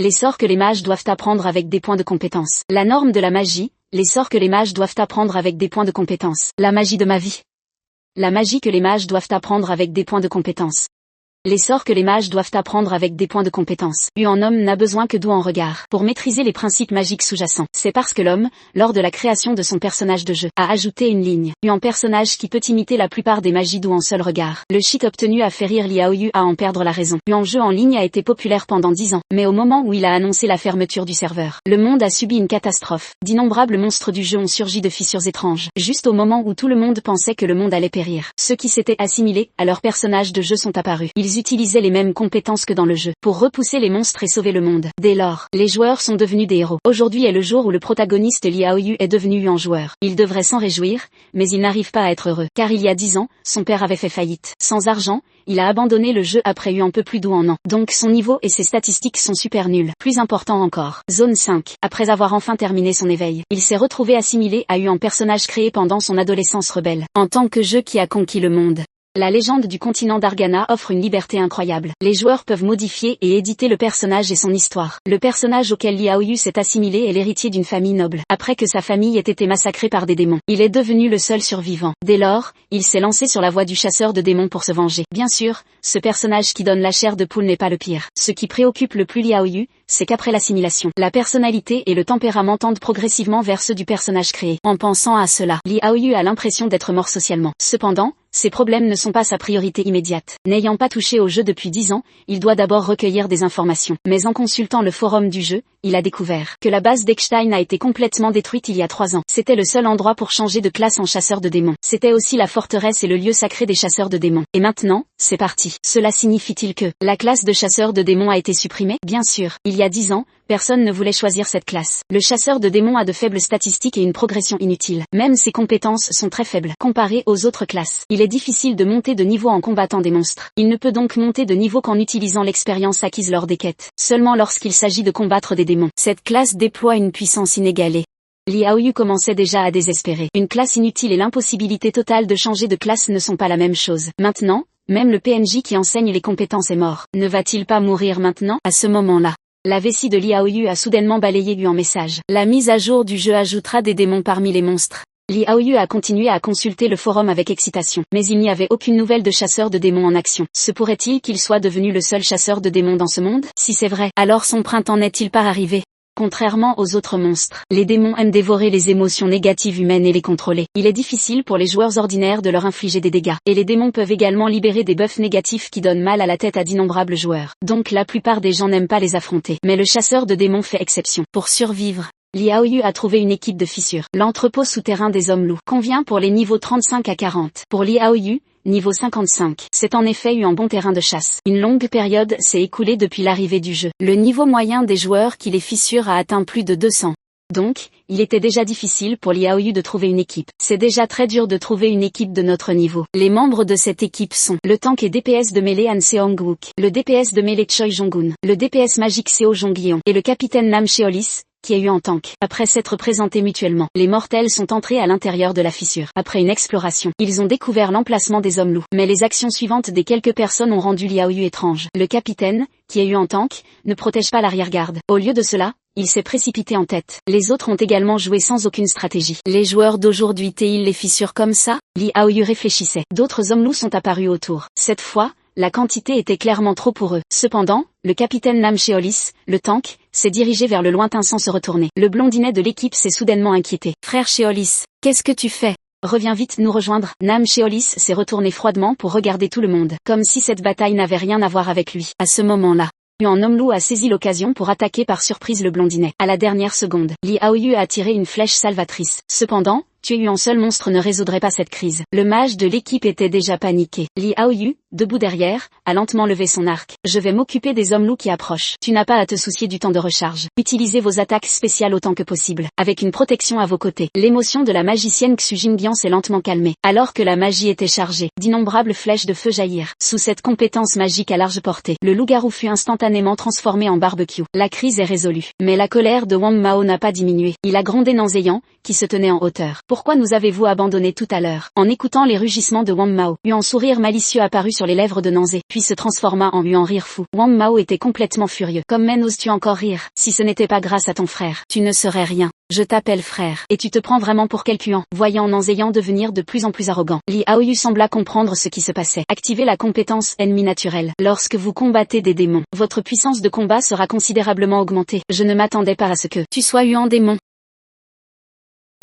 Les sorts que les mages doivent apprendre avec des points de compétence. La norme de la magie, les sorts que les mages doivent apprendre avec des points de compétence. La magie de ma vie. La magie que les mages doivent apprendre avec des points de compétence. Les sorts que les mages doivent apprendre avec des points de compétence. En homme n'a besoin que d'eau en regard pour maîtriser les principes magiques sous-jacents. C'est parce que l'homme, lors de la création de son personnage de jeu, a ajouté une ligne. En personnage qui peut imiter la plupart des magies d'eau en seul regard. Le cheat obtenu a fait rire Liaoyu à en perdre la raison. En jeu en ligne a été populaire pendant 10 ans. Mais au moment où il a annoncé la fermeture du serveur, le monde a subi une catastrophe. D'innombrables monstres du jeu ont surgi de fissures étranges. Juste au moment où tout le monde pensait que le monde allait périr. Ceux qui s'étaient assimilés à leur personnage de jeu sont apparus. Ils utilisaient les mêmes compétences que dans le jeu, pour repousser les monstres et sauver le monde. Dès lors, les joueurs sont devenus des héros. Aujourd'hui est le jour où le protagoniste Liaoyu est devenu un joueur. Il devrait s'en réjouir, mais il n'arrive pas à être heureux. Car il y a 10 ans, son père avait fait faillite. Sans argent, il a abandonné le jeu après un peu plus d'1 an. Donc son niveau et ses statistiques sont super nuls. Plus important encore. Zone 5. Après avoir enfin terminé son éveil, il s'est retrouvé assimilé à un personnage créé pendant son adolescence rebelle. En tant que jeu qui a conquis le monde. La légende du continent d'Argana offre une liberté incroyable. Les joueurs peuvent modifier et éditer le personnage et son histoire. Le personnage auquel Liaoyu s'est assimilé est l'héritier d'une famille noble. Après que sa famille ait été massacrée par des démons, il est devenu le seul survivant. Dès lors, il s'est lancé sur la voie du chasseur de démons pour se venger. Bien sûr, ce personnage qui donne la chair de poule n'est pas le pire. Ce qui préoccupe le plus Liaoyu, c'est qu'après l'assimilation, la personnalité et le tempérament tendent progressivement vers ceux du personnage créé. En pensant à cela, Liaoyu a l'impression d'être mort socialement. Cependant, ces problèmes ne sont pas sa priorité immédiate. N'ayant pas touché au jeu depuis 10 ans, il doit d'abord recueillir des informations. Mais en consultant le forum du jeu, il a découvert que la base d'Eckstein a été complètement détruite il y a 3 ans. C'était le seul endroit pour changer de classe en chasseur de démons. C'était aussi la forteresse et le lieu sacré des chasseurs de démons. Et maintenant, c'est parti. Cela signifie-t-il que la classe de chasseur de démons a été supprimée? Bien sûr. Il y a 10 ans, personne ne voulait choisir cette classe. Le chasseur de démons a de faibles statistiques et une progression inutile. Même ses compétences sont très faibles comparées aux autres classes. Il est difficile de monter de niveau en combattant des monstres. Il ne peut donc monter de niveau qu'en utilisant l'expérience acquise lors des quêtes. Seulement lorsqu'il s'agit de combattre des démons. Cette classe déploie une puissance inégalée. Liaoyu commençait déjà à désespérer. Une classe inutile et l'impossibilité totale de changer de classe ne sont pas la même chose. Maintenant, même le PNJ qui enseigne les compétences est mort. Ne va-t-il pas mourir maintenant? À ce moment-là, la vessie de Liaoyu a soudainement balayé en message. La mise à jour du jeu ajoutera des démons parmi les monstres. Liaoyu a continué à consulter le forum avec excitation, mais il n'y avait aucune nouvelle de chasseur de démons en action. Se pourrait-il qu'il soit devenu le seul chasseur de démons dans ce monde? Si c'est vrai, alors son printemps n'est-il pas arrivé? Contrairement aux autres monstres, les démons aiment dévorer les émotions négatives humaines et les contrôler. Il est difficile pour les joueurs ordinaires de leur infliger des dégâts. Et les démons peuvent également libérer des buffs négatifs qui donnent mal à la tête à d'innombrables joueurs. Donc la plupart des gens n'aiment pas les affronter. Mais le chasseur de démons fait exception. Pour survivre, Liaoyu a trouvé une équipe de fissures. L'entrepôt souterrain des hommes loups convient pour les niveaux 35 à 40. Pour Liaoyu, niveau 55. C'est en effet un bon terrain de chasse. Une longue période s'est écoulée depuis l'arrivée du jeu. Le niveau moyen des joueurs qui les fissures a atteint plus de 200. Donc, il était déjà difficile pour Liaoyu de trouver une équipe. C'est déjà très dur de trouver une équipe de notre niveau. Les membres de cette équipe sont le tank et DPS de mêlée Han Seong-wook, le DPS de mêlée Choi Jong-un, le DPS magique Seo Jong-yeon et le capitaine Nam Cheolis, qui a eu en tank. Après s'être présentés mutuellement, les mortels sont entrés à l'intérieur de la fissure. Après une exploration, ils ont découvert l'emplacement des hommes loups. Mais les actions suivantes des quelques personnes ont rendu Liaoyu étrange. Le capitaine, qui a eu en tank, ne protège pas l'arrière-garde. Au lieu de cela, il s'est précipité en tête. Les autres ont également joué sans aucune stratégie. Les joueurs d'aujourd'hui ils les fissures comme ça? Liaoyu réfléchissait. D'autres hommes loups sont apparus autour. Cette fois, la quantité était clairement trop pour eux. Cependant, le capitaine Nam Cheolis, le tank, s'est dirigé vers le lointain sans se retourner. Le blondinet de l'équipe s'est soudainement inquiété. Frère Cheolis, qu'est-ce que tu fais? Reviens vite nous rejoindre. Nam Cheolis s'est retourné froidement pour regarder tout le monde, comme si cette bataille n'avait rien à voir avec lui. À ce moment-là, un homme loup a saisi l'occasion pour attaquer par surprise le blondinet. À la dernière seconde, Liaoyu a tiré une flèche salvatrice. Cependant, tuer un seul monstre ne résoudrait pas cette crise. Le mage de l'équipe était déjà paniqué. Liaoyu, debout derrière, a lentement levé son arc. Je vais m'occuper des hommes loups qui approchent. Tu n'as pas à te soucier du temps de recharge. Utilisez vos attaques spéciales autant que possible, avec une protection à vos côtés. L'émotion de la magicienne Xu Jingbian s'est lentement calmée. Alors que la magie était chargée, d'innombrables flèches de feu jaillirent. Sous cette compétence magique à large portée, le loup-garou fut instantanément transformé en barbecue. La crise est résolue. Mais la colère de Wang Mao n'a pas diminué. Il a grondé Nanzéyan, qui se tenait en hauteur. Pourquoi nous avez-vous abandonné tout à l'heure? En écoutant les rugissements de Wang Mao, un sourire malicieux apparut sur les lèvres de Nanzé, puis se transforma en huant rire fou. Wang Mao était complètement furieux. Comme men oses-tu encore rire? Si ce n'était pas grâce à ton frère, tu ne serais rien. Je t'appelle frère. Et tu te prends vraiment pour quel huant? Voyant Nanzéyan devenir de plus en plus arrogant, Li Aoyu sembla comprendre ce qui se passait. Activez la compétence ennemi naturel. Lorsque vous combattez des démons, votre puissance de combat sera considérablement augmentée. Je ne m'attendais pas à ce que tu sois huant démon.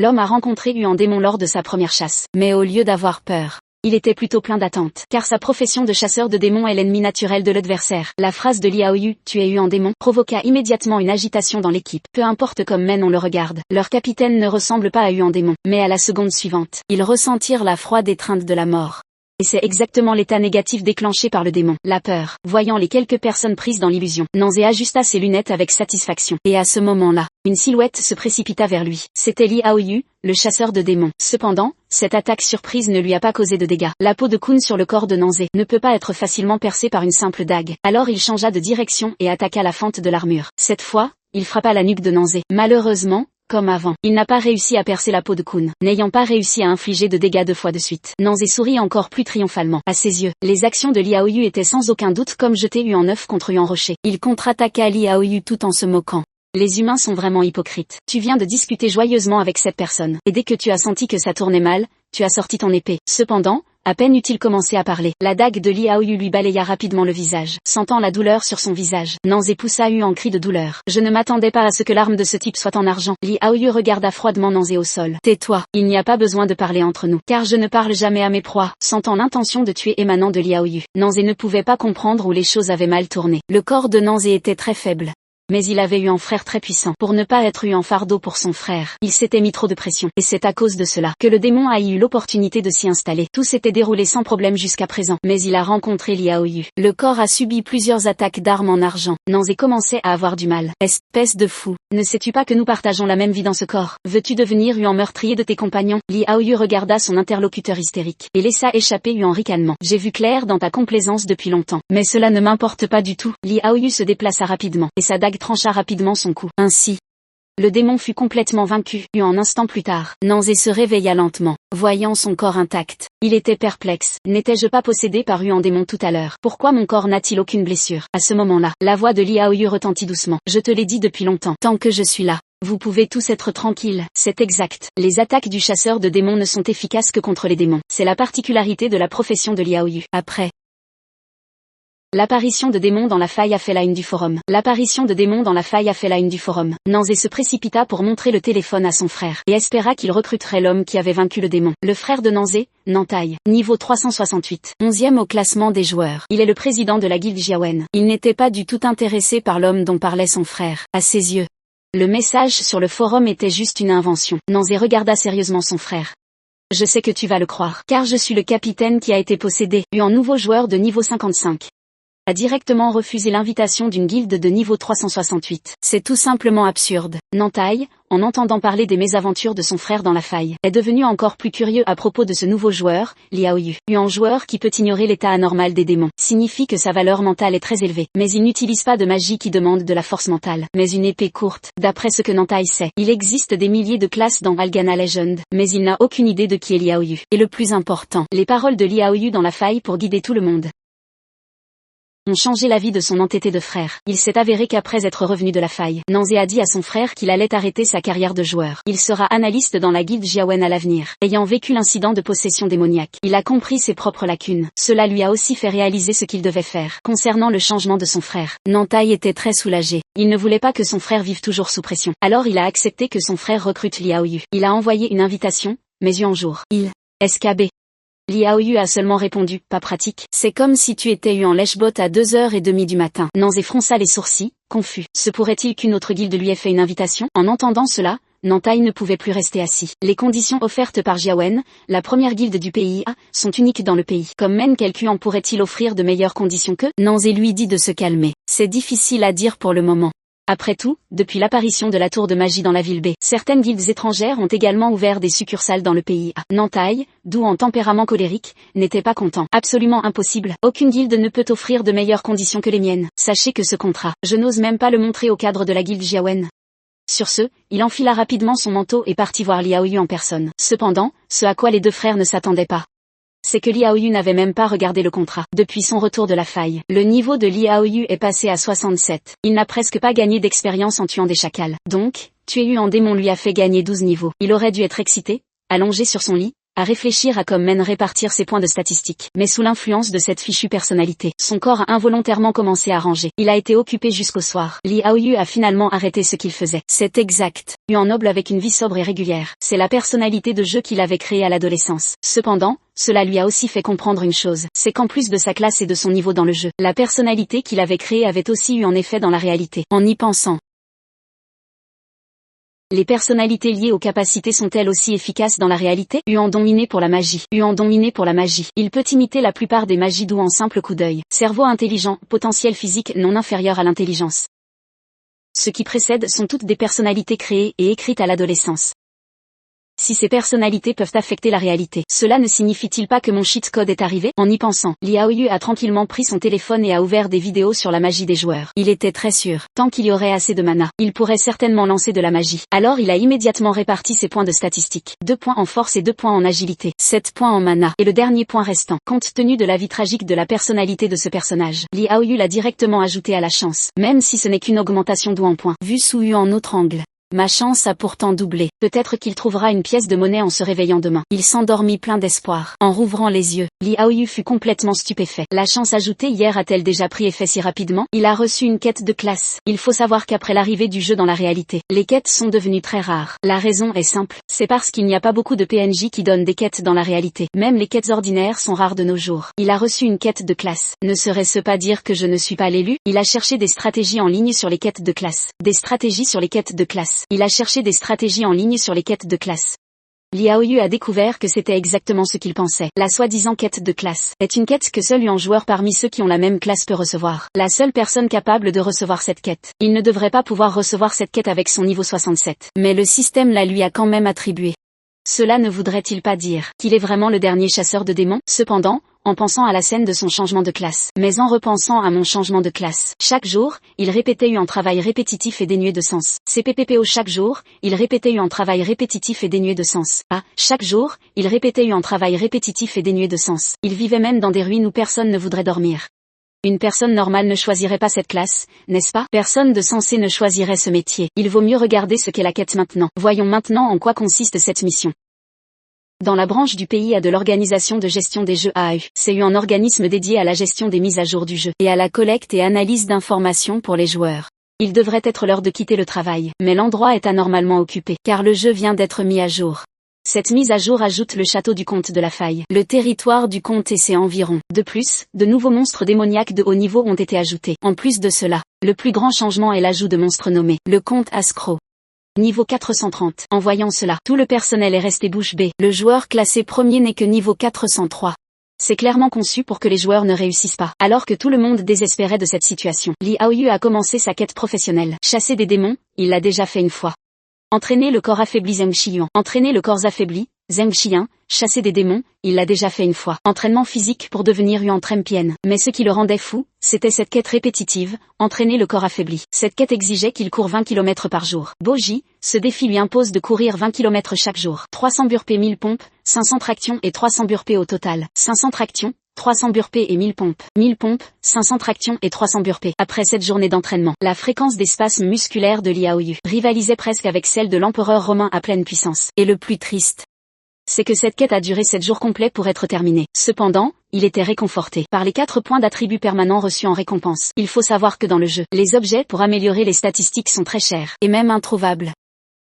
L'homme a rencontré huant démon lors de sa première chasse. Mais au lieu d'avoir peur, il était plutôt plein d'attentes, car sa profession de chasseur de démons est l'ennemi naturel de l'adversaire. La phrase de Li Aoyu, tu es huant démon, provoqua immédiatement une agitation dans l'équipe. Peu importe comme men on le regarde, leur capitaine ne ressemble pas à huant démon, mais à la seconde suivante. Ils ressentirent la froide étreinte de la mort. Et c'est exactement l'état négatif déclenché par le démon, la peur. Voyant les quelques personnes prises dans l'illusion, Nanzé ajusta ses lunettes avec satisfaction. Et à ce moment-là, une silhouette se précipita vers lui. C'était Li Aoyu, le chasseur de démons. Cependant, cette attaque surprise ne lui a pas causé de dégâts. La peau de Kun sur le corps de Nanzé ne peut pas être facilement percée par une simple dague. Alors il changea de direction et attaqua la fente de l'armure. Cette fois, il frappa la nuque de Nanzé. Malheureusement, comme avant, il n'a pas réussi à percer la peau de Kun, n'ayant pas réussi à infliger de dégâts 2 fois de suite. Nanzé sourit encore plus triomphalement. À ses yeux, les actions de Li Aoyu étaient sans aucun doute comme jeter huant neuf contre huant rocher. Il contre-attaqua Li Aoyu tout en se moquant. Les humains sont vraiment hypocrites. Tu viens de discuter joyeusement avec cette personne, et dès que tu as senti que ça tournait mal, tu as sorti ton épée. Cependant, à peine eut-il commencé à parler, la dague de Li Aoyu lui balaya rapidement le visage. Sentant la douleur sur son visage, Nanzé poussa un cri de douleur. Je ne m'attendais pas à ce que l'arme de ce type soit en argent. Li Aoyu regarda froidement Nanzé au sol. Tais-toi, il n'y a pas besoin de parler entre nous, car je ne parle jamais à mes proies. Sentant l'intention de tuer émanant de Li Aoyu, Nanzé ne pouvait pas comprendre où les choses avaient mal tourné. Le corps de Nanzé était très faible. Mais il avait eu un frère très puissant. Pour ne pas être eu en fardeau pour son frère, il s'était mis trop de pression. Et c'est à cause de cela que le démon a eu l'opportunité de s'y installer. Tout s'était déroulé sans problème jusqu'à présent. Mais il a rencontré Li Aoyu. Le corps a subi plusieurs attaques d'armes en argent. Nanzé commençait à avoir du mal. Espèce de fou. Ne sais-tu pas que nous partageons la même vie dans ce corps? Veux-tu devenir en meurtrier de tes compagnons? Li Aoyu regarda son interlocuteur hystérique et laissa échapper en ricanement. J'ai vu clair dans ta complaisance depuis longtemps. Mais cela ne m'importe pas du tout. Li Aoyu se déplaça rapidement et sa dague trancha rapidement son cou. Ainsi, le démon fut complètement vaincu. Un instant plus tard, Nanzé se réveilla lentement, voyant son corps intact. Il était perplexe. N'étais-je pas possédé par un démon tout à l'heure? Pourquoi mon corps n'a-t-il aucune blessure? À ce moment-là, la voix de Li Aoyu retentit doucement. Je te l'ai dit depuis longtemps. Tant que je suis là, vous pouvez tous être tranquilles. C'est exact. Les attaques du chasseur de démons ne sont efficaces que contre les démons. C'est la particularité de la profession de Li Aoyu. Après, l'apparition de démons dans la faille a fait la une du forum. L'apparition de démons dans la faille a fait la une du forum. Nanzé se précipita pour montrer le téléphone à son frère, et espéra qu'il recruterait l'homme qui avait vaincu le démon. Le frère de Nanzé, Nantai, niveau 368, 11e au classement des joueurs. Il est le président de la guilde Jiawen. Il n'était pas du tout intéressé par l'homme dont parlait son frère. À ses yeux, le message sur le forum était juste une invention. Nanzé regarda sérieusement son frère. Je sais que tu vas le croire, car je suis le capitaine qui a été possédé, un nouveau joueur de niveau 55. A directement refusé l'invitation d'une guilde de niveau 368. C'est tout simplement absurde. Nantai, en entendant parler des mésaventures de son frère dans la faille, est devenu encore plus curieux à propos de ce nouveau joueur, Li Aoyu. Un joueur qui peut ignorer l'état anormal des démons, signifie que sa valeur mentale est très élevée. Mais il n'utilise pas de magie qui demande de la force mentale, mais une épée courte. D'après ce que Nantai sait, il existe des milliers de classes dans Algana Legend, mais il n'a aucune idée de qui est Li Aoyu. Et le plus important, les paroles de Li Aoyu dans la faille pour guider tout le monde ont changé la vie de son entêté de frère. Il s'est avéré qu'après être revenu de la faille, Nanzé a dit à son frère qu'il allait arrêter sa carrière de joueur. Il sera analyste dans la guilde Jiawen à l'avenir. Ayant vécu l'incident de possession démoniaque, il a compris ses propres lacunes. Cela lui a aussi fait réaliser ce qu'il devait faire. Concernant le changement de son frère, Nantai était très soulagé. Il ne voulait pas que son frère vive toujours sous pression. Alors il a accepté que son frère recrute Li Aoyu. Il a envoyé une invitation, mais un jour, il SKB. Li Aoyu a seulement répondu, pas pratique. C'est comme si tu étais en lèche-bot à 2h30 du matin. Nanzé fronça les sourcils, confus. Se pourrait-il qu'une autre guilde lui ait fait une invitation? En entendant cela, Nantai ne pouvait plus rester assis. Les conditions offertes par Jiawen, la première guilde du pays, sont uniques dans le pays. Comme même quelqu'un pourrait-il offrir de meilleures conditions que? Nanzé lui dit de se calmer. C'est difficile à dire pour le moment. Après tout, depuis l'apparition de la tour de magie dans la ville B, certaines guildes étrangères ont également ouvert des succursales dans le pays A. Nantai, d'où en tempérament colérique, n'était pas content. Absolument impossible. Aucune guilde ne peut offrir de meilleures conditions que les miennes. Sachez que ce contrat, je n'ose même pas le montrer au cadre de la guilde Jiawen. Sur ce, il enfila rapidement son manteau et partit voir Li Aoyu en personne. Cependant, ce à quoi les deux frères ne s'attendaient pas, c'est que Li Haoyu n'avait même pas regardé le contrat. Depuis son retour de la faille, le niveau de Li Haoyu est passé à 67. Il n'a presque pas gagné d'expérience en tuant des chacals. Donc, tuer Yu en démon lui a fait gagner 12 niveaux. Il aurait dû être excité, allongé sur son lit, à réfléchir à comment répartir ses points de statistiques. Mais sous l'influence de cette fichue personnalité, son corps a involontairement commencé à ranger. Il a été occupé jusqu'au soir. Li Haoyu a finalement arrêté ce qu'il faisait. C'est exact. Yu en noble avec une vie sobre et régulière. C'est la personnalité de jeu qu'il avait créée à l'adolescence. Cependant, cela lui a aussi fait comprendre une chose, c'est qu'en plus de sa classe et de son niveau dans le jeu, la personnalité qu'il avait créée avait aussi eu un effet dans la réalité. En y pensant, les personnalités liées aux capacités sont-elles aussi efficaces dans la réalité? Huandong inné pour la magie. Huandong inné pour la magie. Il peut imiter la plupart des magies d'Ou en simple coup d'œil. Cerveau intelligent, potentiel physique non inférieur à l'intelligence. Ce qui précède sont toutes des personnalités créées et écrites à l'adolescence. Si ces personnalités peuvent affecter la réalité, cela ne signifie-t-il pas que mon cheat code est arrivé? En y pensant, Li Haoyu a tranquillement pris son téléphone et a ouvert des vidéos sur la magie des joueurs. Il était très sûr, tant qu'il y aurait assez de mana, il pourrait certainement lancer de la magie. Alors il a immédiatement réparti ses points de statistiques. 2 points en force et 2 points en agilité, 7 points en mana, et le dernier point restant. Compte tenu de la vie tragique de la personnalité de ce personnage, Li Haoyu l'a directement ajouté à la chance, même si ce n'est qu'une augmentation d'Ou en points. Vu sous Yu en autre angle. Ma chance a pourtant doublé. Peut-être qu'il trouvera une pièce de monnaie en se réveillant demain. Il s'endormit plein d'espoir. En rouvrant les yeux, Li Haoyu fut complètement stupéfait. La chance ajoutée hier a-t-elle déjà pris effet si rapidement? Il a reçu une quête de classe. Il faut savoir qu'après l'arrivée du jeu dans la réalité, les quêtes sont devenues très rares. La raison est simple, c'est parce qu'il n'y a pas beaucoup de PNJ qui donnent des quêtes dans la réalité. Même les quêtes ordinaires sont rares de nos jours. Il a reçu une quête de classe. Ne serait-ce pas dire que je ne suis pas l'élu? Il a cherché des stratégies en ligne sur les quêtes de classe. Des stratégies sur les quêtes de classe. Il a cherché des stratégies en ligne sur les quêtes de classe. Li Haoyu a découvert que c'était exactement ce qu'il pensait. La soi-disant quête de classe est une quête que seul un joueur parmi ceux qui ont la même classe peut recevoir. La seule personne capable de recevoir cette quête. Il ne devrait pas pouvoir recevoir cette quête avec son niveau 67. Mais le système la lui a quand même attribuée. Cela ne voudrait-il pas dire qu'il est vraiment le dernier chasseur de démons? Cependant, en pensant à la scène de son changement de classe, mais en repensant à mon changement de classe, chaque jour, il répétait un travail répétitif et dénué de sens. CPPPO chaque jour, il répétait un travail répétitif et dénué de sens. Chaque jour, il répétait un travail répétitif et dénué de sens. Il vivait même dans des ruines où personne ne voudrait dormir. Une personne normale ne choisirait pas cette classe, n'est-ce pas? Personne de sensé ne choisirait ce métier. Il vaut mieux regarder ce qu'est la quête maintenant. Voyons maintenant en quoi consiste cette mission. Dans la branche du PIA de l'organisation de gestion des jeux AAU, c'est un organisme dédié à la gestion des mises à jour du jeu et à la collecte et analyse d'informations pour les joueurs. Il devrait être l'heure de quitter le travail, mais l'endroit est anormalement occupé, car le jeu vient d'être mis à jour. Cette mise à jour ajoute le château du comte de la faille, le territoire du comte et ses environs. De plus, de nouveaux monstres démoniaques de haut niveau ont été ajoutés. En plus de cela, le plus grand changement est l'ajout de monstres nommés le comte Ascro. Niveau 430. En voyant cela, tout le personnel est resté bouche bée. Le joueur classé premier n'est que niveau 403. C'est clairement conçu pour que les joueurs ne réussissent pas. Alors que tout le monde désespérait de cette situation, Li Haoyu a commencé sa quête professionnelle. Chasser des démons, il l'a déjà fait une fois. Entraîner le corps affaibli Zheng Xiyan. Entraîner le corps affaibli, Zheng Xiyan, chasser des démons, il l'a déjà fait une fois. Entraînement physique pour devenir Yuan Trempian. Mais ce qui le rendait fou, c'était cette quête répétitive, entraîner le corps affaibli. Cette quête exigeait qu'il court 20 km par jour. Boji, ce défi lui impose de courir 20 km chaque jour. 300 burpées 1000 pompes, 500 tractions et 300 burpées au total. 500 tractions, 300 burpées et 1000 pompes. 1000 pompes, 500 tractions et 300 burpées. Après cette journée d'entraînement, la fréquence des spasmes musculaires de Li Haoyu rivalisait presque avec celle de l'empereur romain à pleine puissance. Et le plus triste, c'est que cette quête a duré 7 jours complets pour être terminée. Cependant, il était réconforté par les 4 points d'attributs permanents reçus en récompense. Il faut savoir que dans le jeu, les objets pour améliorer les statistiques sont très chers, et même introuvables.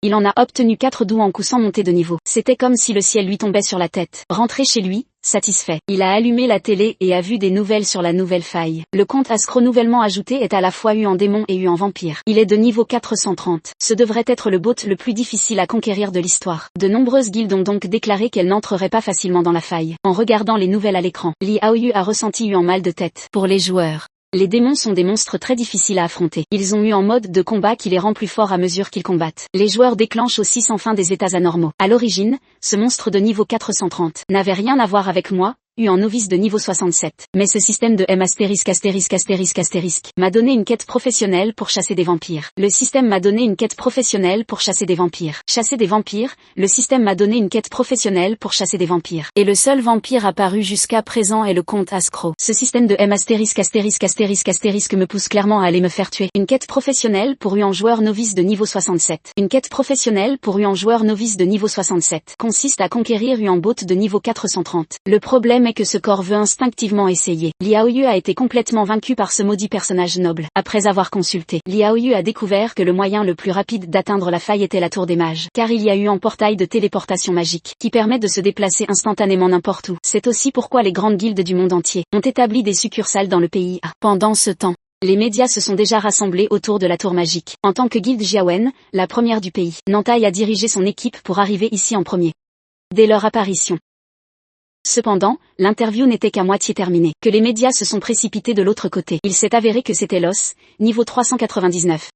Il en a obtenu 4 doux en coup sans monter de niveau. C'était comme si le ciel lui tombait sur la tête. Rentré chez lui, satisfait, il a allumé la télé et a vu des nouvelles sur la nouvelle faille. Le comte Ascro nouvellement ajouté est à la fois eu en démon et eu en vampire. Il est de niveau 430. Ce devrait être le bot le plus difficile à conquérir de l'histoire. De nombreuses guildes ont donc déclaré qu'elles n'entreraient pas facilement dans la faille. En regardant les nouvelles à l'écran, Li Haoyu a ressenti eu en mal de tête. Pour les joueurs, les démons sont des monstres très difficiles à affronter. Ils ont eu en mode de combat qui les rend plus forts à mesure qu'ils combattent. Les joueurs déclenchent aussi sans fin des états anormaux. À l'origine, ce monstre de niveau 430 n'avait rien à voir avec moi, eu en novice de niveau 67. Mais ce système de M*** m'a donné une quête professionnelle pour chasser des vampires. Le système m'a donné une quête professionnelle pour chasser des vampires. Chasser des vampires, le système m'a donné une quête professionnelle pour chasser des vampires. Et le seul vampire apparu jusqu'à présent est le comte Ascro. Ce système de M*** me pousse clairement à aller me faire tuer. Une quête professionnelle pour Huan joueur novice de niveau 67. Une quête professionnelle pour Huan joueur novice de niveau 67 consiste à conquérir Huan bot de niveau 430. Le problème est que ce corps veut instinctivement essayer. Liao Yu a été complètement vaincu par ce maudit personnage noble. Après avoir consulté, Liao Yu a découvert que le moyen le plus rapide d'atteindre la faille était la tour des mages, car il y a eu un portail de téléportation magique, qui permet de se déplacer instantanément n'importe où. C'est aussi pourquoi les grandes guildes du monde entier ont établi des succursales dans le pays A. Pendant ce temps, les médias se sont déjà rassemblés autour de la tour magique. En tant que guilde Jiawen, la première du pays, Nantai a dirigé son équipe pour arriver ici en premier. Dès leur apparition. Cependant, l'interview n'était qu'à moitié terminée, que les médias se sont précipités de l'autre côté. Il s'est avéré que c'était l'os, niveau 399.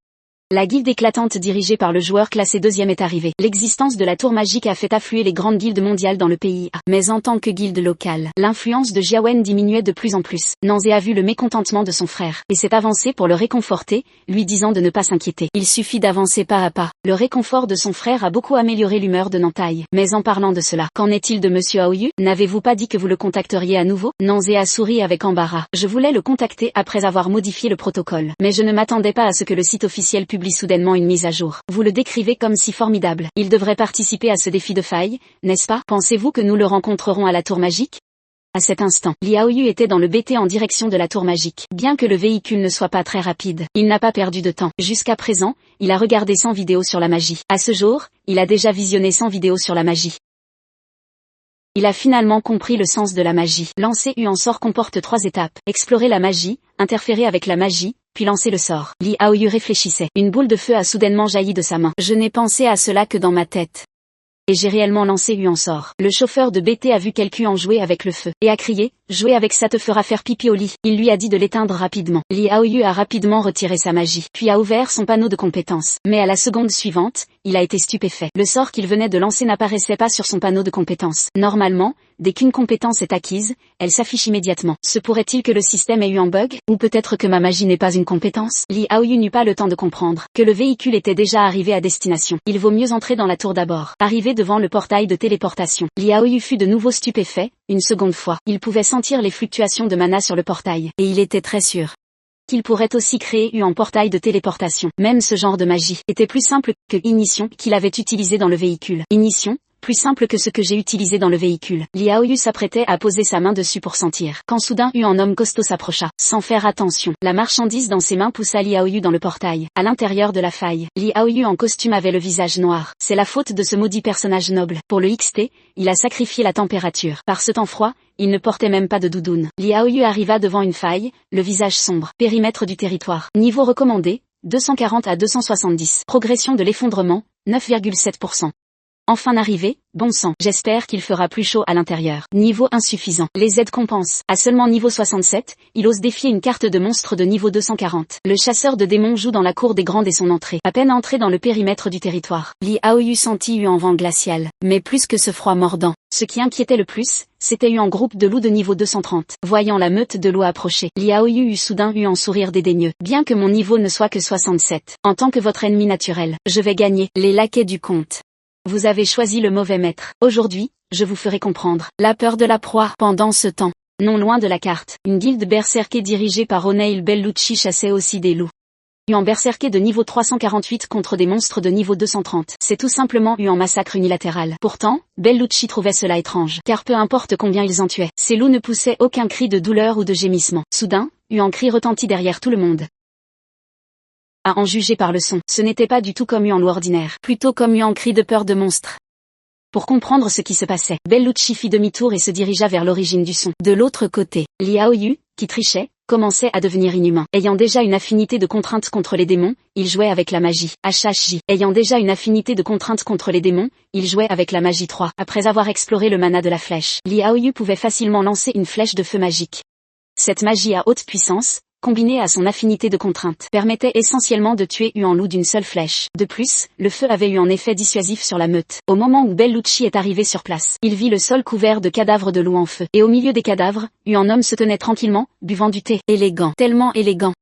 La guilde éclatante dirigée par le joueur classé 2e est arrivée. L'existence de la tour magique a fait affluer les grandes guildes mondiales dans le pays A. Mais en tant que guilde locale, l'influence de Jiawen diminuait de plus en plus. Nanzé a vu le mécontentement de son frère, et s'est avancé pour le réconforter, lui disant de ne pas s'inquiéter. Il suffit d'avancer pas à pas. Le réconfort de son frère a beaucoup amélioré l'humeur de Nantai. Mais en parlant de cela, qu'en est-il de Monsieur Aoyu? N'avez-vous pas dit que vous le contacteriez à nouveau? Nanzé a souri avec embarras. Je voulais le contacter après avoir modifié le protocole. Mais je ne m'attendais pas à ce que le site officiel publie soudainement une mise à jour. Vous le décrivez comme si formidable. Il devrait participer à ce défi de faille, n'est-ce pas? Pensez-vous que nous le rencontrerons à la tour magique? À cet instant, Liao Yu était dans le BT en direction de la tour magique. Bien que le véhicule ne soit pas très rapide, il n'a pas perdu de temps. Jusqu'à présent, il a regardé 100 vidéos sur la magie. À ce jour, il a déjà visionné 100 vidéos sur la magie. Il a finalement compris le sens de la magie. Lancer Huan sort comporte 3 étapes. Explorer la magie, interférer avec la magie, puis lancer le sort. Liao Yu réfléchissait. Une boule de feu a soudainement jailli de sa main. Je n'ai pensé à cela que dans ma tête. Et j'ai réellement lancé Huan sort. Le chauffeur de BT a vu quelqu'un jouer avec le feu, et a crié, jouer avec ça te fera faire pipi au lit. Il lui a dit de l'éteindre rapidement. Liao Yu a rapidement retiré sa magie, puis a ouvert son panneau de compétences. Mais à la seconde suivante, il a été stupéfait. Le sort qu'il venait de lancer n'apparaissait pas sur son panneau de compétences. Normalement, dès qu'une compétence est acquise, elle s'affiche immédiatement. Se pourrait-il que le système ait eu un bug? Ou peut-être que ma magie n'est pas une compétence? Liao Yu n'eut pas le temps de comprendre que le véhicule était déjà arrivé à destination. Il vaut mieux entrer dans la tour d'abord. Arrivé devant le portail de téléportation, Liao Yu fut de nouveau stupéfait, une seconde fois. Il pouvait sentir les fluctuations de mana sur le portail, et il était très sûr qu'il pourrait aussi créer un portail de téléportation. Même ce genre de magie était plus simple que Ignition qu'il avait utilisé dans le véhicule. Ignition, plus simple que ce que j'ai utilisé dans le véhicule. Liao Yu s'apprêtait à poser sa main dessus pour sentir, quand soudain un homme costaud s'approcha. Sans faire attention, la marchandise dans ses mains poussa Liao Yu dans le portail. À l'intérieur de la faille, Liao Yu en costume avait le visage noir. C'est la faute de ce maudit personnage noble. Pour le XT, il a sacrifié la température. Par ce temps froid, il ne portait même pas de doudoune. Liao Yu arriva devant une faille, le visage sombre. Périmètre du territoire. Niveau recommandé, 240 à 270. Progression de l'effondrement, 9,7%. Enfin d'arrivée, bon sang. J'espère qu'il fera plus chaud à l'intérieur. Niveau insuffisant. Les aides compensent. À seulement niveau 67, il ose défier une carte de monstre de niveau 240. Le chasseur de démons joue dans la cour des grands dès son entrée. À peine entré dans le périmètre du territoire, Liao Yu sentit un vent glacial. Mais plus que ce froid mordant. Ce qui inquiétait le plus, c'était un groupe de loups de niveau 230. Voyant la meute de loups approcher, Liao Yu eut soudain un sourire dédaigneux. Bien que mon niveau ne soit que 67, en tant que votre ennemi naturel, je vais gagner. Les laquais du comte. Vous avez choisi le mauvais maître. Aujourd'hui, je vous ferai comprendre la peur de la proie. Pendant ce temps, non loin de la carte, une guilde berserkée dirigée par Oneil Bellucci chassait aussi des loups. Un berserkée de niveau 348 contre des monstres de niveau 230. C'est tout simplement un massacre unilatéral. Pourtant, Bellucci trouvait cela étrange, car peu importe combien ils en tuaient, ces loups ne poussaient aucun cri de douleur ou de gémissement. Soudain, un cri retentit derrière tout le monde. À en juger par le son, ce n'était pas du tout comme un loup ordinaire, plutôt comme un cri de peur de monstre. Pour comprendre ce qui se passait, Bellucci fit demi-tour et se dirigea vers l'origine du son. De l'autre côté, Liao Yu, qui trichait, commençait à devenir inhumain. Ayant déjà une affinité de contrainte contre les démons, il jouait avec la magie. HHJ. Ayant déjà une affinité de contrainte contre les démons, il jouait avec la magie 3. Après avoir exploré le mana de la flèche, Liao Yu pouvait facilement lancer une flèche de feu magique. Cette magie à haute puissance, combiné à son affinité de contrainte, permettait essentiellement de tuer Yuan Lu d'une seule flèche. De plus, le feu avait eu un effet dissuasif sur la meute. Au moment où Bellucci est arrivé sur place, il vit le sol couvert de cadavres de loups en feu. Et au milieu des cadavres, un homme se tenait tranquillement, buvant du thé. Élégant, tellement élégant.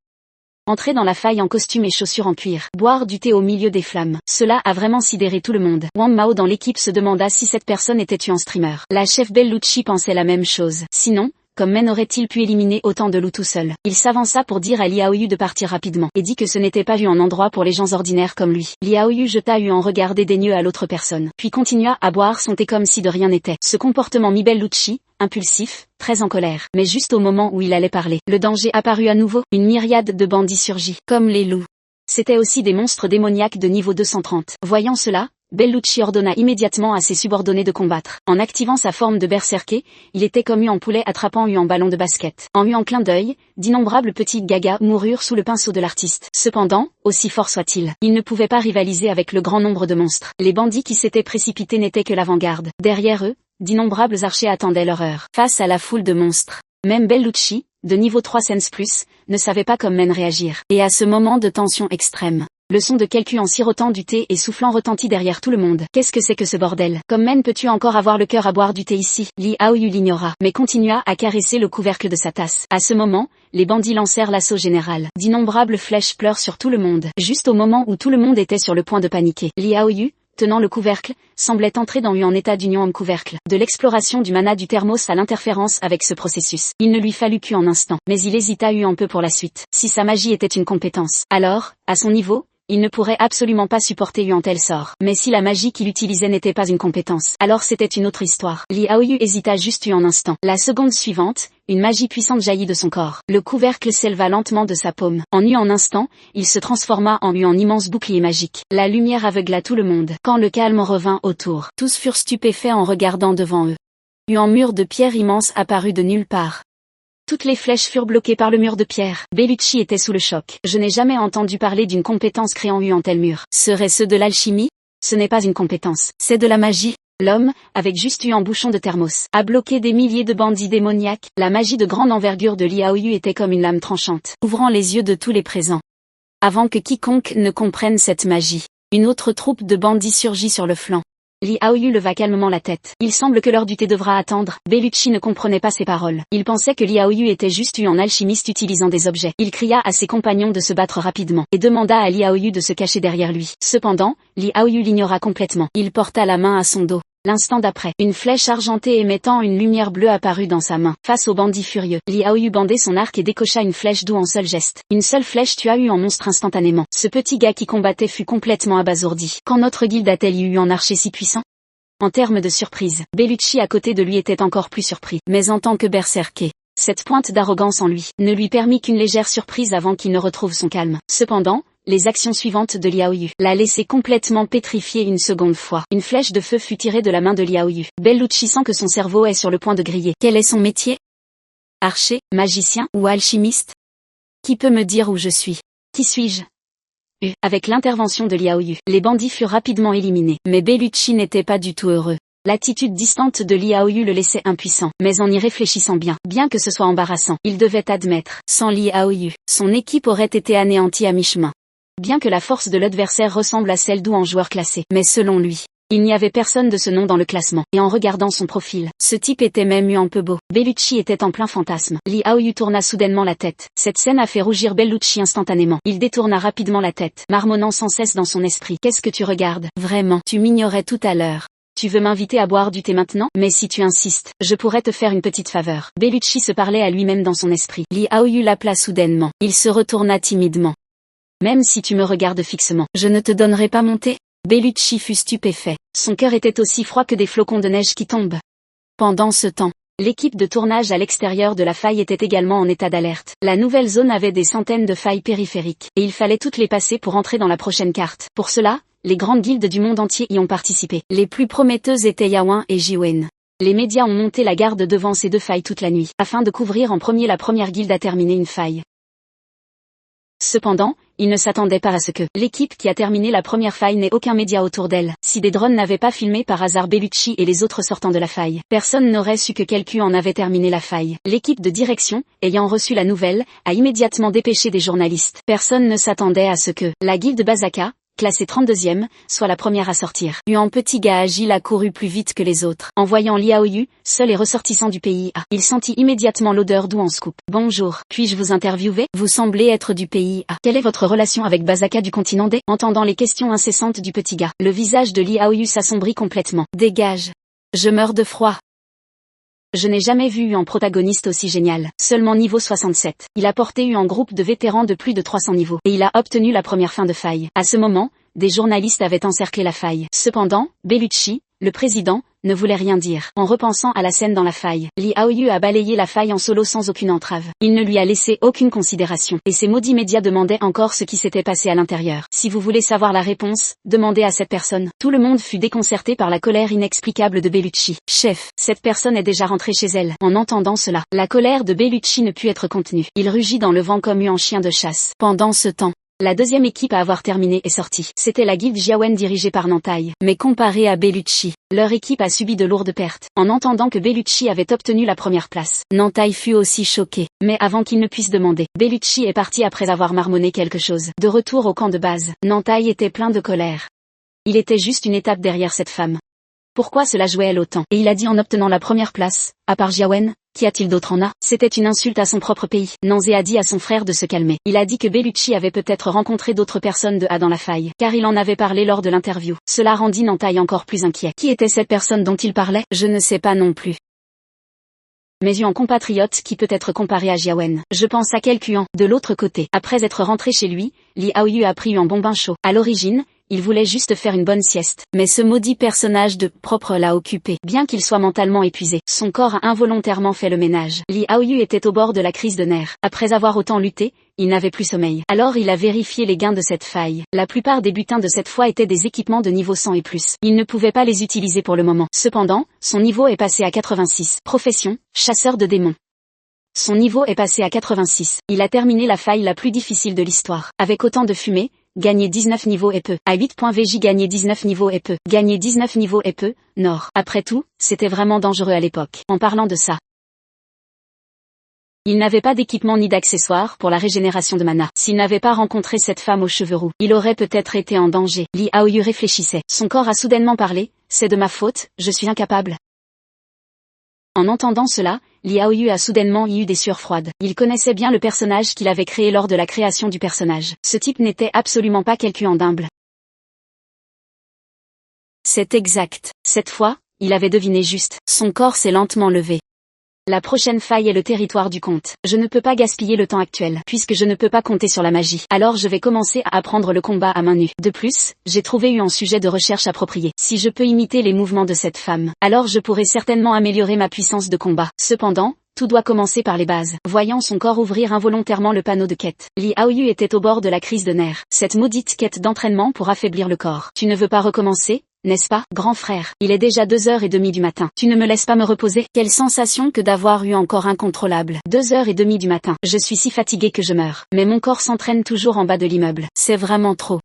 Entrer dans la faille en costume et chaussures en cuir, boire du thé au milieu des flammes. Cela a vraiment sidéré tout le monde. Wang Mao dans l'équipe se demanda si cette personne était en streamer. La chef Bellucci pensait la même chose. Sinon, comment aurait-il pu éliminer autant de loups tout seul? Il s'avança pour dire à Liao Yu de partir rapidement, et dit que ce n'était pas un endroit pour les gens ordinaires comme lui. Liao Yu jeta un regard dédaigneux à l'autre personne, puis continua à boire son thé comme si de rien n'était. Ce comportement mit Bellucci, impulsif, très en colère. Mais juste au moment où il allait parler, le danger apparut à nouveau. Une myriade de bandits surgit, comme les loups. C'étaient aussi des monstres démoniaques de niveau 230. Voyant cela, Bellucci ordonna immédiatement à ses subordonnés de combattre. En activant sa forme de berserker, il était comme un poulet attrapant un ballon de basket. En un clin d'œil, d'innombrables petits gagas moururent sous le pinceau de l'artiste. Cependant, aussi fort soit-il, il ne pouvait pas rivaliser avec le grand nombre de monstres. Les bandits qui s'étaient précipités n'étaient que l'avant-garde. Derrière eux, d'innombrables archers attendaient leur heure. Face à la foule de monstres, même Bellucci, de niveau 3 cents plus, ne savait pas comment réagir. Et à ce moment de tension extrême, le son de quelqu'un en sirotant du thé et soufflant retentit derrière tout le monde. Qu'est-ce que c'est que ce bordel? Comment peux-tu encore avoir le cœur à boire du thé ici? Liao Yu l'ignora, mais continua à caresser le couvercle de sa tasse. À ce moment, les bandits lancèrent l'assaut général. D'innombrables flèches pleurent sur tout le monde. Juste au moment où tout le monde était sur le point de paniquer, Liao Yu, tenant le couvercle, semblait entrer dans un état d'union homme couvercle. De l'exploration du mana du thermos à l'interférence avec ce processus, il ne lui fallut qu'un instant. Mais il hésita un peu pour la suite. Si sa magie était une compétence, alors, à son niveau, il ne pourrait absolument pas supporter un tel sort. Mais si la magie qu'il utilisait n'était pas une compétence, alors c'était une autre histoire. Liao Yu hésita juste un instant. La seconde suivante, une magie puissante jaillit de son corps. Le couvercle s'éleva lentement de sa paume. En un instant, il se transforma en un immense bouclier magique. La lumière aveugla tout le monde. Quand le calme revint autour, tous furent stupéfaits en regardant devant eux. Un mur de pierre immense apparut de nulle part. Toutes les flèches furent bloquées par le mur de pierre. Bellucci était sous le choc. Je n'ai jamais entendu parler d'une compétence créant un tel mur. Serait-ce de l'alchimie? Ce n'est pas une compétence, c'est de la magie. L'homme, avec juste un bouchon de thermos, a bloqué des milliers de bandits démoniaques. La magie de grande envergure de Liao Yu était comme une lame tranchante, ouvrant les yeux de tous les présents. Avant que quiconque ne comprenne cette magie, une autre troupe de bandits surgit sur le flanc. Liao Yu leva calmement la tête. Il semble que l'heure du thé devra attendre. Bellucci ne comprenait pas ses paroles. Il pensait que Liao Yu était juste un alchimiste utilisant des objets. Il cria à ses compagnons de se battre rapidement, et demanda à Liao Yu de se cacher derrière lui. Cependant, Liao Yu l'ignora complètement. Il porta la main à son dos. L'instant d'après, une flèche argentée émettant une lumière bleue apparut dans sa main. Face aux bandits furieux, Liao Yu bandait son arc et décocha une flèche d'où en seul geste. Une seule flèche tua un monstre instantanément. Ce petit gars qui combattait fut complètement abasourdi. Quand notre guilde a-t-elle eu un archer si puissant? En termes de surprise, Bellucci à côté de lui était encore plus surpris. Mais en tant que berserker, cette pointe d'arrogance en lui ne lui permit qu'une légère surprise avant qu'il ne retrouve son calme. Cependant, les actions suivantes de Liao Yu l'a laissé complètement pétrifié une seconde fois. Une flèche de feu fut tirée de la main de Liao Yu. Bellucci sent que son cerveau est sur le point de griller. Quel est son métier? Archer, magicien ou alchimiste? Qui peut me dire où je suis? Qui suis-je? Avec l'intervention de Liao Yu, les bandits furent rapidement éliminés. Mais Bellucci n'était pas du tout heureux. L'attitude distante de Liao Yu le laissait impuissant. Mais en y réfléchissant bien que ce soit embarrassant, il devait admettre, sans Liao Yu, son équipe aurait été anéantie à mi-chemin. Bien que la force de l'adversaire ressemble à celle d'Ou en joueur classé, mais selon lui, il n'y avait personne de ce nom dans le classement. Et en regardant son profil, ce type était même un peu beau. Bellucci était en plein fantasme. Liao Yu tourna soudainement la tête. Cette scène a fait rougir Bellucci instantanément. Il détourna rapidement la tête, marmonnant sans cesse dans son esprit. Qu'est-ce que tu regardes? Vraiment, tu m'ignorais tout à l'heure. Tu veux m'inviter à boire du thé maintenant? Mais si tu insistes, je pourrais te faire une petite faveur. Bellucci se parlait à lui-même dans son esprit. Liao Yu l'appela soudainement. Il se retourna timidement. Même si tu me regardes fixement, je ne te donnerai pas mon thé? Bellucci fut stupéfait. Son cœur était aussi froid que des flocons de neige qui tombent. Pendant ce temps, l'équipe de tournage à l'extérieur de la faille était également en état d'alerte. La nouvelle zone avait des centaines de failles périphériques, et il fallait toutes les passer pour entrer dans la prochaine carte. Pour cela, les grandes guildes du monde entier y ont participé. Les plus prometteuses étaient Yawen et Jiwen. Les médias ont monté la garde devant ces deux failles toute la nuit, afin de couvrir en premier la première guilde à terminer une faille. Cependant, il ne s'attendait pas à ce que l'équipe qui a terminé la première faille n'ait aucun média autour d'elle. Si des drones n'avaient pas filmé par hasard Bellucci et les autres sortant de la faille, personne n'aurait su que quelqu'un en avait terminé la faille. L'équipe de direction, ayant reçu la nouvelle, a immédiatement dépêché des journalistes. Personne ne s'attendait à ce que la guilde Basaka, classée 32e, soit la première à sortir. Yuan petit gars agile a couru plus vite que les autres. En voyant Liao Yu, seul et ressortissant du pays A, il sentit immédiatement l'odeur d'où en scoop. Bonjour, puis-je vous interviewer? Vous semblez être du pays A. Quelle est votre relation avec Basaka du continent D? Entendant les questions incessantes du petit gars, le visage de Liao Yu s'assombrit complètement. Dégage. Je meurs de froid. Je n'ai jamais vu Yuan protagoniste aussi génial. Seulement niveau 67. Il a porté Yuan groupe de vétérans de plus de 300 niveaux. Et il a obtenu la première fin de faille. À ce moment, des journalistes avaient encerclé la faille. Cependant, Bellucci, le président, ne voulait rien dire. En repensant à la scène dans la faille, Liao Yu a balayé la faille en solo sans aucune entrave. Il ne lui a laissé aucune considération. Et ces maudits médias demandaient encore ce qui s'était passé à l'intérieur. Si vous voulez savoir la réponse, demandez à cette personne. Tout le monde fut déconcerté par la colère inexplicable de Bellucci. Chef, cette personne est déjà rentrée chez elle. En entendant cela, la colère de Bellucci ne put être contenue. Il rugit dans le vent comme un chien de chasse. Pendant ce temps, la deuxième équipe à avoir terminé est sortie. C'était la guilde Jiawen dirigée par Nantai. Mais comparé à Bellucci, leur équipe a subi de lourdes pertes. En entendant que Bellucci avait obtenu la première place, Nantai fut aussi choqué. Mais avant qu'il ne puisse demander, Bellucci est parti après avoir marmonné quelque chose. De retour au camp de base, Nantai était plein de colère. Il était juste une étape derrière cette femme. Pourquoi cela jouait elle autant? Et il a dit en obtenant la première place, à part Jiawen, qu'y a-t-il d'autre en A? C'était une insulte à son propre pays. Nanzé a dit à son frère de se calmer. Il a dit que Bellucci avait peut-être rencontré d'autres personnes de A dans la faille, car il en avait parlé lors de l'interview. Cela rendit Nantai encore plus inquiet. Qui était cette personne dont il parlait? Je ne sais pas non plus. Mais Yuan compatriote qui peut être comparé à Jiawen. Je pense à quelqu'un. De l'autre côté, après être rentré chez lui, Liao Yu a pris un bon bain chaud. À l'origine, il voulait juste faire une bonne sieste. Mais ce maudit personnage de propre l'a occupé. Bien qu'il soit mentalement épuisé, son corps a involontairement fait le ménage. Liao Yu était au bord de la crise de nerfs. Après avoir autant lutté, il n'avait plus sommeil. Alors il a vérifié les gains de cette faille. La plupart des butins de cette fois étaient des équipements de niveau 100 et plus. Il ne pouvait pas les utiliser pour le moment. Cependant, son niveau est passé à 86. Profession, chasseur de démons. Son niveau est passé à 86. Il a terminé la faille la plus difficile de l'histoire. Avec autant de fumée, gagner 19 niveaux et peu. À 8.VJ gagner 19 niveaux et peu. Gagner 19 niveaux et peu, Nord. Après tout, c'était vraiment dangereux à l'époque. En parlant de ça, il n'avait pas d'équipement ni d'accessoires pour la régénération de mana. S'il n'avait pas rencontré cette femme aux cheveux roux, il aurait peut-être été en danger. Liao Yu réfléchissait. Son corps a soudainement parlé. C'est de ma faute, je suis incapable. En entendant cela, Liao Yu a soudainement eu des sueurs froides. Il connaissait bien le personnage qu'il avait créé lors de la création du personnage. Ce type n'était absolument pas quelqu'un d'humble. C'est exact. Cette fois, il avait deviné juste. Son corps s'est lentement levé. La prochaine faille est le territoire du comte. Je ne peux pas gaspiller le temps actuel, puisque je ne peux pas compter sur la magie. Alors je vais commencer à apprendre le combat à main nue. De plus, j'ai trouvé un sujet de recherche approprié. Si je peux imiter les mouvements de cette femme, alors je pourrai certainement améliorer ma puissance de combat. Cependant, tout doit commencer par les bases. Voyant son corps ouvrir involontairement le panneau de quête, Liao Yu était au bord de la crise de nerfs. Cette maudite quête d'entraînement pour affaiblir le corps. Tu ne veux pas recommencer? N'est-ce pas, grand frère? Il est déjà 2h30 du matin. Tu ne me laisses pas me reposer? Quelle sensation que d'avoir eu encore incontrôlable. 2h30 du matin. Je suis si fatigué que je meurs. Mais mon corps s'entraîne toujours en bas de l'immeuble. C'est vraiment trop.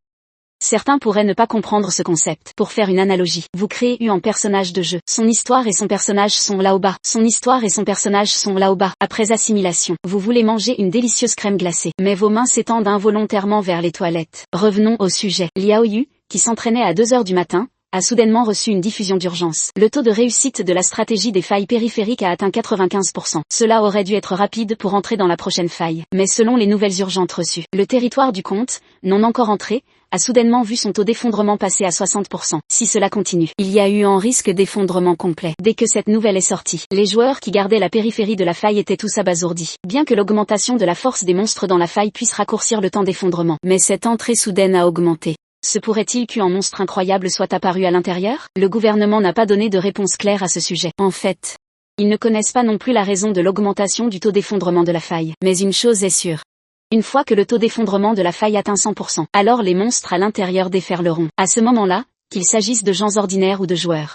Certains pourraient ne pas comprendre ce concept. Pour faire une analogie, vous créez un personnage de jeu. Son histoire et son personnage sont là au bas. Son histoire et son personnage sont là au bas. Après assimilation, vous voulez manger une délicieuse crème glacée. Mais vos mains s'étendent involontairement vers les toilettes. Revenons au sujet. Liao Yu, qui s'entraînait à 2h du matin, a soudainement reçu une diffusion d'urgence. Le taux de réussite de la stratégie des failles périphériques a atteint 95%. Cela aurait dû être rapide pour entrer dans la prochaine faille. Mais selon les nouvelles urgentes reçues, le territoire du comte, non encore entré, a soudainement vu son taux d'effondrement passer à 60%. Si cela continue, il y a eu un risque d'effondrement complet. Dès que cette nouvelle est sortie, les joueurs qui gardaient la périphérie de la faille étaient tous abasourdis. Bien que l'augmentation de la force des monstres dans la faille puisse raccourcir le temps d'effondrement, mais cette entrée soudaine a augmenté. Se pourrait-il qu'un monstre incroyable soit apparu à l'intérieur? Le gouvernement n'a pas donné de réponse claire à ce sujet. En fait, ils ne connaissent pas non plus la raison de l'augmentation du taux d'effondrement de la faille. Mais une chose est sûre. Une fois que le taux d'effondrement de la faille atteint 100%, alors les monstres à l'intérieur déferleront. À ce moment-là, qu'il s'agisse de gens ordinaires ou de joueurs.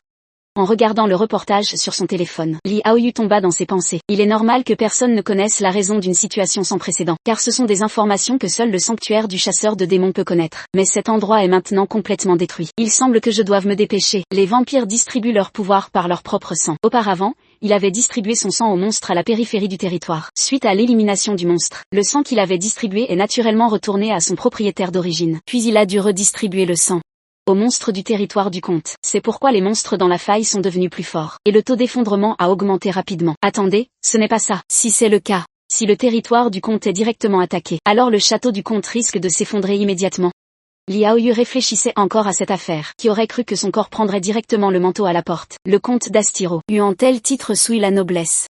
En regardant le reportage sur son téléphone, Li Haoyu tomba dans ses pensées. Il est normal que personne ne connaisse la raison d'une situation sans précédent, car ce sont des informations que seul le sanctuaire du chasseur de démons peut connaître. Mais cet endroit est maintenant complètement détruit. Il semble que je doive me dépêcher. Les vampires distribuent leur pouvoir par leur propre sang. Auparavant, il avait distribué son sang au monstre à la périphérie du territoire. Suite à l'élimination du monstre, le sang qu'il avait distribué est naturellement retourné à son propriétaire d'origine. Puis il a dû redistribuer le sang aux monstres du territoire du comte. C'est pourquoi les monstres dans la faille sont devenus plus forts. Et le taux d'effondrement a augmenté rapidement. Attendez, ce n'est pas ça. Si c'est le cas, si le territoire du comte est directement attaqué, alors le château du comte risque de s'effondrer immédiatement. Li Haoyu réfléchissait encore à cette affaire. Qui aurait cru que son corps prendrait directement le manteau à la porte? Le comte d'Astiro eut en tel titre souille la noblesse.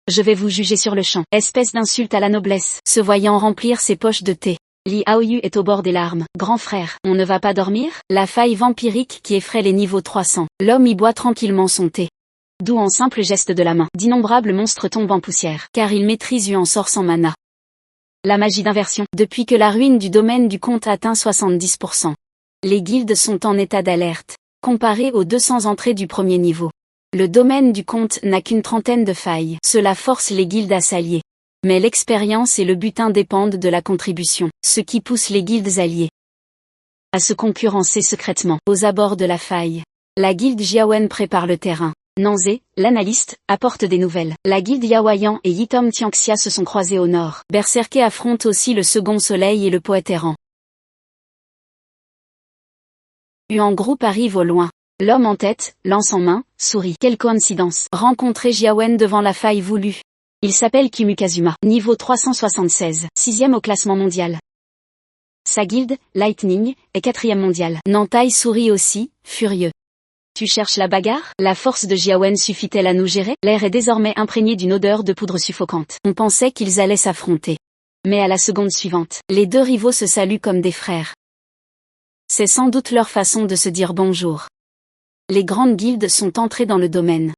Je vais vous juger sur le champ. Espèce d'insulte à la noblesse. Se voyant remplir ses poches de thé, Li Haoyu est au bord des larmes. Grand frère, on ne va pas dormir? La faille vampirique qui effraie les niveaux 300. L'homme y boit tranquillement son thé. D'où en simple geste de la main, d'innombrables monstres tombent en poussière, car il maîtrise un sort sans mana. La magie d'inversion. Depuis que la ruine du domaine du comte atteint 70%, les guildes sont en état d'alerte, comparé aux 200 entrées du premier niveau. Le domaine du comte n'a qu'une trentaine de failles. Cela force les guildes à s'allier. Mais l'expérience et le butin dépendent de la contribution, ce qui pousse les guildes alliées à se concurrencer secrètement. Aux abords de la faille, la guilde Jiawen prépare le terrain. Nanzé, l'analyste, apporte des nouvelles. La guilde Yaoyan et Yitom Tianxia se sont croisés au nord. Berserker affronte aussi le second soleil et le poète errant. Huan groupe arrive au loin. L'homme en tête, lance en main, sourit. Quelle coïncidence. Rencontrer Jiawen devant la faille voulue. Il s'appelle Kimu Kazuma, niveau 376, 6e au classement mondial. Sa guilde, Lightning, est 4e mondiale. Nantai sourit aussi, furieux. Tu cherches la bagarre? La force de Jiawen suffit-elle à nous gérer? L'air est désormais imprégné d'une odeur de poudre suffocante. On pensait qu'ils allaient s'affronter. Mais à la seconde suivante, les deux rivaux se saluent comme des frères. C'est sans doute leur façon de se dire bonjour. Les grandes guildes sont entrées dans le domaine.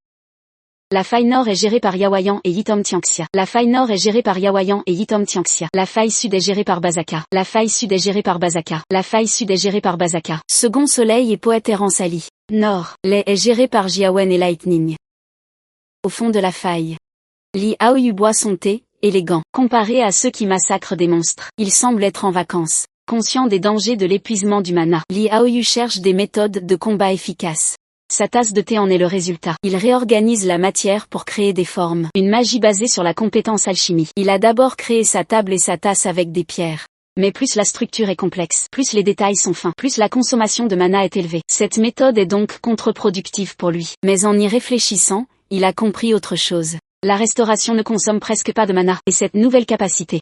La faille nord est gérée par Yaoyan et Yitom Tianxia. La faille nord est gérée par Yaoyan et Yitom Tianxia. La faille sud est gérée par Bazaka. La faille sud est gérée par Bazaka. La faille sud est gérée par Bazaka. Second soleil et poète errant Sali. Nord, Lei est géré par Jiawen et Lightning. Au fond de la faille, Li Haoyu boit son thé, élégant. Comparé à ceux qui massacrent des monstres, il semble être en vacances. Conscient des dangers de l'épuisement du mana, Li Haoyu cherche des méthodes de combat efficaces. Sa tasse de thé en est le résultat. Il réorganise la matière pour créer des formes. Une magie basée sur la compétence alchimie. Il a d'abord créé sa table et sa tasse avec des pierres. Mais plus la structure est complexe, plus les détails sont fins, plus la consommation de mana est élevée. Cette méthode est donc contre-productive pour lui. Mais en y réfléchissant, il a compris autre chose. La restauration ne consomme presque pas de mana, et cette nouvelle capacité.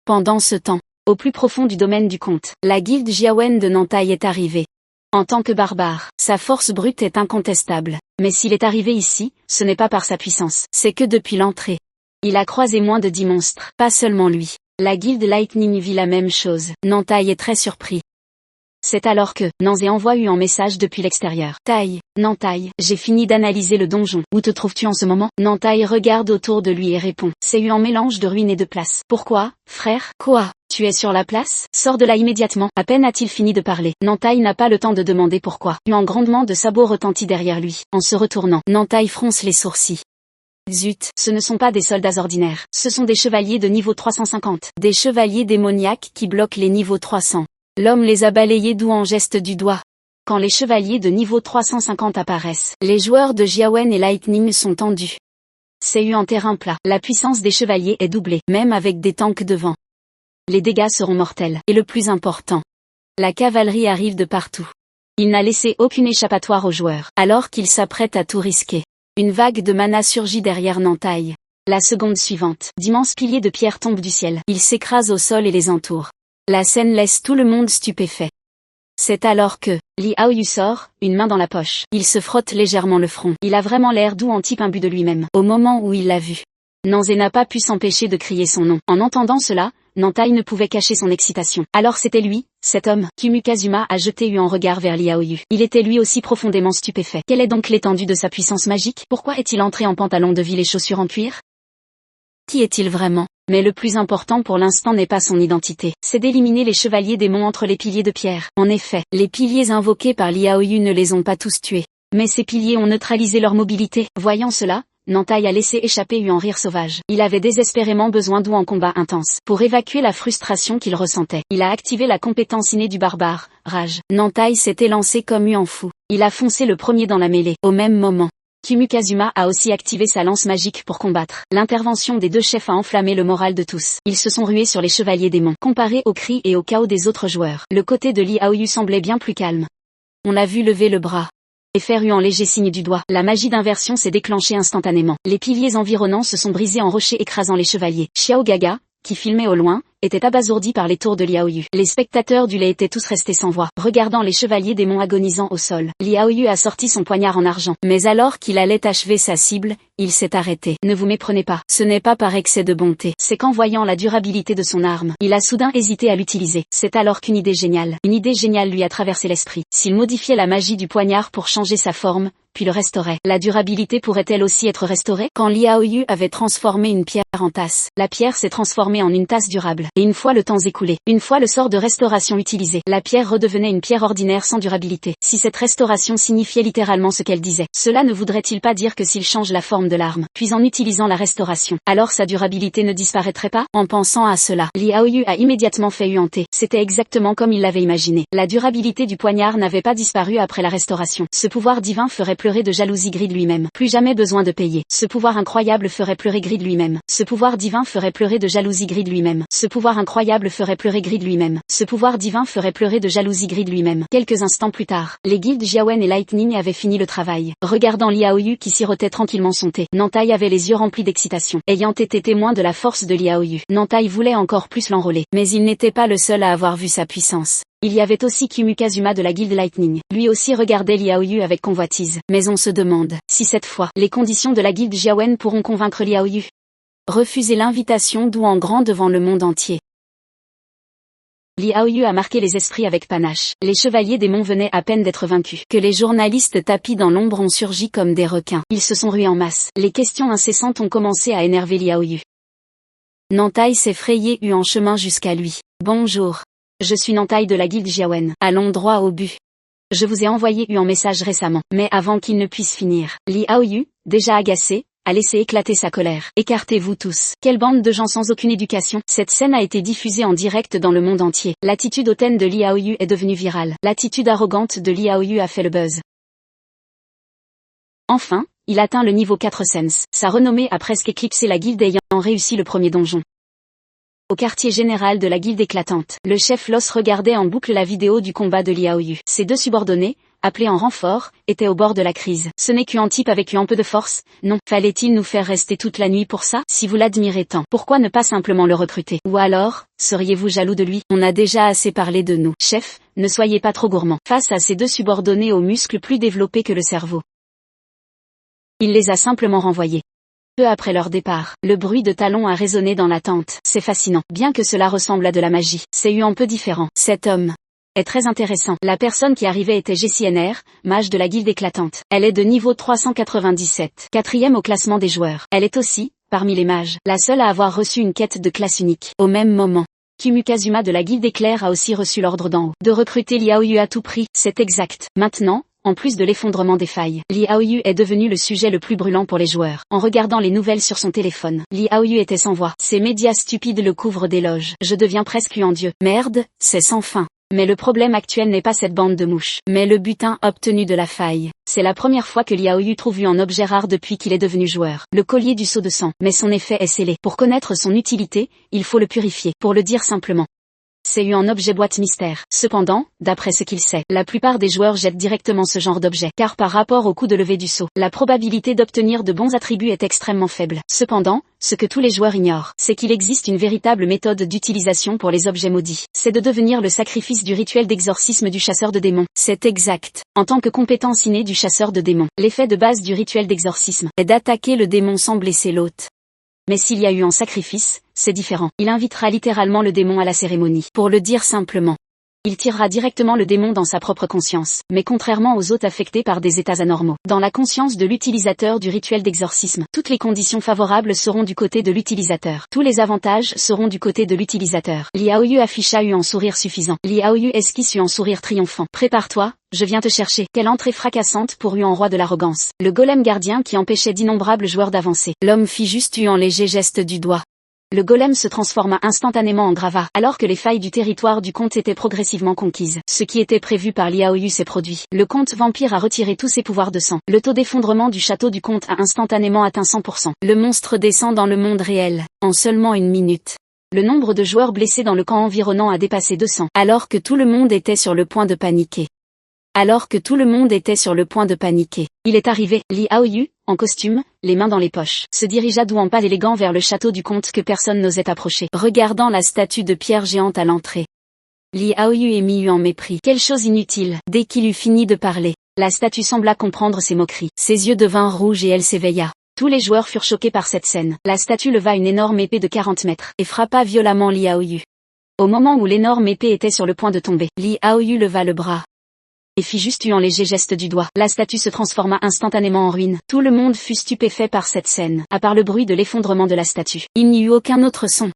Pendant ce temps, au plus profond du domaine du comte, la guilde Jiawen de Nantai est arrivée. En tant que barbare, sa force brute est incontestable. Mais s'il est arrivé ici, ce n'est pas par sa puissance, c'est que depuis l'entrée, il a croisé moins de 10 monstres, pas seulement lui. La guilde Lightning vit la même chose. Nantai est très surpris. C'est alors que Nanzé envoie un message depuis l'extérieur. Nantai, j'ai fini d'analyser le donjon. Où te trouves-tu en ce moment? Nantai regarde autour de lui et répond. C'est un mélange de ruines et de place. Pourquoi, frère? Quoi? Tu es sur la place? Sors de là immédiatement. À peine a-t-il fini de parler. Nantai n'a pas le temps de demander pourquoi. Un grondement de sabots retentit derrière lui. En se retournant, Nantai fronce les sourcils. Zut, ce ne sont pas des soldats ordinaires. Ce sont des chevaliers de niveau 350. Des chevaliers démoniaques qui bloquent les niveaux 300. L'homme les a balayés doux en geste du doigt. Quand les chevaliers de niveau 350 apparaissent, les joueurs de Jiawen et Lightning sont tendus. C'est un terrain plat. La puissance des chevaliers est doublée, même avec des tanks devant. Les dégâts seront mortels. Et le plus important, la cavalerie arrive de partout. Il n'a laissé aucune échappatoire aux joueurs. Alors qu'il s'apprête à tout risquer, une vague de mana surgit derrière Nantai. La seconde suivante, d'immenses piliers de pierre tombent du ciel. Ils s'écrasent au sol et les entourent. La scène laisse tout le monde stupéfait. C'est alors que Li Haoyu sort, une main dans la poche. Il se frotte légèrement le front. Il a vraiment l'air doux en type imbu de lui-même. Au moment où il l'a vu, Nanzé n'a pas pu s'empêcher de crier son nom. En entendant cela, Nantai ne pouvait cacher son excitation. Alors c'était lui, cet homme. Kimu Kazuma a jeté un regard vers Li Haoyu. Il était lui aussi profondément stupéfait. Quelle est donc l'étendue de sa puissance magique? Pourquoi est-il entré en pantalon de ville et chaussures en cuir? Qui est-il vraiment? Mais le plus important pour l'instant n'est pas son identité, c'est d'éliminer les chevaliers démons entre les piliers de pierre. En effet, les piliers invoqués par Li Haoyu ne les ont pas tous tués. Mais ces piliers ont neutralisé leur mobilité. Voyant cela, Nantai a laissé échapper un rire sauvage. Il avait désespérément besoin d'eau en combat intense. Pour évacuer la frustration qu'il ressentait, il a activé la compétence innée du barbare, Rage. Nantai s'était lancé comme un fou. Il a foncé le premier dans la mêlée. Au même moment, Kimu Kazuma a aussi activé sa lance magique pour combattre. L'intervention des deux chefs a enflammé le moral de tous. Ils se sont rués sur les chevaliers démons. Comparé aux cris et au chaos des autres joueurs, le côté de Li Aoyu semblait bien plus calme. On l'a vu lever le bras et faire un léger signe du doigt. La magie d'inversion s'est déclenchée instantanément. Les piliers environnants se sont brisés en rochers écrasant les chevaliers. Xiao Gaga, qui filmait au loin, était abasourdi par les tours de Liaoyu. Les spectateurs du lait étaient tous restés sans voix, regardant les chevaliers démons agonisant au sol. Liaoyu a sorti son poignard en argent. Mais alors qu'il allait achever sa cible, il s'est arrêté. Ne vous méprenez pas, ce n'est pas par excès de bonté. C'est qu'en voyant la durabilité de son arme, il a soudain hésité à l'utiliser. C'est alors qu'une idée géniale lui a traversé l'esprit. S'il modifiait la magie du poignard pour changer sa forme, puis le restaurait, la durabilité pourrait-elle aussi être restaurée? Quand Liaoyu avait transformé une pierre en tasse, la pierre s'est transformée en une tasse durable. Et une fois le temps écoulé, une fois le sort de restauration utilisé, la pierre redevenait une pierre ordinaire sans durabilité. Si cette restauration signifiait littéralement ce qu'elle disait, cela ne voudrait-il pas dire que s'il change la forme de l'arme, puis en utilisant la restauration, alors sa durabilité ne disparaîtrait pas? En pensant à cela, Liaoyu a immédiatement fait huanter. C'était exactement comme il l'avait imaginé. La durabilité du poignard n'avait pas disparu après la restauration. Ce pouvoir divin ferait pleurer de jalousie Grid lui-même. Plus jamais besoin de payer. Ce pouvoir incroyable ferait pleurer Grid lui-même. Ce pouvoir divin ferait pleurer de jalousie Grid lui-même. Ce pouvoir incroyable ferait pleurer Grid lui-même. Ce pouvoir divin ferait pleurer de jalousie Grid lui-même. Quelques instants plus tard, les guildes Jiawen et Lightning avaient fini le travail. Regardant Liaoyu qui sirotait tranquillement son thé, Nantai avait les yeux remplis d'excitation. Ayant été témoin de la force de Liaoyu, Nantai voulait encore plus l'enrôler. Mais il n'était pas le seul à avoir vu sa puissance. Il y avait aussi Kimu Kazuma de la guilde Lightning. Lui aussi regardait Liaoyu avec convoitise. Mais on se demande si cette fois, les conditions de la guilde Jiawen pourront convaincre Liaoyu. Refuser l'invitation d'où en grand devant le monde entier. Liaoyu a marqué les esprits avec panache. Les chevaliers démons venaient à peine d'être vaincus, que les journalistes tapis dans l'ombre ont surgi comme des requins. Ils se sont rués en masse. Les questions incessantes ont commencé à énerver Liaoyu. Nantai s'est frayé en chemin jusqu'à lui. Bonjour. Je suis Nantai de la guilde Jiawen. Allons droit au but. Je vous ai envoyé un message récemment. Mais avant qu'il ne puisse finir, Liaoyu, déjà agacé, a laissé éclater sa colère. Écartez-vous tous. Quelle bande de gens sans aucune éducation. Cette scène a été diffusée en direct dans le monde entier. L'attitude hautaine de Liaoyu est devenue virale. L'attitude arrogante de Liaoyu a fait le buzz. Enfin, il atteint le niveau 4 Sens. Sa renommée a presque éclipsé la guilde ayant réussi le premier donjon. Au quartier général de la guilde éclatante, le chef Loss regardait en boucle la vidéo du combat de Liaoyu. Ses deux subordonnés, appelés en renfort, étaient au bord de la crise. Ce n'est qu'un type avec un peu de force, non. Fallait-il nous faire rester toute la nuit pour ça? Si vous l'admirez tant, pourquoi ne pas simplement le recruter? Ou alors, seriez-vous jaloux de lui? On a déjà assez parlé de nous. Chef, ne soyez pas trop gourmand. Face à ces deux subordonnés aux muscles plus développés que le cerveau, il les a simplement renvoyés. Peu après leur départ, le bruit de talons a résonné dans la tente. C'est fascinant. Bien que cela ressemble à de la magie, c'est un peu différent. Cet homme est très intéressant. La personne qui arrivait était Jessie NR, mage de la guilde éclatante. Elle est de niveau 397, quatrième au classement des joueurs. Elle est aussi, parmi les mages, la seule à avoir reçu une quête de classe unique. Au même moment, Kimu Kazuma de la guilde éclair a aussi reçu l'ordre d'en haut de recruter Liaoyu à tout prix. C'est exact. Maintenant, en plus de l'effondrement des failles, Liaoyu est devenu le sujet le plus brûlant pour les joueurs. En regardant les nouvelles sur son téléphone, Liaoyu était sans voix. Ces médias stupides le couvrent d'éloges. Je deviens presque un dieu. Merde, c'est sans fin. Mais le problème actuel n'est pas cette bande de mouches, mais le butin obtenu de la faille. C'est la première fois que Liaoyu trouve un objet rare depuis qu'il est devenu joueur. Le collier du sceau de sang. Mais son effet est scellé. Pour connaître son utilité, il faut le purifier. Pour le dire simplement, c'est un objet boîte mystère. Cependant, d'après ce qu'il sait, la plupart des joueurs jettent directement ce genre d'objet, car par rapport au coût de levée du sceau, la probabilité d'obtenir de bons attributs est extrêmement faible. Cependant, ce que tous les joueurs ignorent, c'est qu'il existe une véritable méthode d'utilisation pour les objets maudits. C'est de devenir le sacrifice du rituel d'exorcisme du chasseur de démons. C'est exact. En tant que compétence innée du chasseur de démons, l'effet de base du rituel d'exorcisme est d'attaquer le démon sans blesser l'hôte. Mais s'il y a eu un sacrifice, c'est différent. Il invitera littéralement le démon à la cérémonie. Pour le dire simplement, Il tirera directement le démon dans sa propre conscience, mais contrairement aux autres affectés par des états anormaux. Dans la conscience de l'utilisateur du rituel d'exorcisme, toutes les conditions favorables seront du côté de l'utilisateur. Tous les avantages seront du côté de l'utilisateur. Liaoyu afficha en sourire suffisant. Liaoyu esquisse en sourire triomphant. Prépare-toi, je viens te chercher. Quelle entrée fracassante pour en roi de l'arrogance. Le golem gardien qui empêchait d'innombrables joueurs d'avancer. L'homme fit juste un léger geste du doigt. Le golem se transforma instantanément en gravat, alors que les failles du territoire du comte étaient progressivement conquises. Ce qui était prévu par Liaoyu s'est produit. Le comte vampire a retiré tous ses pouvoirs de sang. Le taux d'effondrement du château du comte a instantanément atteint 100%. Le monstre descend dans le monde réel, en seulement une minute. Le nombre de joueurs blessés dans le camp environnant a dépassé 200, alors que tout le monde était sur le point de paniquer. Il est arrivé, Liaoyu, en costume, les mains dans les poches, se dirigea doux en pas élégant vers le château du comte que personne n'osait approcher, regardant la statue de pierre géante à l'entrée. Liaoyu émit en mépris. Quelle chose inutile. Dès qu'il eut fini de parler, la statue sembla comprendre ses moqueries. Ses yeux devinrent rouges et elle s'éveilla. Tous les joueurs furent choqués par cette scène. La statue leva une énorme épée de 40 mètres, et frappa violemment Liaoyu. Au moment où l'énorme épée était sur le point de tomber, Liaoyu leva le bras et fit juste un léger geste du doigt. La statue se transforma instantanément en ruine. Tout le monde fut stupéfait par cette scène. À part le bruit de l'effondrement de la statue, il n'y eut aucun autre son.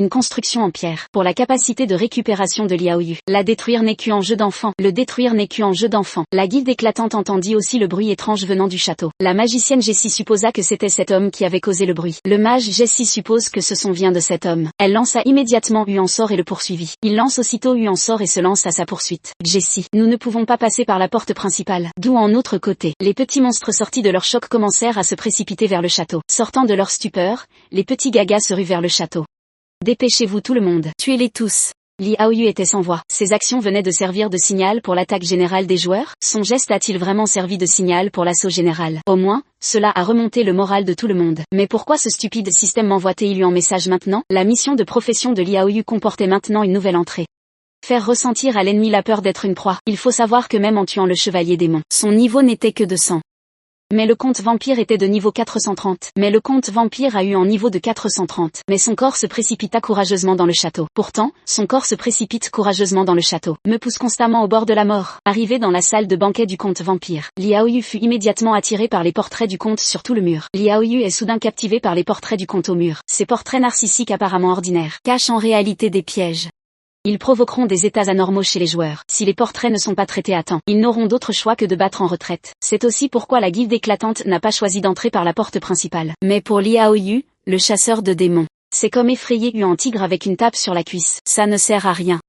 Une construction en pierre, pour la capacité de récupération de Liaoyu. La détruire n'est qu'un jeu d'enfant. La guilde éclatante entendit aussi le bruit étrange venant du château. La magicienne Jessie supposa que c'était cet homme qui avait causé le bruit. Le mage Jessie suppose que ce son vient de cet homme. Elle lança immédiatement un sort et le poursuivit. Il lance aussitôt un sort et se lance à sa poursuite. Jessie, nous ne pouvons pas passer par la porte principale. D'où en autre côté. Les petits monstres sortis de leur choc commencèrent à se précipiter vers le château. Sortant de leur stupeur, les petits gagas se ruent vers le château. Dépêchez-vous tout le monde, tuez-les tous. Liaoyu était sans voix. Ses actions venaient de servir de signal pour l'attaque générale des joueurs. Son geste a-t-il vraiment servi de signal pour l'assaut général? Au moins, cela a remonté le moral de tout le monde. Mais pourquoi ce stupide système m'envoie-t-il un message maintenant? La mission de profession de Liaoyu comportait maintenant une nouvelle entrée. Faire ressentir à l'ennemi la peur d'être une proie. Il faut savoir que même en tuant le chevalier démon, son niveau n'était que de 100. Mais le comte vampire était de niveau 430. Mais le comte vampire a eu un niveau de 430. Mais son corps se précipita courageusement dans le château. Pourtant, son corps se précipite courageusement dans le château. Me pousse constamment au bord de la mort. Arrivé dans la salle de banquet du comte vampire, Liaoyu fut immédiatement attiré par les portraits du comte sur tout le mur. Liaoyu est soudain captivé par les portraits du comte au mur. Ces portraits narcissiques apparemment ordinaires cachent en réalité des pièges. Ils provoqueront des états anormaux chez les joueurs. Si les portraits ne sont pas traités à temps, ils n'auront d'autre choix que de battre en retraite. C'est aussi pourquoi la guilde éclatante n'a pas choisi d'entrer par la porte principale. Mais pour Liaoyu, le chasseur de démons, c'est comme effrayer un tigre avec une tape sur la cuisse. Ça ne sert à rien.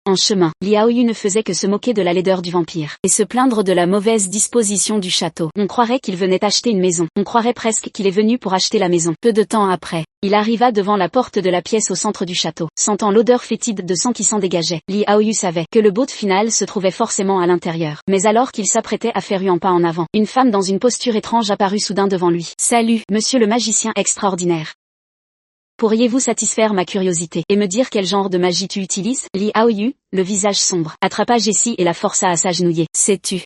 En chemin, Liaoyu ne faisait que se moquer de la laideur du vampire, et se plaindre de la mauvaise disposition du château. On croirait qu'il venait acheter une maison. On croirait presque qu'il est venu pour acheter la maison. Peu de temps après, il arriva devant la porte de la pièce au centre du château. Sentant l'odeur fétide de sang qui s'en dégageait, Liaoyu savait que le boss final se trouvait forcément à l'intérieur. Mais alors qu'il s'apprêtait à faire un pas en avant, une femme dans une posture étrange apparut soudain devant lui. « Salut, monsieur le magicien extraordinaire. Pourriez-vous satisfaire ma curiosité et me dire quel genre de magie tu utilises ?» Liaoyu, le visage sombre, attrapa Jessie et la força à s'agenouiller. « Sais-tu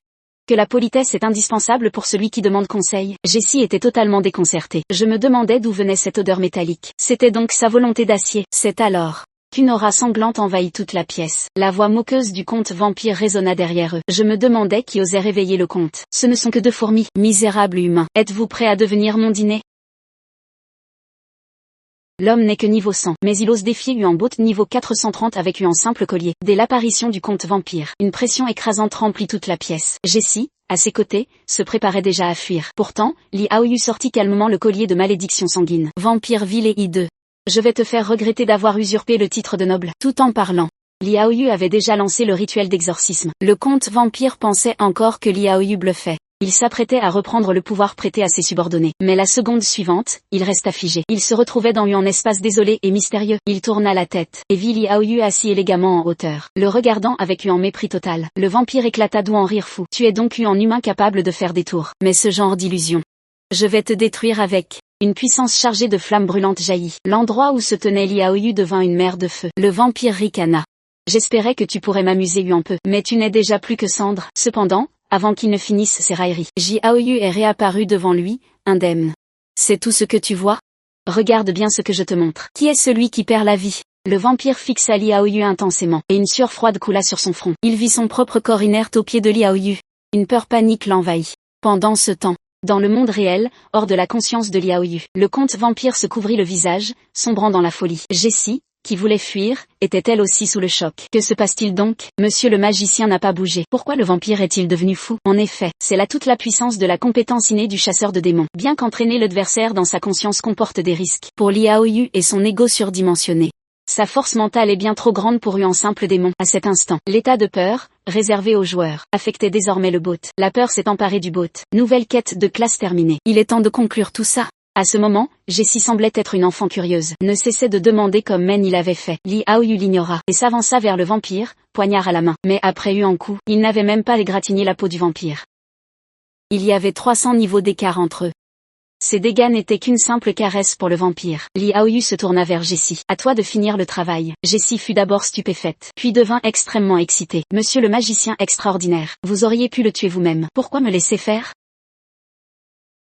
que la politesse est indispensable pour celui qui demande conseil ?» Jessie était totalement déconcertée. Je me demandais d'où venait cette odeur métallique. C'était donc sa volonté d'acier. C'est alors qu'une aura sanglante envahit toute la pièce. La voix moqueuse du comte vampire résonna derrière eux. Je me demandais qui osait réveiller le comte. Ce ne sont que deux fourmis. Misérables humains. Êtes-vous prêts à devenir mon dîner? L'homme n'est que niveau 100, mais il ose défier un bot niveau 430 avec un simple collier. Dès l'apparition du comte vampire, une pression écrasante remplit toute la pièce. Jessie, à ses côtés, se préparait déjà à fuir. Pourtant, Liaoyu sortit calmement le collier de malédiction sanguine. Vampire vil et hideux. Je vais te faire regretter d'avoir usurpé le titre de noble. Tout en parlant, Liaoyu avait déjà lancé le rituel d'exorcisme. Le comte vampire pensait encore que Liaoyu bluffait. Il s'apprêtait à reprendre le pouvoir prêté à ses subordonnés. Mais la seconde suivante, il resta figé. Il se retrouvait dans un espace désolé et mystérieux. Il tourna la tête, et vit Liaoyu assis élégamment en hauteur, le regardant avec un mépris total. Le vampire éclata d'où en rire fou. Tu es donc un humain capable de faire des tours. Mais ce genre d'illusion, je vais te détruire avec. Une puissance chargée de flammes brûlantes jaillit. L'endroit où se tenait Liaoyu devint une mer de feu. Le vampire ricana. J'espérais que tu pourrais m'amuser un peu, mais tu n'es déjà plus que cendre. Cependant, avant qu'il ne finisse ses railleries, Liaoyu est réapparu devant lui, indemne. C'est tout ce que tu vois? Regarde bien ce que je te montre. Qui est celui qui perd la vie? Le vampire fixa Liao Yu intensément, et une sueur froide coula sur son front. Il vit son propre corps inerte aux pieds de Liao Yu. Une peur panique l'envahit. Pendant ce temps, dans le monde réel, hors de la conscience de Liao Yu, le comte vampire se couvrit le visage, sombrant dans la folie. Jessie, qui voulait fuir, était elle aussi sous le choc. Que se passe-t-il donc? Monsieur le magicien n'a pas bougé. Pourquoi le vampire est-il devenu fou? En effet, c'est là toute la puissance de la compétence innée du chasseur de démons. Bien qu'entraîner l'adversaire dans sa conscience comporte des risques pour Liao Yu et son ego surdimensionné. Sa force mentale est bien trop grande pour lui en simple démon. À cet instant, l'état de peur, réservé aux joueurs, affectait désormais le bot. La peur s'est emparée du bot. Nouvelle quête de classe terminée. Il est temps de conclure tout ça. À ce moment, Jessie semblait être une enfant curieuse, ne cessait de demander comme Men il avait fait. Liao Yu l'ignora, et s'avança vers le vampire, poignard à la main. Mais après un coup, il n'avait même pas égratigné la peau du vampire. Il y avait 300 niveaux d'écart entre eux. Ces dégâts n'étaient qu'une simple caresse pour le vampire. Liao Yu se tourna vers Jessie. À toi de finir le travail. Jessie fut d'abord stupéfaite, puis devint extrêmement excitée. Monsieur le magicien extraordinaire, vous auriez pu le tuer vous-même. Pourquoi me laisser faire?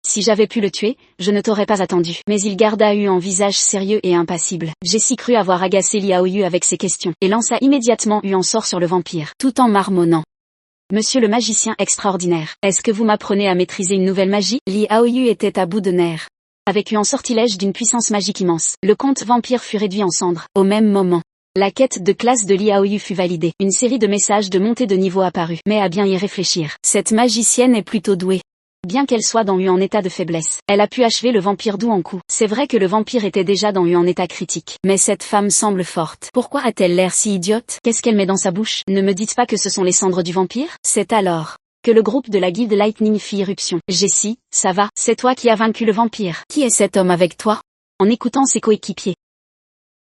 Si j'avais pu le tuer, je ne t'aurais pas attendu. Mais il garda un visage sérieux et impassible. Jessie crut avoir agacé Liao Yu avec ses questions, et lança immédiatement un sort sur le vampire, tout en marmonnant. Monsieur le magicien extraordinaire, est-ce que vous m'apprenez à maîtriser une nouvelle magie? Liao Yu était à bout de nerfs. Avec un sortilège d'une puissance magique immense, le comte vampire fut réduit en cendres. Au même moment, la quête de classe de Liao Yu fut validée. Une série de messages de montée de niveau apparut. Mais à bien y réfléchir, cette magicienne est plutôt douée. Bien qu'elle soit dans un état de faiblesse, elle a pu achever le vampire d'où en coup. C'est vrai que le vampire était déjà dans un état critique. Mais cette femme semble forte. Pourquoi a-t-elle l'air si idiote? Qu'est-ce qu'elle met dans sa bouche? Ne me dites pas que ce sont les cendres du vampire? C'est alors que le groupe de la guilde Lightning fit irruption. Jessie, ça va? C'est toi qui as vaincu le vampire. Qui est cet homme avec toi? En écoutant ses coéquipiers,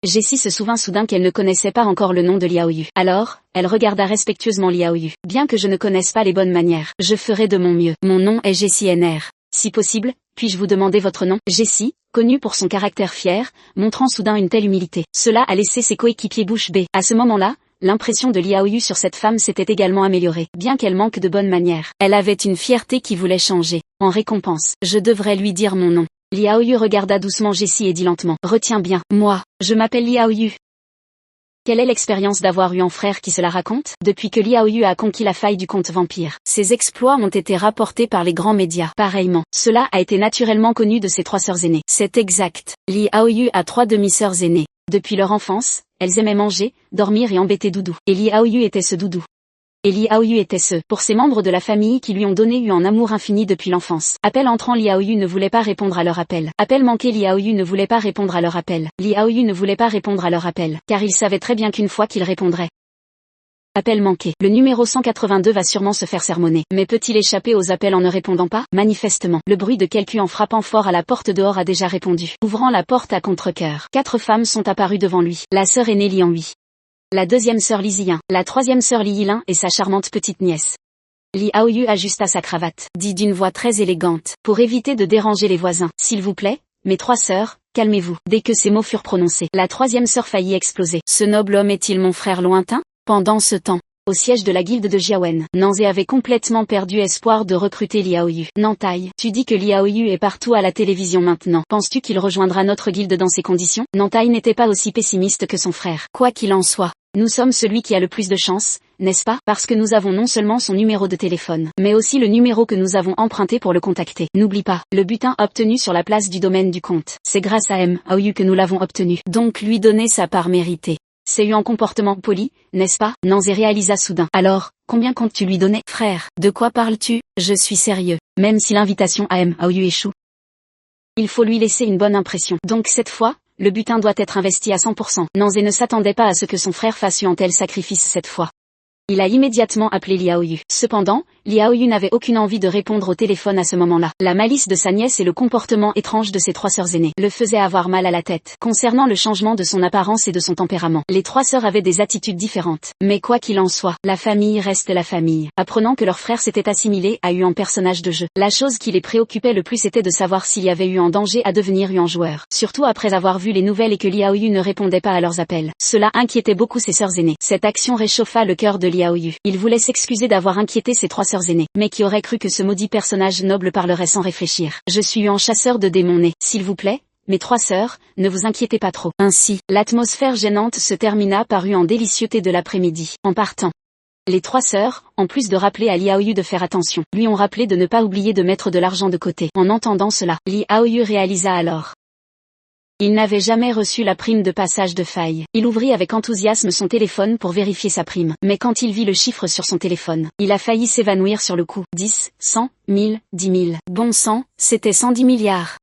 Jessie se souvint soudain qu'elle ne connaissait pas encore le nom de Liao Yu. Alors, elle regarda respectueusement Liao Yu. Bien que je ne connaisse pas les bonnes manières, je ferai de mon mieux. Mon nom est Jessie NR. Si possible, puis-je vous demander votre nom? Jessie, connue pour son caractère fier, montrant soudain une telle humilité. Cela a laissé ses coéquipiers bouche bée. À ce moment-là, l'impression de Liao Yu sur cette femme s'était également améliorée. Bien qu'elle manque de bonnes manières, elle avait une fierté qui voulait changer. En récompense, je devrais lui dire mon nom. Liao Yu regarda doucement Jessie et dit lentement. Retiens bien, moi, je m'appelle Liao Yu. Quelle est l'expérience d'avoir eu un frère qui se la raconte? Depuis que Liao Yu a conquis la faille du comte vampire, ses exploits ont été rapportés par les grands médias. Pareillement, cela a été naturellement connu de ses 3 sœurs aînées. C'est exact, Liao Yu a 3 demi-sœurs aînées. Depuis leur enfance, elles aimaient manger, dormir et embêter Doudou. Et Liao Yu était ce Doudou. Et Liao Yu était ce, pour ces membres de la famille qui lui ont donné un amour infini depuis l'enfance. Appel entrant, Liao Yu ne voulait pas répondre à leur appel. Appel manqué, Liao Yu ne voulait pas répondre à leur appel. Liao Yu ne voulait pas répondre à leur appel, car il savait très bien qu'une fois qu'il répondrait. Appel manqué. Le numéro 182 va sûrement se faire sermonner. Mais peut-il échapper aux appels en ne répondant pas? Manifestement. Le bruit de quelqu'un en frappant fort à la porte dehors a déjà répondu. Ouvrant la porte à contre-cœur, 4 femmes sont apparues devant lui. La sœur aînée Lian Hui. La deuxième sœur Li Ziyin, la troisième sœur Li Yilin et sa charmante petite nièce. Liao Yu ajusta sa cravate, dit d'une voix très élégante, pour éviter de déranger les voisins. S'il vous plaît, mes 3 sœurs, calmez-vous. Dès que ces mots furent prononcés, la troisième sœur faillit exploser. Ce noble homme est-il mon frère lointain? Pendant ce temps, au siège de la guilde de Jiawen, Nanzé avait complètement perdu espoir de recruter Liao Yu. Nantai, tu dis que Liao Yu est partout à la télévision maintenant. Penses-tu qu'il rejoindra notre guilde dans ces conditions? Nantai n'était pas aussi pessimiste que son frère. Quoi qu'il en soit, nous sommes celui qui a le plus de chance, n'est-ce pas? Parce que nous avons non seulement son numéro de téléphone, mais aussi le numéro que nous avons emprunté pour le contacter. N'oublie pas, le butin obtenu sur la place du domaine du comte. C'est grâce à Liao Yu que nous l'avons obtenu. Donc lui donner sa part méritée. C'est eu un comportement poli, n'est-ce pas? Nanzé réalisa soudain. Alors, combien comptes-tu lui donner? Frère, de quoi parles-tu? Je suis sérieux. Même si l'invitation à Liao Yu échoue, il faut lui laisser une bonne impression. Donc cette fois, le butin doit être investi à 100%. Nanzé ne s'attendait pas à ce que son frère fasse un tel sacrifice cette fois. Il a immédiatement appelé Liao Yu. Cependant, Liao Yu n'avait aucune envie de répondre au téléphone à ce moment-là. La malice de sa nièce et le comportement étrange de ses 3 sœurs aînées le faisaient avoir mal à la tête. Concernant le changement de son apparence et de son tempérament, les 3 sœurs avaient des attitudes différentes. Mais quoi qu'il en soit, la famille reste la famille. Apprenant que leur frère s'était assimilé à un personnage de jeu, la chose qui les préoccupait le plus était de savoir s'il y avait eu un danger à devenir un joueur. Surtout après avoir vu les nouvelles et que Liao Yu ne répondait pas à leurs appels. Cela inquiétait beaucoup ses sœurs aînées. Cette action réchauffa le cœur de Liao Yu. Il voulait s'excuser d'avoir inquiété ses 3 sœurs aînées, mais qui aurait cru que ce maudit personnage noble parlerait sans réfléchir. Je suis un chasseur de démons né. S'il vous plaît, mes 3 sœurs, ne vous inquiétez pas trop. Ainsi, l'atmosphère gênante se termina par une délicieuté de l'après-midi. En partant, les 3 sœurs, en plus de rappeler à Li Aoyu de faire attention, lui ont rappelé de ne pas oublier de mettre de l'argent de côté. En entendant cela, Li Aoyu réalisa alors. Il n'avait jamais reçu la prime de passage de faille. Il ouvrit avec enthousiasme son téléphone pour vérifier sa prime. Mais quand il vit le chiffre sur son téléphone, il a failli s'évanouir sur le coup. 10, 100, 1000, 10 000. Bon sang, c'était 110 milliards.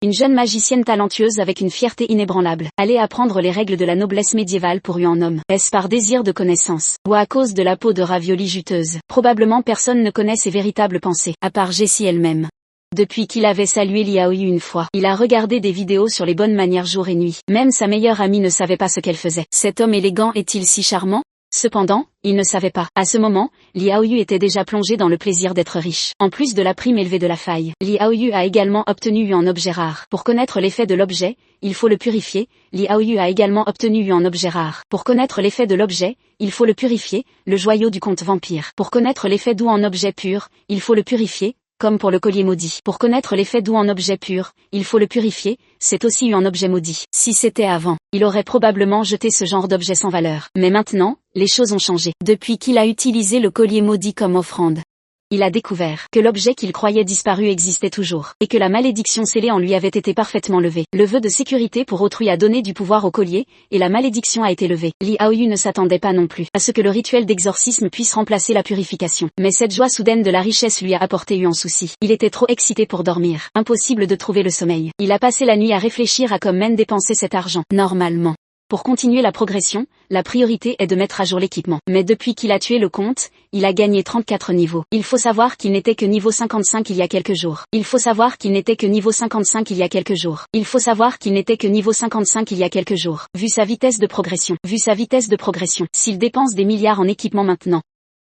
Une jeune magicienne talentueuse avec une fierté inébranlable, allait apprendre les règles de la noblesse médiévale pour un homme. Est-ce par désir de connaissance, ou à cause de la peau de ravioli juteuse? Probablement personne ne connaît ses véritables pensées, à part Jessie elle-même. Depuis qu'il avait salué Li Aoyu une fois, il a regardé des vidéos sur les bonnes manières jour et nuit. Même sa meilleure amie ne savait pas ce qu'elle faisait. Cet homme élégant est-il si charmant? Cependant, il ne savait pas. À ce moment, Li Aoyu était déjà plongé dans le plaisir d'être riche. En plus de la prime élevée de la faille, Li Aoyu a également obtenu un objet rare. Pour connaître l'effet de l'objet, il faut le purifier. Li Aoyu a également obtenu un objet rare. Pour connaître l'effet de l'objet, il faut le purifier, le joyau du conte vampire. Pour connaître l'effet d'où en objet pur, il faut le purifier, comme pour le collier maudit. Pour connaître l'effet d'où en objet pur, il faut le purifier, c'est aussi un objet maudit. Si c'était avant, il aurait probablement jeté ce genre d'objet sans valeur. Mais maintenant, les choses ont changé. Depuis qu'il a utilisé le collier maudit comme offrande, il a découvert que l'objet qu'il croyait disparu existait toujours, et que la malédiction scellée en lui avait été parfaitement levée. Le vœu de sécurité pour autrui a donné du pouvoir au collier, et la malédiction a été levée. Li Aoyu ne s'attendait pas non plus à ce que le rituel d'exorcisme puisse remplacer la purification. Mais cette joie soudaine de la richesse lui a apporté un souci. Il était trop excité pour dormir. Impossible de trouver le sommeil. Il a passé la nuit à réfléchir à comment dépenser cet argent. Normalement, pour continuer la progression, la priorité est de mettre à jour l'équipement. Mais depuis qu'il a tué le comte, il a gagné 34 niveaux. Il faut savoir qu'il n'était que niveau 55 il y a quelques jours. Il faut savoir qu'il n'était que niveau 55 il y a quelques jours. Il faut savoir qu'il n'était que niveau 55 il y a quelques jours. Vu sa vitesse de progression. Vu sa vitesse de progression. S'il dépense des milliards en équipement maintenant.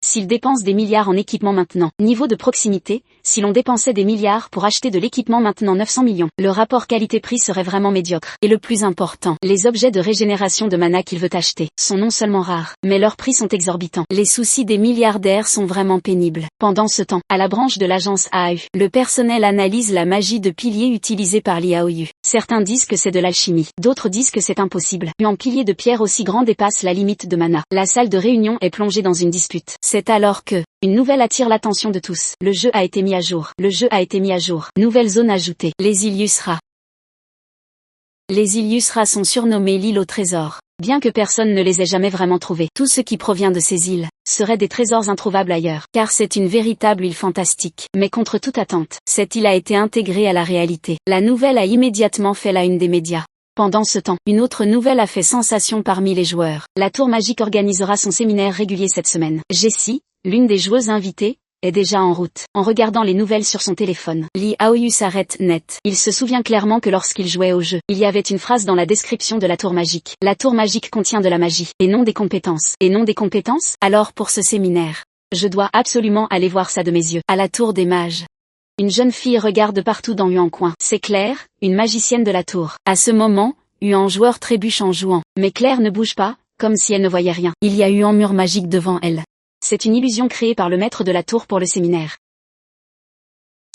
S'il dépense des milliards en équipement maintenant. Niveau de proximité, si l'on dépensait des milliards pour acheter de l'équipement maintenant 900 millions, le rapport qualité-prix serait vraiment médiocre. Et le plus important, les objets de régénération de mana qu'il veut acheter sont non seulement rares, mais leurs prix sont exorbitants. Les soucis des milliardaires sont vraiment pénibles. Pendant ce temps, à la branche de l'agence AAU, le personnel analyse la magie de pilier utilisée par Li Aoyu. Certains disent que c'est de l'alchimie, d'autres disent que c'est impossible. Un pilier de pierre aussi grand dépasse la limite de mana. La salle de réunion est plongée dans une dispute. C'est alors que une nouvelle attire l'attention de tous. Le jeu a été mis à jour. Le jeu a été mis à jour. Nouvelle zone ajoutée. Les Illusra. Les Illusra sont surnommés l'île au trésor. Bien que personne ne les ait jamais vraiment trouvés, tout ce qui provient de ces îles serait des trésors introuvables ailleurs, car c'est une véritable île fantastique. Mais contre toute attente, cette île a été intégrée à la réalité. La nouvelle a immédiatement fait la une des médias. Pendant ce temps, une autre nouvelle a fait sensation parmi les joueurs. La Tour Magique organisera son séminaire régulier cette semaine. Jessie, l'une des joueuses invitées, est déjà en route. En regardant les nouvelles sur son téléphone, Li Aoyu s'arrête net. Il se souvient clairement que lorsqu'il jouait au jeu, il y avait une phrase dans la description de la Tour Magique. La Tour Magique contient de la magie, et non des compétences. Et non des compétences? Alors pour ce séminaire, je dois absolument aller voir ça de mes yeux. À la Tour des Mages. Une jeune fille regarde partout dans un coin. C'est Claire, une magicienne de la tour. À ce moment, un joueur trébuche en jouant. Mais Claire ne bouge pas, comme si elle ne voyait rien. Il y a eu un mur magique devant elle. C'est une illusion créée par le maître de la tour pour le séminaire.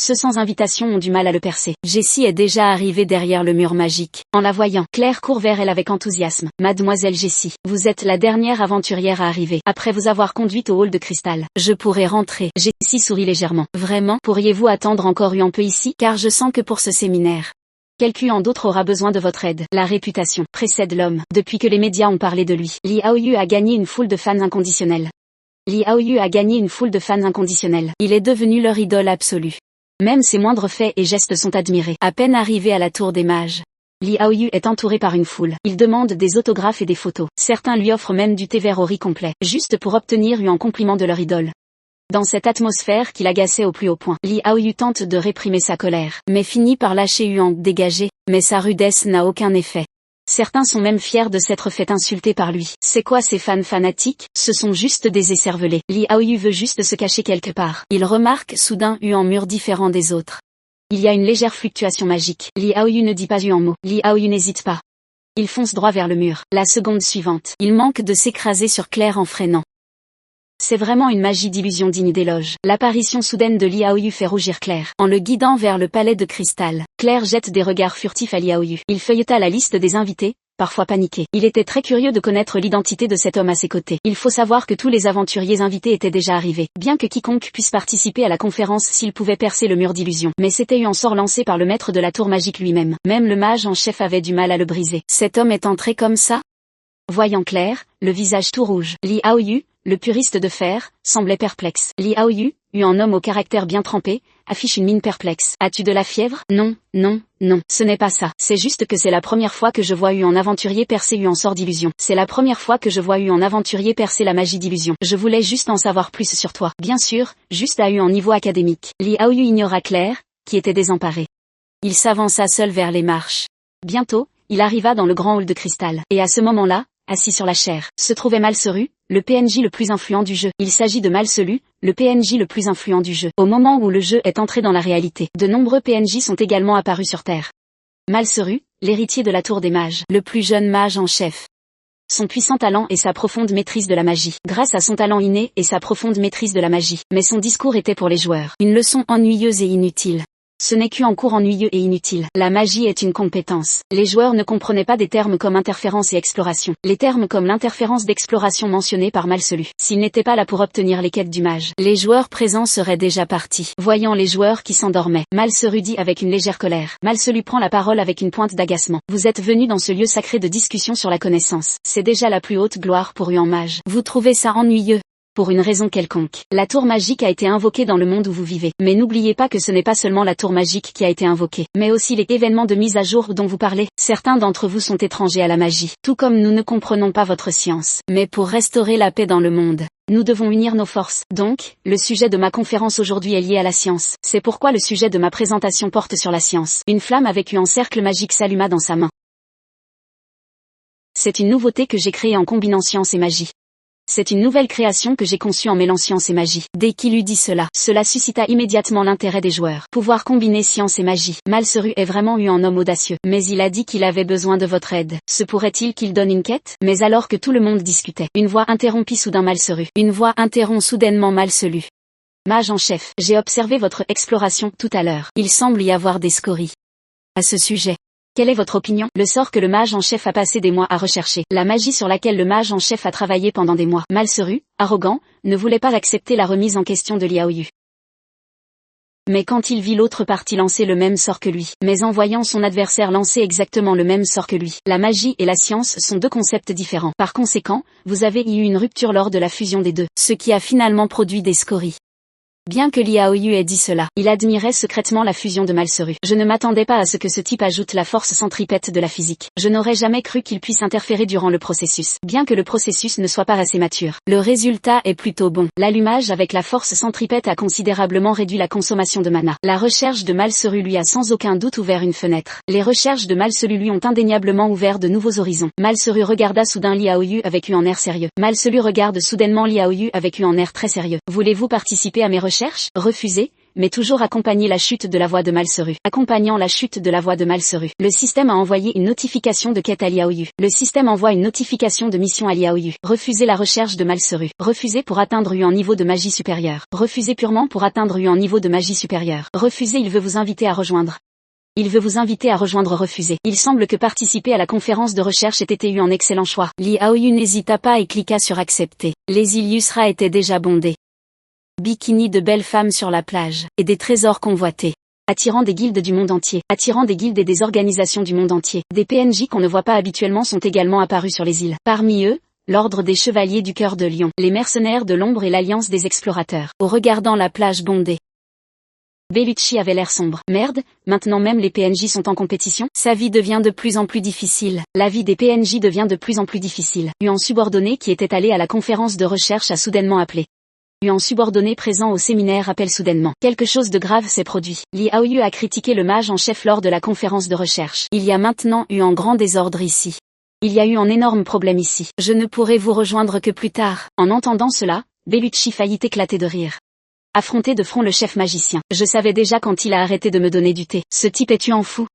Ceux sans invitation ont du mal à le percer. Jessie est déjà arrivée derrière le mur magique. En la voyant, Claire court vers elle avec enthousiasme. Mademoiselle Jessie, vous êtes la dernière aventurière à arriver. Après vous avoir conduite au hall de cristal, je pourrais rentrer. Jessie sourit légèrement. Vraiment, pourriez-vous attendre encore un peu ici? Car je sens que pour ce séminaire, quelqu'un d'autre aura besoin de votre aide. La réputation précède l'homme. Depuis que les médias ont parlé de lui, Li Aoyu a gagné une foule de fans inconditionnels. Li Aoyu a gagné une foule de fans inconditionnels. Il est devenu leur idole absolue. Même ses moindres faits et gestes sont admirés. À peine arrivé à la tour des mages, Li Aoyu est entouré par une foule. Il demande des autographes et des photos. Certains lui offrent même du thé vert au riz complet, juste pour obtenir un compliment de leur idole. Dans cette atmosphère qui l'agaçait au plus haut point, Li Aoyu tente de réprimer sa colère, mais finit par lâcher un dégagé, mais sa rudesse n'a aucun effet. Certains sont même fiers de s'être fait insulter par lui. C'est quoi ces fans fanatiques? Ce sont juste des écervelés. Li Aoyu veut juste se cacher quelque part. Il remarque soudain un mur différent des autres. Il y a une légère fluctuation magique. Li Aoyu ne dit pas un mot. Li Aoyu n'hésite pas. Il fonce droit vers le mur. La seconde suivante, il manque de s'écraser sur Claire en freinant. C'est vraiment une magie d'illusion digne d'éloge. L'apparition soudaine de Li Aoyu fait rougir Claire. En le guidant vers le palais de cristal, Claire jette des regards furtifs à Li Aoyu. Il feuilleta la liste des invités, parfois paniqué. Il était très curieux de connaître l'identité de cet homme à ses côtés. Il faut savoir que tous les aventuriers invités étaient déjà arrivés. Bien que quiconque puisse participer à la conférence s'il pouvait percer le mur d'illusion. Mais c'était eu en sort lancé par le maître de la tour magique lui-même. Même le mage en chef avait du mal à le briser. Cet homme est entré comme ça? Voyant Claire, le visage tout rouge, Li Aoyu, le puriste de fer, semblait perplexe. Li Aoyu, un homme au caractère bien trempé, affiche une mine perplexe. As-tu de la fièvre? Non, non, non, ce n'est pas ça. C'est juste que c'est la première fois que je vois un aventurier percer en sort d'illusion. C'est la première fois que je vois un aventurier percer la magie d'illusion. Je voulais juste en savoir plus sur toi. Bien sûr, juste à un niveau académique. Li Aoyu ignora Claire, qui était désemparée. Il s'avança seul vers les marches. Bientôt, il arriva dans le grand hall de cristal. Et à ce moment-là, assis sur la chaire, se trouvait Malseru, le PNJ le plus influent du jeu. Il s'agit de Malselu, le PNJ le plus influent du jeu. Au moment où le jeu est entré dans la réalité, de nombreux PNJ sont également apparus sur Terre. Malseru, l'héritier de la tour des mages, le plus jeune mage en chef. Son puissant talent et sa profonde maîtrise de la magie. Grâce à son talent inné et sa profonde maîtrise de la magie. Mais son discours était pour les joueurs une leçon ennuyeuse et inutile. Ce n'est qu'un cours ennuyeux et inutile. La magie est une compétence. Les joueurs ne comprenaient pas des termes comme interférence et exploration. Les termes comme l'interférence d'exploration mentionnés par Malselu. S'il n'était pas là pour obtenir les quêtes du mage, les joueurs présents seraient déjà partis. Voyant les joueurs qui s'endormaient, Malseru dit avec une légère colère. Malselu prend la parole avec une pointe d'agacement. Vous êtes venu dans ce lieu sacré de discussion sur la connaissance. C'est déjà la plus haute gloire pour un mage. Vous trouvez ça ennuyeux? Pour une raison quelconque. La tour magique a été invoquée dans le monde où vous vivez. Mais n'oubliez pas que ce n'est pas seulement la tour magique qui a été invoquée, mais aussi les événements de mise à jour dont vous parlez. Certains d'entre vous sont étrangers à la magie, tout comme nous ne comprenons pas votre science. Mais pour restaurer la paix dans le monde, nous devons unir nos forces. Donc, le sujet de ma conférence aujourd'hui est lié à la science. C'est pourquoi le sujet de ma présentation porte sur la science. Une flamme avec un cercle magique s'alluma dans sa main. C'est une nouveauté que j'ai créée en combinant science et magie. C'est une nouvelle création que j'ai conçue en mêlant science et magie. Dès qu'il eut dit cela, cela suscita immédiatement l'intérêt des joueurs. Pouvoir combiner science et magie. Malseru est vraiment un homme audacieux. Mais il a dit qu'il avait besoin de votre aide. Se pourrait-il qu'il donne une quête? Mais alors que tout le monde discutait, une voix interrompit soudain Malseru. Une voix interrompt soudainement Malselu. Mage en chef, j'ai observé votre exploration tout à l'heure. Il semble y avoir des scories. À ce sujet. Quelle est votre opinion? Le sort que le mage en chef a passé des mois à rechercher. La magie sur laquelle le mage en chef a travaillé pendant des mois. Malseru, arrogant, ne voulait pas accepter la remise en question de Li Aoyu. Mais quand il vit l'autre partie lancer le même sort que lui, mais en voyant son adversaire lancer exactement le même sort que lui, la magie et la science sont deux concepts différents. Par conséquent, vous avez eu une rupture lors de la fusion des deux, ce qui a finalement produit des scories. Bien que Li Aoyu ait dit cela, il admirait secrètement la fusion de Malseru. Je ne m'attendais pas à ce que ce type ajoute la force centripète de la physique. Je n'aurais jamais cru qu'il puisse interférer durant le processus, bien que le processus ne soit pas assez mature. Le résultat est plutôt bon. L'allumage avec la force centripète a considérablement réduit la consommation de mana. La recherche de Malseru lui a sans aucun doute ouvert une fenêtre. Les recherches de Malseru lui ont indéniablement ouvert de nouveaux horizons. Malseru regarda soudain Li Aoyu avec un air sérieux. Malseru regarde soudainement Li Aoyu avec un air très sérieux. Voulez-vous participer à mes recherches? Refusé, mais toujours accompagner la chute de la voix de Malseru. Accompagnant la chute de la voix de Malseru. Le système a envoyé une notification de quête à Li Aoyu. Le système envoie une notification de mission à Li Aoyu. Refusez la recherche de Malseru. Refusez pour atteindre un niveau de magie supérieure. Refusez purement pour atteindre un niveau de magie supérieure. Refusez, il veut vous inviter à rejoindre. Il veut vous inviter à rejoindre refusé. Il semble que participer à la conférence de recherche ait été un excellent choix. Li Aoyu n'hésita pas et cliqua sur accepter. Les Illustra étaient déjà bondés. Bikini de belles femmes sur la plage, et des trésors convoités. Attirant des guildes du monde entier, attirant des guildes et des organisations du monde entier. Des PNJ qu'on ne voit pas habituellement sont également apparus sur les îles. Parmi eux, l'ordre des chevaliers du cœur de lion, les mercenaires de l'ombre et l'alliance des explorateurs. Au regardant la plage bondée. Bellucci avait l'air sombre. Merde, maintenant même les PNJ sont en compétition. Sa vie devient de plus en plus difficile. La vie des PNJ devient de plus en plus difficile. Un subordonné qui était allé à la conférence de recherche a soudainement appelé. Un subordonné présent au séminaire appelle soudainement. Quelque chose de grave s'est produit. Li Aoyu a critiqué le mage en chef lors de la conférence de recherche. Il y a maintenant eu un grand désordre ici. Il y a eu un énorme problème ici. Je ne pourrai vous rejoindre que plus tard. En entendant cela, Bellucci faillit éclater de rire. Affronter de front le chef magicien. Je savais déjà quand il a arrêté de me donner du thé. Ce type est tuant fou.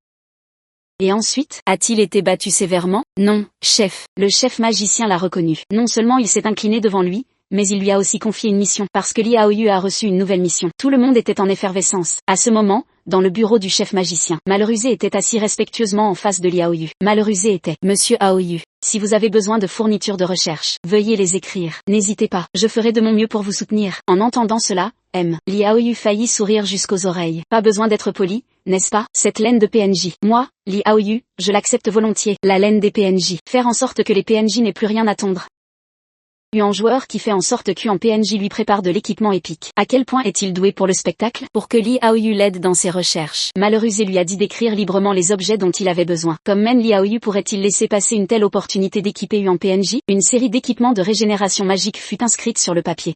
Et ensuite, a-t-il été battu sévèrement? Non, chef. Le chef magicien l'a reconnu. Non seulement il s'est incliné devant lui, mais il lui a aussi confié une mission, parce que Li Aoyu a reçu une nouvelle mission. Tout le monde était en effervescence. À ce moment, dans le bureau du chef magicien, Malrusé était assis respectueusement en face de Li Aoyu. Malrusé était: Monsieur Aoyu, si vous avez besoin de fournitures de recherche, veuillez les écrire. N'hésitez pas, je ferai de mon mieux pour vous soutenir. En entendant cela, Li Aoyu faillit sourire jusqu'aux oreilles. Pas besoin d'être poli, n'est-ce pas? Cette laine de PNJ. Moi, Li Aoyu, je l'accepte volontiers. La laine des PNJ. Faire en sorte que les PNJ n'aient plus rien à tondre. En joueur qui fait en sorte qu'en PNJ lui prépare de l'équipement épique. À quel point est-il doué pour le spectacle? Pour que Li Aoyu l'aide dans ses recherches, Malrusé lui a dit d'écrire librement les objets dont il avait besoin. Comme même Li Aoyu pourrait-il laisser passer une telle opportunité d'équiper en PNJ? Une série d'équipements de régénération magique fut inscrite sur le papier.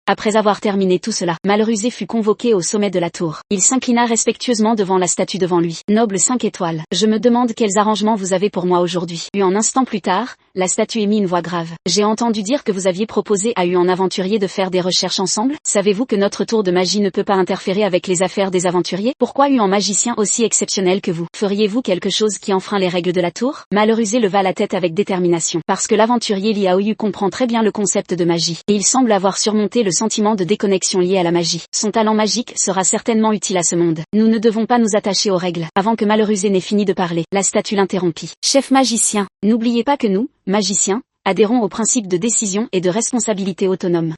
Après avoir terminé tout cela, Malrusé fut convoqué au sommet de la tour. Il s'inclina respectueusement devant la statue devant lui. Noble 5 étoiles, je me demande quels arrangements vous avez pour moi aujourd'hui. Un instant plus tard, la statue émit une voix grave. J'ai entendu dire que vous aviez proposé à un aventurier de faire des recherches ensemble. Savez-vous que notre tour de magie ne peut pas interférer avec les affaires des aventuriers? Pourquoi un magicien aussi exceptionnel que vous feriez-vous quelque chose qui enfreint les règles de la tour? Malrusé leva la tête avec détermination. Parce que l'aventurier Li Aoyu comprend très bien le concept de magie, et il semble avoir surmonté le sentiment de déconnexion lié à la magie. Son talent magique sera certainement utile à ce monde. Nous ne devons pas nous attacher aux règles. Avant que Malrusé n'ait fini de parler, la statue l'interrompit. Chef magicien, n'oubliez pas que nous, magiciens, adhérons au principe de décision et de responsabilité autonome.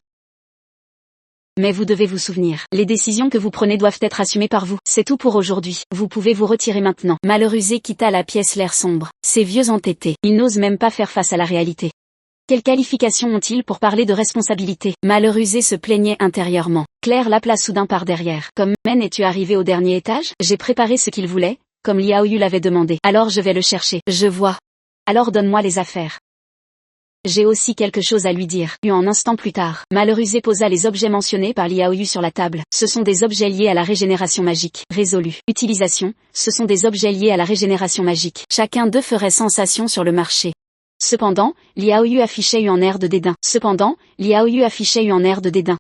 Mais vous devez vous souvenir, les décisions que vous prenez doivent être assumées par vous. C'est tout pour aujourd'hui. Vous pouvez vous retirer maintenant. Malrusé quitta la pièce l'air sombre. Ces vieux entêtés, ils n'osent même pas faire face à la réalité. Quelles qualifications ont-ils pour parler de responsabilité? Malrusé se plaignait intérieurement. Claire l'appela soudain par derrière. Comme, Men, es-tu arrivé au dernier étage? J'ai préparé ce qu'il voulait, comme Li Aoyu l'avait demandé. Alors je vais le chercher. Je vois. Alors donne-moi les affaires. J'ai aussi quelque chose à lui dire. Un instant plus tard, Malrusé posa les objets mentionnés par Li Aoyu sur la table. Ce sont des objets liés à la régénération magique. Résolu. Utilisation. Ce sont des objets liés à la régénération magique. Chacun d'eux ferait sensation sur le marché. Cependant, Li Aoyu affichait un air de dédain.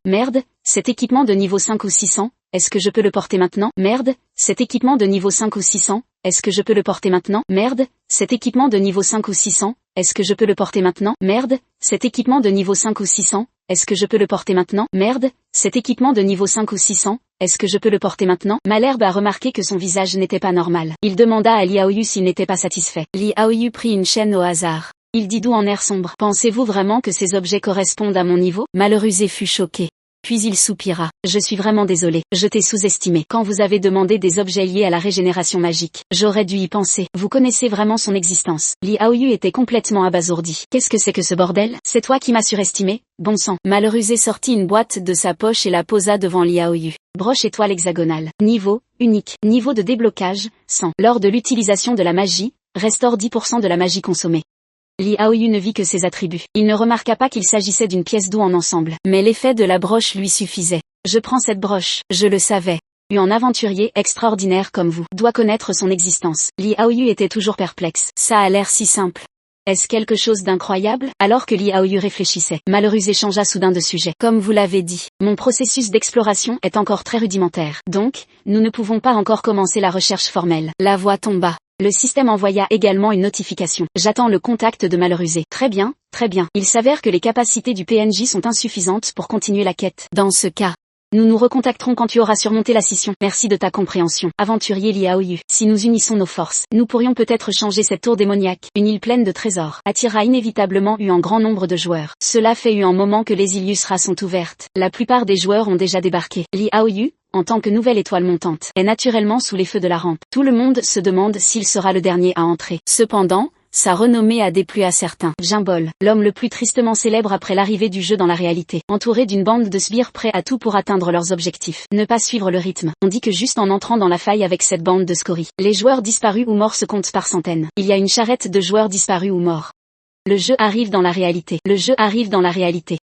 Merde, cet équipement de niveau 5 ou 600, est-ce que je peux le porter maintenant? Merde, cet équipement de niveau 5 ou 600, est-ce que je peux le porter maintenant? Merde, cet équipement de niveau 5 ou 600, est-ce que je peux le porter maintenant? Merde, cet équipement de niveau 5 ou 600, est-ce que je peux le porter maintenant? Merde, cet équipement de niveau 5 ou 600, est-ce que je peux le porter maintenant? Malherbe a remarqué que son visage n'était pas normal. Il demanda à Li Aoyu s'il n'était pas satisfait. Li Aoyu prit une chaîne au hasard. Il dit doux en air sombre. Pensez-vous vraiment que ces objets correspondent à mon niveau? Malrusé fut choqué. Puis il soupira. Je suis vraiment désolé. Je t'ai sous-estimé. Quand vous avez demandé des objets liés à la régénération magique, j'aurais dû y penser. Vous connaissez vraiment son existence. Li Aoyu était complètement abasourdi. Qu'est-ce que c'est que ce bordel? C'est toi qui m'as surestimé? Bon sang. Malrusé sortit une boîte de sa poche et la posa devant Li Aoyu. Broche étoile hexagonale. Niveau, unique. Niveau de déblocage, 100. Lors de l'utilisation de la magie, restaure 10% de la magie consommée. Li Aoyu ne vit que ses attributs. Il ne remarqua pas qu'il s'agissait d'une pièce d'eau en ensemble. Mais l'effet de la broche lui suffisait. Je prends cette broche. Je le savais. Un aventurier extraordinaire comme vous doit connaître son existence. Li Aoyu était toujours perplexe. Ça a l'air si simple. Est-ce quelque chose d'incroyable? Alors que Li Aoyu réfléchissait, Malrusé changea soudain de sujet. Comme vous l'avez dit, mon processus d'exploration est encore très rudimentaire. Donc, nous ne pouvons pas encore commencer la recherche formelle. La voix tomba. Le système envoya également une notification. J'attends le contact de Malrusé. Très bien, très bien. Il s'avère que les capacités du PNJ sont insuffisantes pour continuer la quête. Dans ce cas, nous nous recontacterons quand tu auras surmonté la scission. Merci de ta compréhension. Aventurier Li Aoyu. Si nous unissons nos forces, nous pourrions peut-être changer cette tour démoniaque. Une île pleine de trésors attira inévitablement un grand nombre de joueurs. Cela fait un moment que les îles Yusra sont ouvertes. La plupart des joueurs ont déjà débarqué. Li Aoyu, en tant que nouvelle étoile montante, est naturellement sous les feux de la rampe. Tout le monde se demande s'il sera le dernier à entrer. Cependant, sa renommée a déplu à certains. Jimbol, l'homme le plus tristement célèbre après l'arrivée du jeu dans la réalité, entouré d'une bande de sbires prêts à tout pour atteindre leurs objectifs. Ne pas suivre le rythme. On dit que juste en entrant dans la faille avec cette bande de scories, les joueurs disparus ou morts se comptent par centaines. Il y a une charrette de joueurs disparus ou morts. Le jeu arrive dans la réalité.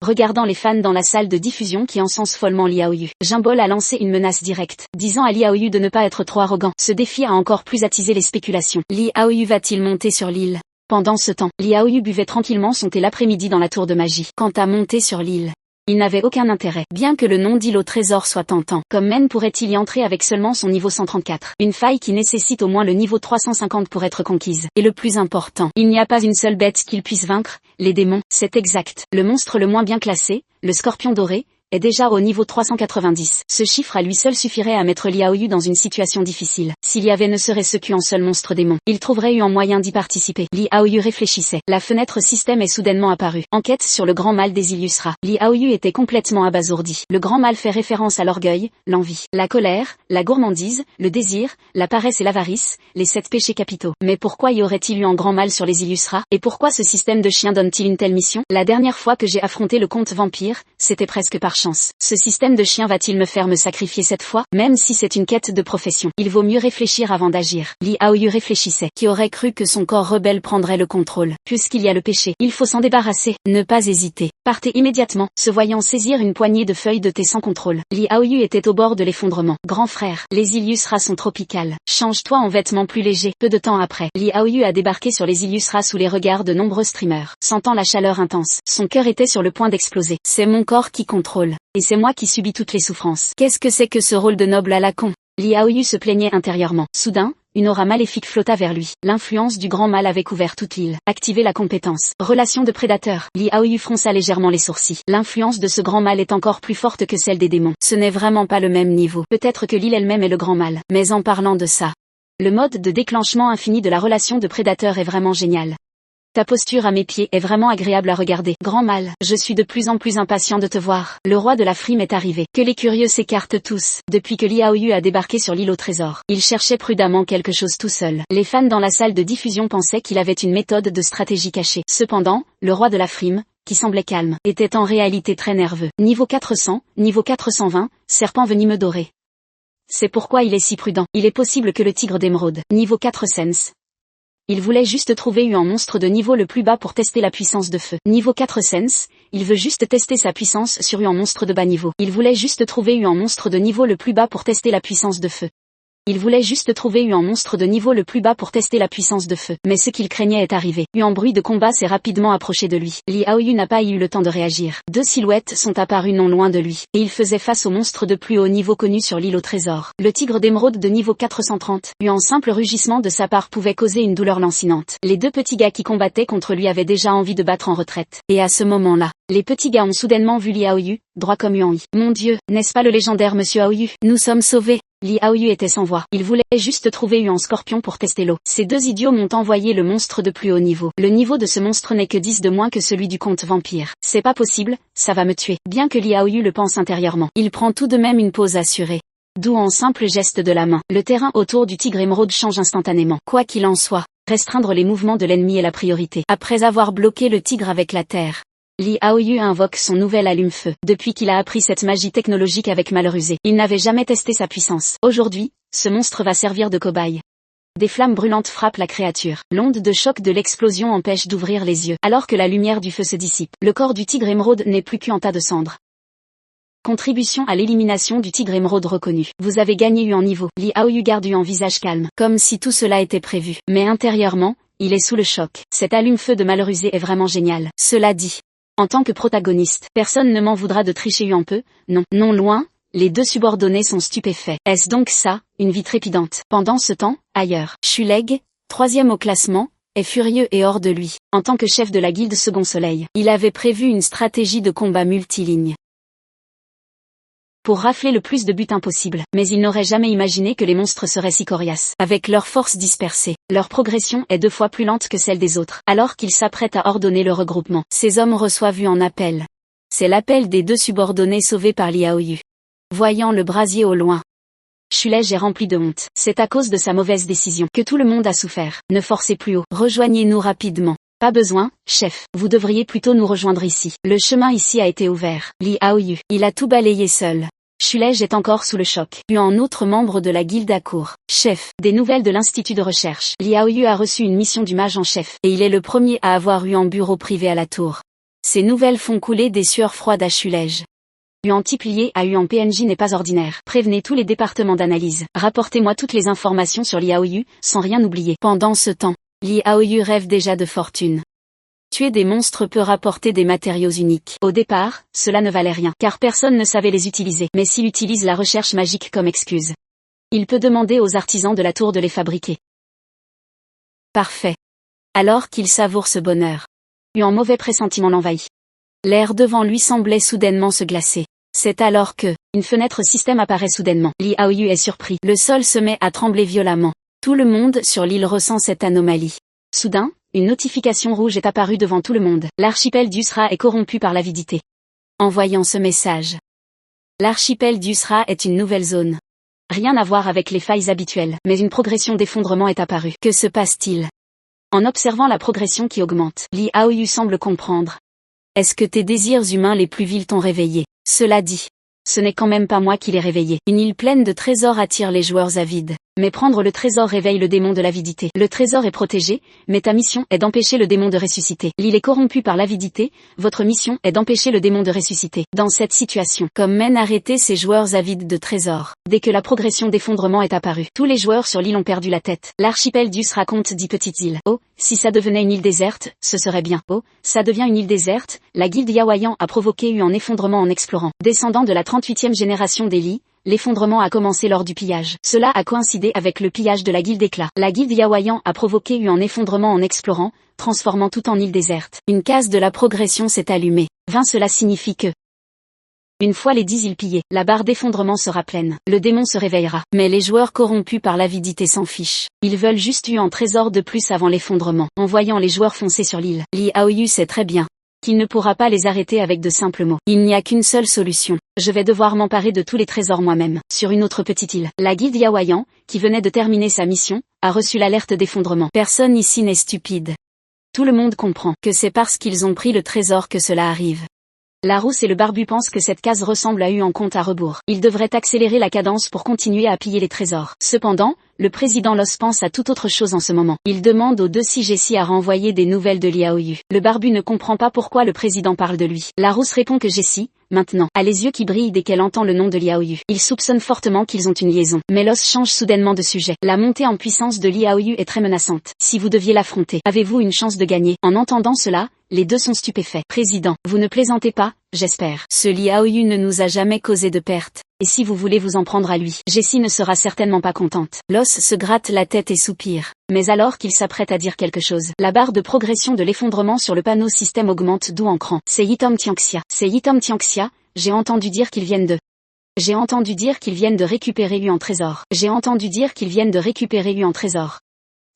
Regardant les fans dans la salle de diffusion qui encensent follement Li Aoyu, Jimbol a lancé une menace directe, disant à Li Aoyu de ne pas être trop arrogant. Ce défi a encore plus attisé les spéculations. Li Aoyu va-t-il monter sur l'île? Pendant ce temps, Li Aoyu buvait tranquillement son thé l'après-midi dans la tour de magie. Quant à monter sur l'île, Il n'avait aucun intérêt. Bien que le nom d'île au trésor soit tentant, comment pourrait-il y entrer avec seulement son niveau 134? Une faille qui nécessite au moins le niveau 350 pour être conquise. Et le plus important, il n'y a pas une seule bête qu'il puisse vaincre, les démons, c'est exact. Le monstre le moins bien classé, le scorpion doré, est déjà au niveau 390. Ce chiffre à lui seul suffirait à mettre Liao Yu dans une situation difficile. S'il y avait ne serait-ce qu'un seul monstre démon, il trouverait eu un moyen d'y participer. Liao Yu réfléchissait. La fenêtre système est soudainement apparue. Enquête sur le grand mal des Illustra. Liao Yu était complètement abasourdi. Le grand mal fait référence à l'orgueil, l'envie, la colère, la gourmandise, le désir, la paresse et l'avarice, les 7 péchés capitaux. Mais pourquoi y aurait-il eu un grand mal sur les Illustra? Et pourquoi ce système de chien donne-t-il une telle mission? La dernière fois que j'ai affronté le comte vampire, c'était presque par chance. Ce système de chien va-t-il me faire me sacrifier cette fois? Même si c'est une quête de profession, il vaut mieux réfléchir avant d'agir. Liao Yu réfléchissait. Qui aurait cru que son corps rebelle prendrait le contrôle? Puisqu'il y a le péché, il faut s'en débarrasser. Ne pas hésiter. Partez immédiatement, se voyant saisir une poignée de feuilles de thé sans contrôle. Liao Yu était au bord de l'effondrement. Grand frère, les Illustra sont tropicales. Change-toi en vêtements plus légers. Peu de temps après, Liao Yu a débarqué sur les Illustra sous les regards de nombreux streamers. Sentant la chaleur intense, son cœur était sur le point d'exploser. C'est mon corps qui contrôle. Et c'est moi qui subis toutes les souffrances. Qu'est-ce que c'est que ce rôle de noble à la con? Liao Yu se plaignait intérieurement. Soudain, une aura maléfique flotta vers lui. L'influence du grand mal avait couvert toute l'île. Activer la compétence. Relation de prédateur. Liao Yu fronça légèrement les sourcils. L'influence de ce grand mal est encore plus forte que celle des démons. Ce n'est vraiment pas le même niveau. Peut-être que l'île elle-même est le grand mal. Mais en parlant de ça, le mode de déclenchement infini de la relation de prédateur est vraiment génial. Ta posture à mes pieds est vraiment agréable à regarder. Grand mal, je suis de plus en plus impatient de te voir. Le roi de la frime est arrivé. Que les curieux s'écartent tous. Depuis que Liao Yu a débarqué sur l'île au trésor, il cherchait prudemment quelque chose tout seul. Les fans dans la salle de diffusion pensaient qu'il avait une méthode de stratégie cachée. Cependant, le roi de la frime, qui semblait calme, était en réalité très nerveux. Niveau 400, niveau 420, serpent venimeux doré. C'est pourquoi il est si prudent. Il est possible que le tigre d'émeraude, niveau 4 sense. Il voulait juste trouver un monstre de niveau le plus bas pour tester la puissance de feu. Niveau 4 sense, il veut juste tester sa puissance sur un monstre de bas niveau. Il voulait juste trouver un monstre de niveau le plus bas pour tester la puissance de feu. Il voulait juste trouver un monstre de niveau le plus bas pour tester la puissance de feu. Mais ce qu'il craignait est arrivé. Un bruit de combat s'est rapidement approché de lui. Liao Yu n'a pas eu le temps de réagir. 2 silhouettes sont apparues non loin de lui. Et il faisait face au monstre de plus haut niveau connu sur l'île au trésor. Le tigre d'émeraude de niveau 430. Un simple rugissement de sa part pouvait causer une douleur lancinante. Les 2 petits gars qui combattaient contre lui avaient déjà envie de battre en retraite. Et à ce moment-là, les petits gars ont soudainement vu Liao Yu, droit comme Yuan Yi. Mon Dieu, n'est-ce pas le légendaire Monsieur Ao Yu? Nous sommes sauvés. Liao Yu était sans voix. Il voulait juste trouver un scorpion pour tester l'eau. Ces 2 idiots m'ont envoyé le monstre de plus haut niveau. Le niveau de ce monstre n'est que 10 de moins que celui du comte vampire. C'est pas possible, ça va me tuer. Bien que Liao Yu le pense intérieurement, il prend tout de même une pause assurée. D'où un simple geste de la main. Le terrain autour du tigre émeraude change instantanément. Quoi qu'il en soit, restreindre les mouvements de l'ennemi est la priorité. Après avoir bloqué le tigre avec la terre, Liao Yu invoque son nouvel allume-feu. Depuis qu'il a appris cette magie technologique avec Malrusé, il n'avait jamais testé sa puissance. Aujourd'hui, ce monstre va servir de cobaye. Des flammes brûlantes frappent la créature. L'onde de choc de l'explosion empêche d'ouvrir les yeux. Alors que la lumière du feu se dissipe, le corps du tigre émeraude n'est plus qu'un tas de cendres. Contribution à l'élimination du tigre émeraude reconnu. Vous avez gagné un niveau. Liao Yu garde un visage calme, comme si tout cela était prévu. Mais intérieurement, il est sous le choc. Cet allume-feu de Malrusé est vraiment génial. Cela dit, en tant que protagoniste, personne ne m'en voudra de tricher un peu, non, non loin, les 2 subordonnés sont stupéfaits. Est-ce donc ça, une vie trépidante? Pendant ce temps, ailleurs, Shuleg, 3e au classement, est furieux et hors de lui. En tant que chef de la guilde Second Soleil, il avait prévu une stratégie de combat multiligne pour rafler le plus de buts impossible. Mais il n'aurait jamais imaginé que les monstres seraient si coriaces. Avec leur force dispersée, leur progression est 2 fois plus lente que celle des autres. Alors qu'il s'apprête à ordonner le regroupement, ces hommes reçoivent un appel. C'est l'appel des 2 subordonnés sauvés par Liao Yu. Voyant le brasier au loin, Shuleg est rempli de honte. C'est à cause de sa mauvaise décision que tout le monde a souffert. Ne forcez plus haut. Rejoignez-nous rapidement. Pas besoin, chef. Vous devriez plutôt nous rejoindre ici. Le chemin ici a été ouvert. Liao Yu, il a tout balayé seul. Shuleg est encore sous le choc. Un autre membre de la guilde accourt. Chef, des nouvelles de l'institut de recherche. Liao Yu a reçu une mission du mage en chef, et il est le premier à avoir eu un bureau privé à la tour. Ces nouvelles font couler des sueurs froides à Shuleg. Un type lié à un PNJ n'est pas ordinaire. Prévenez tous les départements d'analyse. Rapportez-moi toutes les informations sur Liao Yu, sans rien oublier. Pendant ce temps, Liao Yu rêve déjà de fortune. Tuer des monstres peut rapporter des matériaux uniques. Au départ, cela ne valait rien, car personne ne savait les utiliser. Mais s'il utilise la recherche magique comme excuse, il peut demander aux artisans de la tour de les fabriquer. Parfait. Alors qu'il savoure ce bonheur, un mauvais pressentiment l'envahit. L'air devant lui semblait soudainement se glacer. C'est alors que, une fenêtre système apparaît soudainement. Li Aoyu est surpris. Le sol se met à trembler violemment. Tout le monde sur l'île ressent cette anomalie. Soudain, une notification rouge est apparue devant tout le monde. L'archipel d'Usra est corrompu par l'avidité. En voyant ce message, l'archipel d'Usra est une nouvelle zone. Rien à voir avec les failles habituelles, mais une progression d'effondrement est apparue. Que se passe-t-il? En observant la progression qui augmente, Li Aoyu semble comprendre. Est-ce que tes désirs humains les plus vils t'ont réveillé? Cela dit, ce n'est quand même pas moi qui l'ai réveillé. Une île pleine de trésors attire les joueurs avides. Mais prendre le trésor réveille le démon de l'avidité. Le trésor est protégé, mais ta mission est d'empêcher le démon de ressusciter. L'île est corrompue par l'avidité, votre mission est d'empêcher le démon de ressusciter. Dans cette situation, comme mène arrêter ces joueurs avides de trésors. Dès que la progression d'effondrement est apparue, tous les joueurs sur l'île ont perdu la tête. L'archipel d'Us raconte 10 petites îles. Oh, si ça devenait une île déserte, ce serait bien. Oh, ça devient une île déserte, la guilde Yaoyan a provoqué un effondrement en explorant. Descendant de la 38e génération d'Eli, l'effondrement a commencé lors du pillage. Cela a coïncidé avec le pillage de la guilde Éclat. La guilde Yaoyan a provoqué un effondrement en explorant, transformant tout en île déserte. Une case de la progression s'est allumée. Cela signifie que, une fois les 10 îles pillées, la barre d'effondrement sera pleine. Le démon se réveillera. Mais les joueurs corrompus par l'avidité s'en fichent. Ils veulent juste un trésor de plus avant l'effondrement. En voyant les joueurs foncer sur l'île, Li Aoyu sait très bien qu'il ne pourra pas les arrêter avec de simples mots. Il n'y a qu'une seule solution. Je vais devoir m'emparer de tous les trésors moi-même. Sur une autre petite île, la guilde Yaoyan, qui venait de terminer sa mission, a reçu l'alerte d'effondrement. Personne ici n'est stupide. Tout le monde comprend que c'est parce qu'ils ont pris le trésor que cela arrive. Larousse et le barbu pensent que cette case ressemble à un compte à rebours. Ils devraient accélérer la cadence pour continuer à piller les trésors. Cependant, le président Los pense à toute autre chose en ce moment. Il demande aux deux Jessie à renvoyer des nouvelles de Li Aoyu. Le barbu ne comprend pas pourquoi le président parle de lui. Larousse répond que Jessie, maintenant, a les yeux qui brillent dès qu'elle entend le nom de Li Aoyu. Il soupçonne fortement qu'ils ont une liaison. Mais Los change soudainement de sujet. La montée en puissance de Li Aoyu est très menaçante. Si vous deviez l'affronter, avez-vous une chance de gagner? En entendant cela, les deux sont stupéfaits. Président, vous ne plaisantez pas, j'espère. Ce Li Aoyu ne nous a jamais causé de perte. Et si vous voulez vous en prendre à lui, Jessie ne sera certainement pas contente. Los se gratte la tête et soupire. Mais alors qu'il s'apprête à dire quelque chose, la barre de progression de l'effondrement sur le panneau système augmente d'où en cran. C'est Yitom Tianxia. C'est Yitom Tianxia, j'ai entendu dire qu'ils viennent de... J'ai entendu dire qu'ils viennent de récupérer un trésor. J'ai entendu dire qu'ils viennent de récupérer un trésor.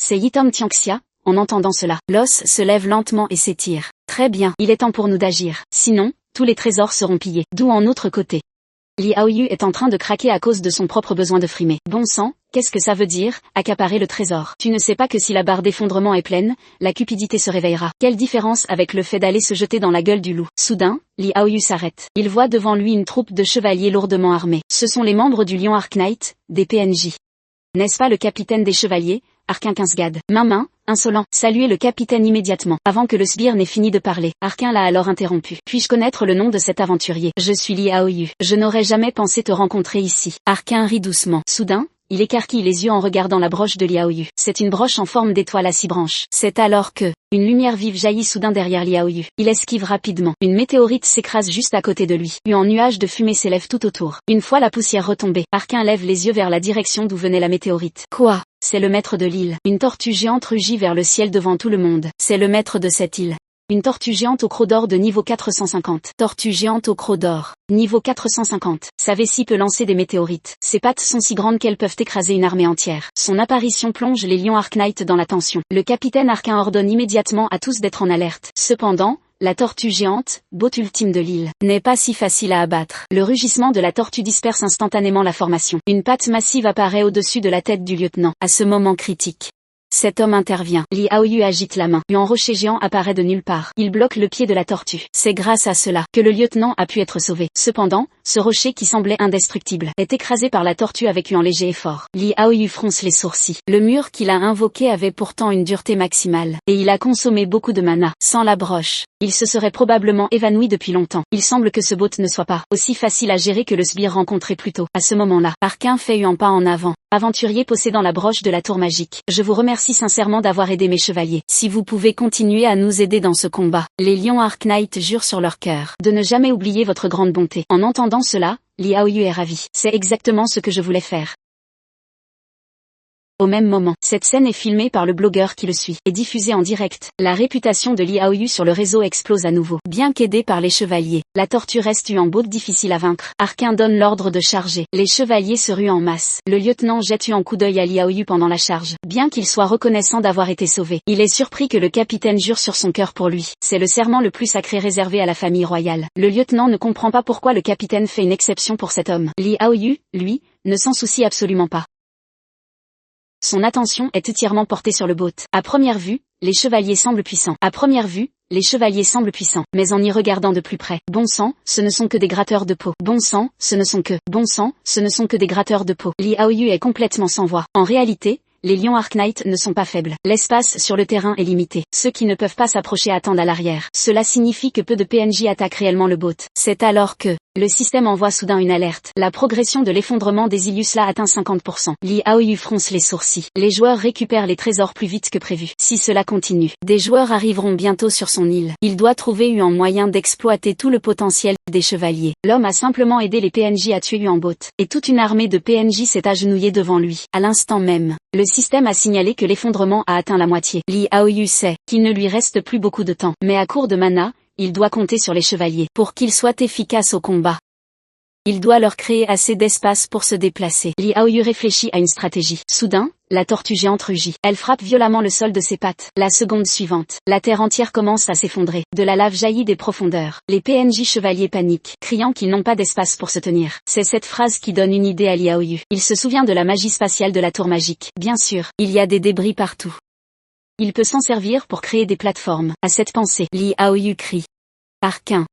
C'est Yitom Tianxia. En entendant cela, Los se lève lentement et s'étire. Très bien, il est temps pour nous d'agir. Sinon, tous les trésors seront pillés. D'où en autre côté, Li Aoyu est en train de craquer à cause de son propre besoin de frimer. Bon sang, qu'est-ce que ça veut dire, accaparer le trésor? Tu ne sais pas que si la barre d'effondrement est pleine, la cupidité se réveillera. Quelle différence avec le fait d'aller se jeter dans la gueule du loup? Soudain, Li Aoyu s'arrête. Il voit devant lui une troupe de chevaliers lourdement armés. Ce sont les membres du Lion Arc Knight, des PNJ. N'est-ce pas le capitaine des chevaliers, Arkin Kinsgad? Main, insolent, saluez le capitaine immédiatement. Avant que le sbire n'ait fini de parler, Arkin l'a alors interrompu. Puis-je connaître le nom de cet aventurier? Je suis Li Aoyu. Je n'aurais jamais pensé te rencontrer ici. Arkin rit doucement. Soudain, il écarquille les yeux en regardant la broche de Li Aoyu. C'est une broche en forme d'étoile à 6 branches. C'est alors que, une lumière vive jaillit soudain derrière Li Aoyu. Il esquive rapidement. Une météorite s'écrase juste à côté de lui. Un nuage de fumée s'élève tout autour. Une fois la poussière retombée, Arkin lève les yeux vers la direction d'où venait la météorite. Quoi? C'est le maître de l'île. Une tortue géante rugit vers le ciel devant tout le monde. C'est le maître de cette île. Une tortue géante au croc d'or de niveau 450. Tortue géante au croc d'or. Niveau 450. Sa vessie peut lancer des météorites. Ses pattes sont si grandes qu'elles peuvent écraser une armée entière. Son apparition plonge les lions Arc Knight dans la tension. Le capitaine Arkin ordonne immédiatement à tous d'être en alerte. Cependant, la tortue géante, bot ultime de l'île, n'est pas si facile à abattre. Le rugissement de la tortue disperse instantanément la formation. Une patte massive apparaît au-dessus de la tête du lieutenant. À ce moment critique, cet homme intervient. Li Aoyu agite la main. Un rocher géant apparaît de nulle part. Il bloque le pied de la tortue. C'est grâce à cela que le lieutenant a pu être sauvé. Cependant, Ce rocher qui semblait indestructible est écrasé par la tortue avec un léger effort. Li Aoyu fronce les sourcils. Le mur qu'il a invoqué avait pourtant une dureté maximale, et il a consommé beaucoup de mana. Sans la broche, il se serait probablement évanoui depuis longtemps. Il semble que ce bot ne soit pas aussi facile à gérer que le sbire rencontré plus tôt. À ce moment-là, Arcane fait un pas en avant. Aventurier possédant la broche de la tour magique. Je vous remercie sincèrement d'avoir aidé mes chevaliers. Si vous pouvez continuer à nous aider dans ce combat, les lions Arknight jurent sur leur cœur de ne jamais oublier votre grande bonté. En entendant cela, Li Aoyu est ravi. C'est exactement ce que je voulais faire. Au même moment, cette scène est filmée par le blogueur qui le suit et diffusée en direct. La réputation de Li Aoyu sur le réseau explose à nouveau. Bien qu'aidé par les chevaliers, la tortue reste un bot difficile à vaincre. Arcane donne l'ordre de charger. Les chevaliers se ruent en masse. Le lieutenant jette un coup d'œil à Li Aoyu pendant la charge. Bien qu'il soit reconnaissant d'avoir été sauvé, il est surpris que le capitaine jure sur son cœur pour lui. C'est le serment le plus sacré réservé à la famille royale. Le lieutenant ne comprend pas pourquoi le capitaine fait une exception pour cet homme. Li Aoyu, lui, ne s'en soucie absolument pas. Son attention est entièrement portée sur le bot. À première vue, les chevaliers semblent puissants. Mais en y regardant de plus près, bon sang, ce ne sont que des gratteurs de peau. Bon sang, ce ne sont que des gratteurs de peau. Li Aoyu est complètement sans voix. En réalité, les lions Arknight ne sont pas faibles. L'espace sur le terrain est limité. Ceux qui ne peuvent pas s'approcher attendent à l'arrière. Cela signifie que peu de PNJ attaquent réellement le bot. C'est alors que le système envoie soudain une alerte. La progression de l'effondrement des Iliusla atteint 50%. Li Aoyu fronce les sourcils. Les joueurs récupèrent les trésors plus vite que prévu. Si cela continue, des joueurs arriveront bientôt sur son île. Il doit trouver un moyen d'exploiter tout le potentiel des chevaliers. L'homme a simplement aidé les PNJ à tuer en bot, et toute une armée de PNJ s'est agenouillée devant lui. À l'instant même, le système a signalé que l'effondrement a atteint la moitié. Li Aoyu sait qu'il ne lui reste plus beaucoup de temps, mais à court de mana, il doit compter sur les chevaliers pour qu'ils soient efficaces au combat. Il doit leur créer assez d'espace pour se déplacer. Li Aoyu réfléchit à une stratégie. Soudain, la tortue géante rugit. Elle frappe violemment le sol de ses pattes. La seconde suivante, la terre entière commence à s'effondrer. De la lave jaillit des profondeurs. Les PNJ chevaliers paniquent, criant qu'ils n'ont pas d'espace pour se tenir. C'est cette phrase qui donne une idée à Li Aoyu. Il se souvient de la magie spatiale de la tour magique. Bien sûr, il y a des débris partout. Il peut s'en servir pour créer des plateformes. À cette pensée, Li Aoyu crie. Arcane.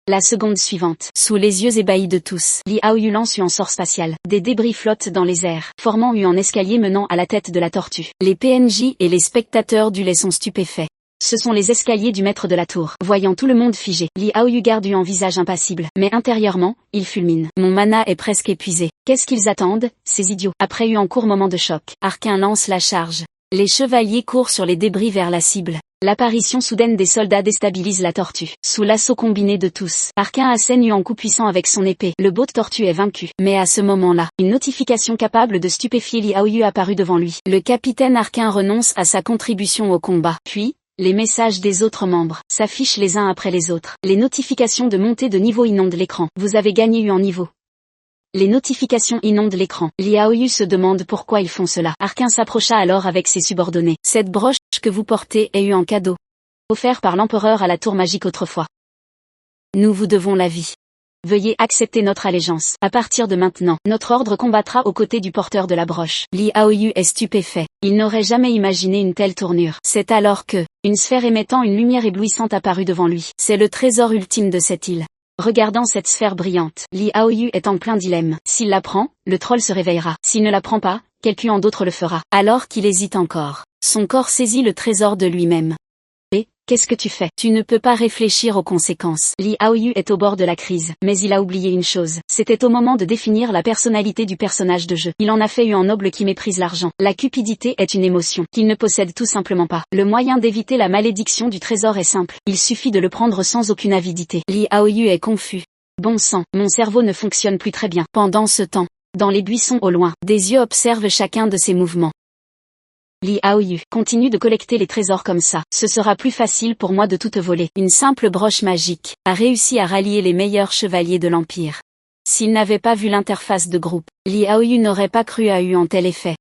La seconde suivante, sous les yeux ébahis de tous, Li Aoyu lance un sort spatial. Des débris flottent dans les airs, formant un escalier menant à la tête de la tortue. Les PNJ et les spectateurs du lait sont stupéfaits. Ce sont les escaliers du maître de la tour. Voyant tout le monde figé, Li Aoyu garde un visage impassible, mais intérieurement, il fulmine. Mon mana est presque épuisé. Qu'est-ce qu'ils attendent, ces idiots? Après un court moment de choc, Arcane lance la charge. Les chevaliers courent sur les débris vers la cible. L'apparition soudaine des soldats déstabilise la tortue. Sous l'assaut combiné de tous, Arcane assène un coup puissant avec son épée. Le bot tortue est vaincu. Mais à ce moment-là, une notification capable de stupéfier Li Aoyu apparut devant lui. Le capitaine Arcane renonce à sa contribution au combat. Puis, les messages des autres membres s'affichent les uns après les autres. Les notifications de montée de niveau inondent l'écran. Vous avez gagné un niveau. Les notifications inondent l'écran. Li Aoyu se demande pourquoi ils font cela. Arcane s'approcha alors avec ses subordonnés. Cette broche que vous portez est en cadeau, offert par l'empereur à la tour magique autrefois. Nous vous devons la vie. Veuillez accepter notre allégeance. À partir de maintenant, notre ordre combattra aux côtés du porteur de la broche. Li Aoyu est stupéfait. Il n'aurait jamais imaginé une telle tournure. C'est alors que, une sphère émettant une lumière éblouissante apparut devant lui. C'est le trésor ultime de cette île. Regardant cette sphère brillante, Li Aoyu est en plein dilemme. S'il la prend, le troll se réveillera. S'il ne la prend pas, quelqu'un d'autre le fera. Alors qu'il hésite encore, son corps saisit le trésor de lui-même. Et, qu'est-ce que tu fais? Tu ne peux pas réfléchir aux conséquences. Li Aoyu est au bord de la crise, mais il a oublié une chose. C'était au moment de définir la personnalité du personnage de jeu. Il en a fait un noble qui méprise l'argent. La cupidité est une émotion qu'il ne possède tout simplement pas. Le moyen d'éviter la malédiction du trésor est simple. Il suffit de le prendre sans aucune avidité. Li Aoyu est confus. Bon sang, mon cerveau ne fonctionne plus très bien. Pendant ce temps, dans les buissons au loin, des yeux observent chacun de ses mouvements. Li Aoyu, continue de collecter les trésors comme ça. Ce sera plus facile pour moi de tout te voler. Une simple broche magique a réussi à rallier les meilleurs chevaliers de l'Empire. S'il n'avait pas vu l'interface de groupe, Li Aoyu n'aurait pas cru à un tel effet.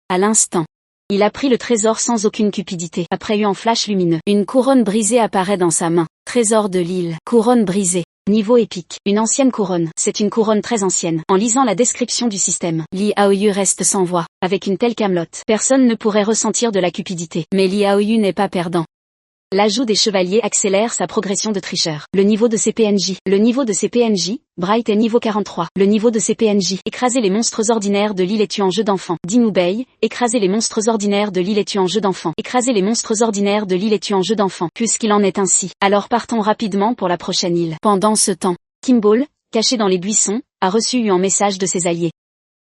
À l'instant, il a pris le trésor sans aucune cupidité. Après un flash lumineux, une couronne brisée apparaît dans sa main. Trésor de l'île. Couronne brisée. Niveau épique. Une ancienne couronne. C'est une couronne très ancienne. En lisant la description du système, Li Aoyu reste sans voix. Avec une telle camelote, personne ne pourrait ressentir de la cupidité. Mais Li Aoyu n'est pas perdant. L'ajout des chevaliers accélère sa progression de tricheur. Le niveau de ses PNJ. Le niveau de ses PNJ, Bright est niveau 43. Le niveau de ses PNJ. Écraser les monstres ordinaires de l'île et tuer en jeu d'enfant. Dimmu Bay, écraser les monstres ordinaires de l'île et tuer en jeu d'enfant. Écraser les monstres ordinaires de l'île et tuer en jeu d'enfant. Puisqu'il en est ainsi, alors partons rapidement pour la prochaine île. Pendant ce temps, Kimball, caché dans les buissons, a reçu un message de ses alliés.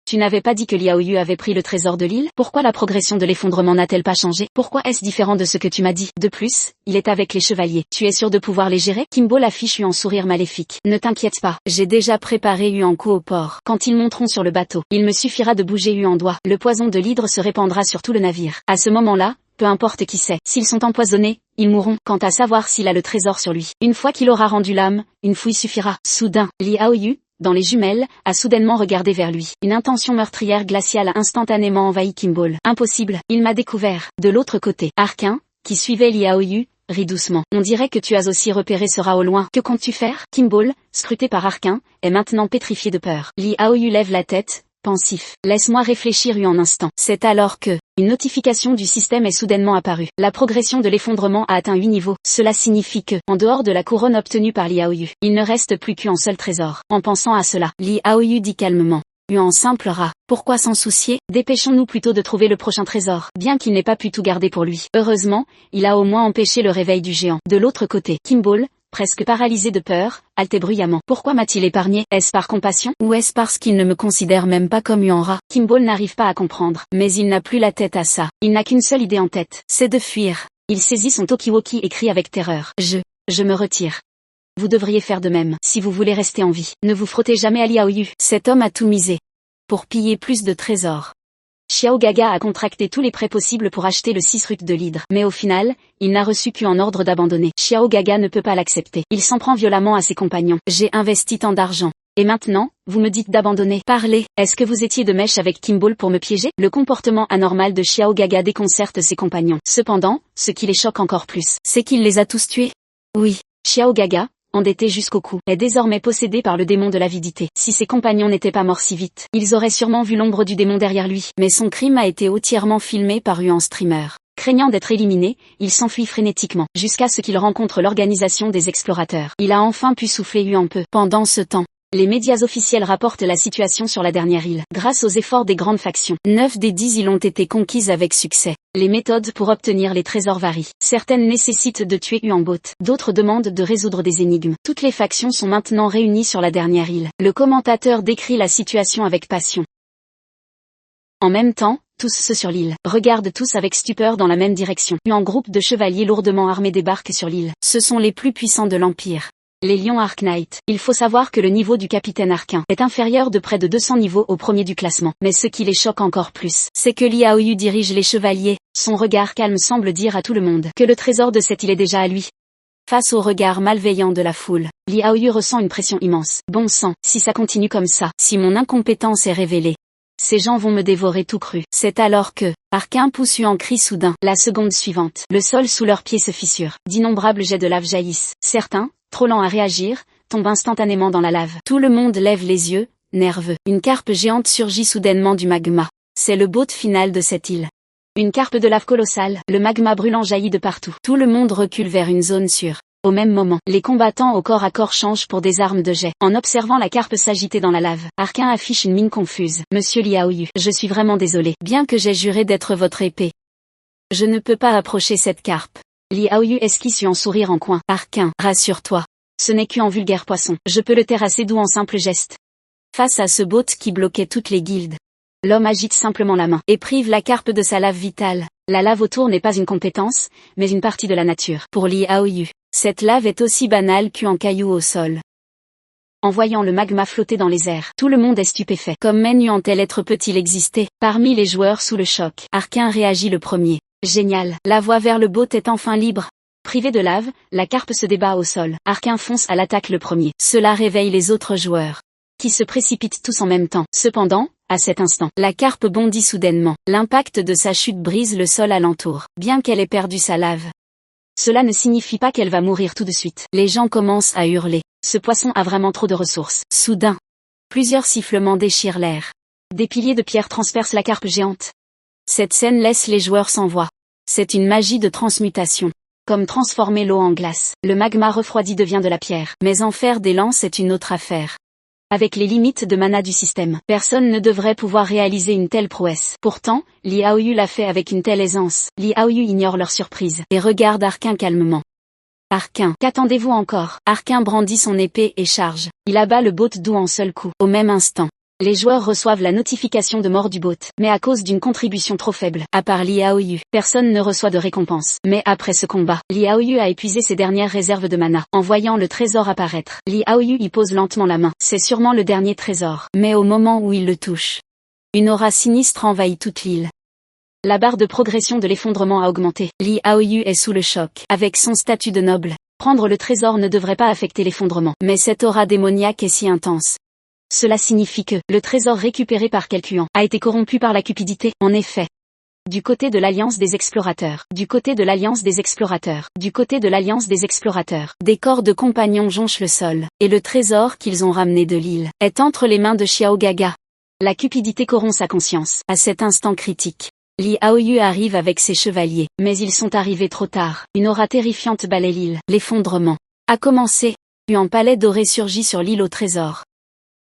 Tu n'avais pas dit que Liao Yu avait pris le trésor de l'île? Pourquoi la progression de l'effondrement n'a-t-elle pas changé? Pourquoi est-ce différent de ce que tu m'as dit? De plus, il est avec les chevaliers. Tu es sûr de pouvoir les gérer? Kimball affiche un sourire maléfique. Ne t'inquiète pas, j'ai déjà préparé Yuan Ku au port. Quand ils monteront sur le bateau, il me suffira de bouger Yuan doigt. Le poison de l'hydre se répandra sur tout le navire. À ce moment-là, peu importe qui c'est, s'ils sont empoisonnés, ils mourront. Quant à savoir s'il a le trésor sur lui, une fois qu'il aura rendu l'âme, une fouille suffira. Soudain, Liao Yu, dans les jumelles, a soudainement regardé vers lui. Une intention meurtrière glaciale a instantanément envahi Kimball. Impossible, il m'a découvert. De l'autre côté, Arkin, qui suivait Liao Yu, rit doucement. On dirait que tu as aussi repéré ce rat au loin. Que comptes-tu faire? Kimball, scruté par Arkin, est maintenant pétrifié de peur. Liao Yu lève la tête, pensif. Laisse-moi réfléchir un instant. C'est alors que une notification du système est soudainement apparue. La progression de l'effondrement a atteint 8 niveaux. Cela signifie que, en dehors de la couronne obtenue par Liao Yu, il ne reste plus qu'un seul trésor. En pensant à cela, Liao Yu dit calmement. Un simple rat. Pourquoi s'en soucier? Dépêchons-nous plutôt de trouver le prochain trésor. Bien qu'il n'ait pas pu tout garder pour lui. Heureusement, il a au moins empêché le réveil du géant. De l'autre côté, Kimball, presque paralysé de peur, haletait bruyamment. Pourquoi m'a-t-il épargné? Est-ce par compassion? Ou est-ce parce qu'il ne me considère même pas comme un rat? Kimball n'arrive pas à comprendre. Mais il n'a plus la tête à ça. Il n'a qu'une seule idée en tête. C'est de fuir. Il saisit son talkie-walkie et crie avec terreur. Je me retire. Vous devriez faire de même. Si vous voulez rester en vie, ne vous frottez jamais à Liao Yu. Cet homme a tout misé pour piller plus de trésors. Xiao Gaga a contracté tous les prêts possibles pour acheter le 6 rut de l'hydre. Mais au final, il n'a reçu qu'un ordre d'abandonner. Xiao Gaga ne peut pas l'accepter. Il s'en prend violemment à ses compagnons. J'ai investi tant d'argent. Et maintenant, vous me dites d'abandonner. Parlez. Est-ce que vous étiez de mèche avec Kimball pour me piéger? Le comportement anormal de Xiao Gaga déconcerte ses compagnons. Cependant, ce qui les choque encore plus, c'est qu'il les a tous tués. Oui. Xiao Gaga, endetté jusqu'au cou, est désormais possédé par le démon de l'avidité. Si ses compagnons n'étaient pas morts si vite, ils auraient sûrement vu l'ombre du démon derrière lui. Mais son crime a été entièrement filmé par un streamer. Craignant d'être éliminé, il s'enfuit frénétiquement, jusqu'à ce qu'il rencontre l'organisation des explorateurs. Il a enfin pu souffler un peu. Pendant ce temps, les médias officiels rapportent la situation sur la dernière île. Grâce aux efforts des grandes factions, 9 des 10 îles ont été conquises avec succès. Les méthodes pour obtenir les trésors varient. Certaines nécessitent de tuer un bot, d'autres demandent de résoudre des énigmes. Toutes les factions sont maintenant réunies sur la dernière île. Le commentateur décrit la situation avec passion. En même temps, tous ceux sur l'île regardent tous avec stupeur dans la même direction. Un groupe de chevaliers lourdement armés débarque sur l'île. Ce sont les plus puissants de l'Empire. Les Lions Arknight. Il faut savoir que le niveau du capitaine Arkin est inférieur de près de 200 niveaux au premier du classement. Mais ce qui les choque encore plus, c'est que Liao Yu dirige les chevaliers. Son regard calme semble dire à tout le monde que le trésor de cette île est déjà à lui. Face au regard malveillant de la foule, Liao Yu ressent une pression immense. Bon sang, si ça continue comme ça, si mon incompétence est révélée, ces gens vont me dévorer tout cru. C'est alors que Arkin pousse un cri soudain. La seconde suivante, le sol sous leurs pieds se fissure. D'innombrables jets de lave jaillissent. Certains, trop lents à réagir, tombent instantanément dans la lave. Tout le monde lève les yeux, nerveux. Une carpe géante surgit soudainement du magma. C'est le boat final de cette île. Une carpe de lave colossale, le magma brûlant jaillit de partout. Tout le monde recule vers une zone sûre. Au même moment, les combattants au corps à corps changent pour des armes de jet. En observant la carpe s'agiter dans la lave, Arkin affiche une mine confuse. Monsieur Liao Yu, je suis vraiment désolé. Bien que j'ai juré d'être votre épée, je ne peux pas approcher cette carpe. Liao Yu esquisse un sourire en coin. Arkin, rassure-toi. Ce n'est qu'un vulgaire poisson. Je peux le terrasser d'où en simple geste. Face à ce boat qui bloquait toutes les guildes, l'homme agite simplement la main et prive la carpe de sa lave vitale. La lave autour n'est pas une compétence, mais une partie de la nature. Pour Liao Yu, cette lave est aussi banale qu'un caillou au sol. En voyant le magma flotter dans les airs, tout le monde est stupéfait. Comment un tel être peut-il exister? Parmi les joueurs sous le choc, Arkin réagit le premier. Génial, la voie vers le boat est enfin libre. Privé de lave, la carpe se débat au sol. Arkin fonce à l'attaque le premier. Cela réveille les autres joueurs, qui se précipitent tous en même temps. Cependant, à cet instant, la carpe bondit soudainement. L'impact de sa chute brise le sol alentour. Bien qu'elle ait perdu sa lave, cela ne signifie pas qu'elle va mourir tout de suite. Les gens commencent à hurler. Ce poisson a vraiment trop de ressources. Soudain, plusieurs sifflements déchirent l'air. Des piliers de pierre transpercent la carpe géante. Cette scène laisse les joueurs sans voix. C'est une magie de transmutation. comme transformer l'eau en glace. Le magma refroidi devient de la pierre. Mais en faire des lances est une autre affaire. Avec les limites de mana du système, personne ne devrait pouvoir réaliser une telle prouesse. Pourtant, Li Aoyu l'a fait avec une telle aisance. Li Aoyu ignore leur surprise, et regarde Arcun calmement. Arcun, qu'attendez-vous encore? Arcun brandit son épée et charge. Il abat le bot d'où en seul coup. Au même instant, les joueurs reçoivent la notification de mort du bot, mais à cause d'une contribution trop faible. À part Li Aoyu, personne ne reçoit de récompense. Mais après ce combat, Li Aoyu a épuisé ses dernières réserves de mana. En voyant le trésor apparaître, Li Aoyu y pose lentement la main. C'est sûrement le dernier trésor. Mais au moment où il le touche, une aura sinistre envahit toute l'île. La barre de progression de l'effondrement a augmenté. Li Aoyu est sous le choc. Avec son statut de noble, prendre le trésor ne devrait pas affecter l'effondrement. Mais cette aura démoniaque est si intense. Cela signifie que le trésor récupéré par quelqu'un a été corrompu par la cupidité. En effet, du côté de l'Alliance des Explorateurs, du côté de l'Alliance des Explorateurs, du côté de l'Alliance des Explorateurs, des corps de compagnons jonchent le sol, et le trésor qu'ils ont ramené de l'île est entre les mains de Xiao Gaga. La cupidité corrompt sa conscience. À cet instant critique, Li Aoyu arrive avec ses chevaliers, mais ils sont arrivés trop tard. Une aura terrifiante balaie l'île. L'effondrement a commencé, puis un palais doré surgit sur l'île au trésor.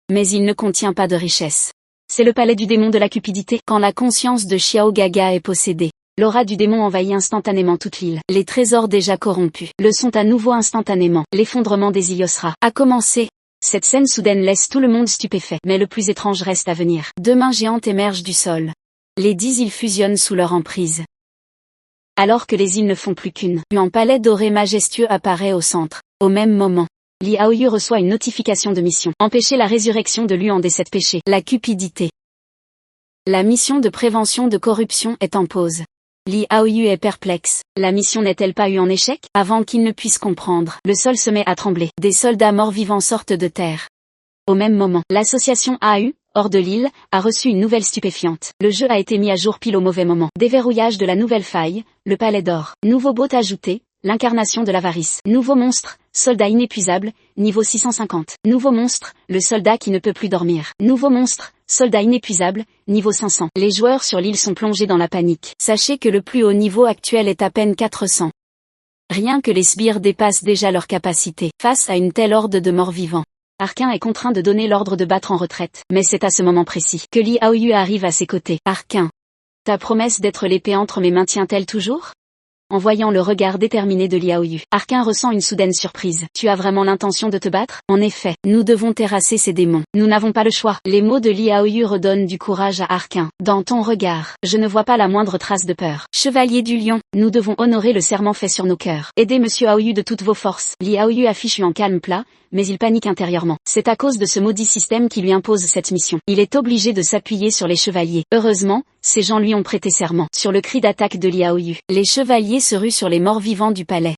Mais il ne contient pas de richesse. C'est le palais du démon de la cupidité. Quand la conscience de Xiao Gaga est possédée, l'aura du démon envahit instantanément toute l'île. Les trésors déjà corrompus le sont à nouveau instantanément. L'effondrement des Iliosra a commencé. Cette scène soudaine laisse tout le monde stupéfait. Mais le plus étrange reste à venir. Deux mains géantes émergent du sol. Les 10 îles fusionnent sous leur emprise. Alors que les îles ne font plus qu'une, un palais doré majestueux apparaît au centre. Au même moment, Li Aoyu reçoit une notification de mission. Empêcher la résurrection de l'un des 7 péchés. La cupidité. La mission de prévention de corruption est en pause. Li Aoyu est perplexe. La mission n'est-elle pas eu en échec? Avant qu'il ne puisse comprendre, le sol se met à trembler. Des soldats morts-vivants sortent de terre. Au même moment, l'association AU, hors de l'île, a reçu une nouvelle stupéfiante. Le jeu a été mis à jour pile au mauvais moment. Déverrouillage de la nouvelle faille, le palais d'or. Nouveau bot ajouté, l'incarnation de l'avarice. Nouveau monstre, soldat inépuisable, niveau 650. Nouveau monstre, le soldat qui ne peut plus dormir. Nouveau monstre, soldat inépuisable, niveau 500. Les joueurs sur l'île sont plongés dans la panique. Sachez que le plus haut niveau actuel est à peine 400. Rien que les sbires dépassent déjà leur capacité. Face à une telle horde de morts-vivants, Arcun est contraint de donner l'ordre de battre en retraite. Mais c'est à ce moment précis que Li Aoyu arrive à ses côtés. Arcun, ta promesse d'être l'épée entre mes mains tient-elle toujours? En voyant le regard déterminé de Li Aoyu, Arcun ressent une soudaine surprise. Tu as vraiment l'intention de te battre? En effet, nous devons terrasser ces démons. Nous n'avons pas le choix. Les mots de Li Aoyu redonnent du courage à Arcun. Dans ton regard, je ne vois pas la moindre trace de peur. Chevalier du lion, nous devons honorer le serment fait sur nos cœurs. Aidez Monsieur Aoyu de toutes vos forces. Li Aoyu affiche un calme plat, mais il panique intérieurement. C'est à cause de ce maudit système qui lui impose cette mission. Il est obligé de s'appuyer sur les chevaliers. Heureusement, ces gens lui ont prêté serment. Sur le cri d'attaque de Li Aoyu, les chevaliers se ruent sur les morts vivants du palais.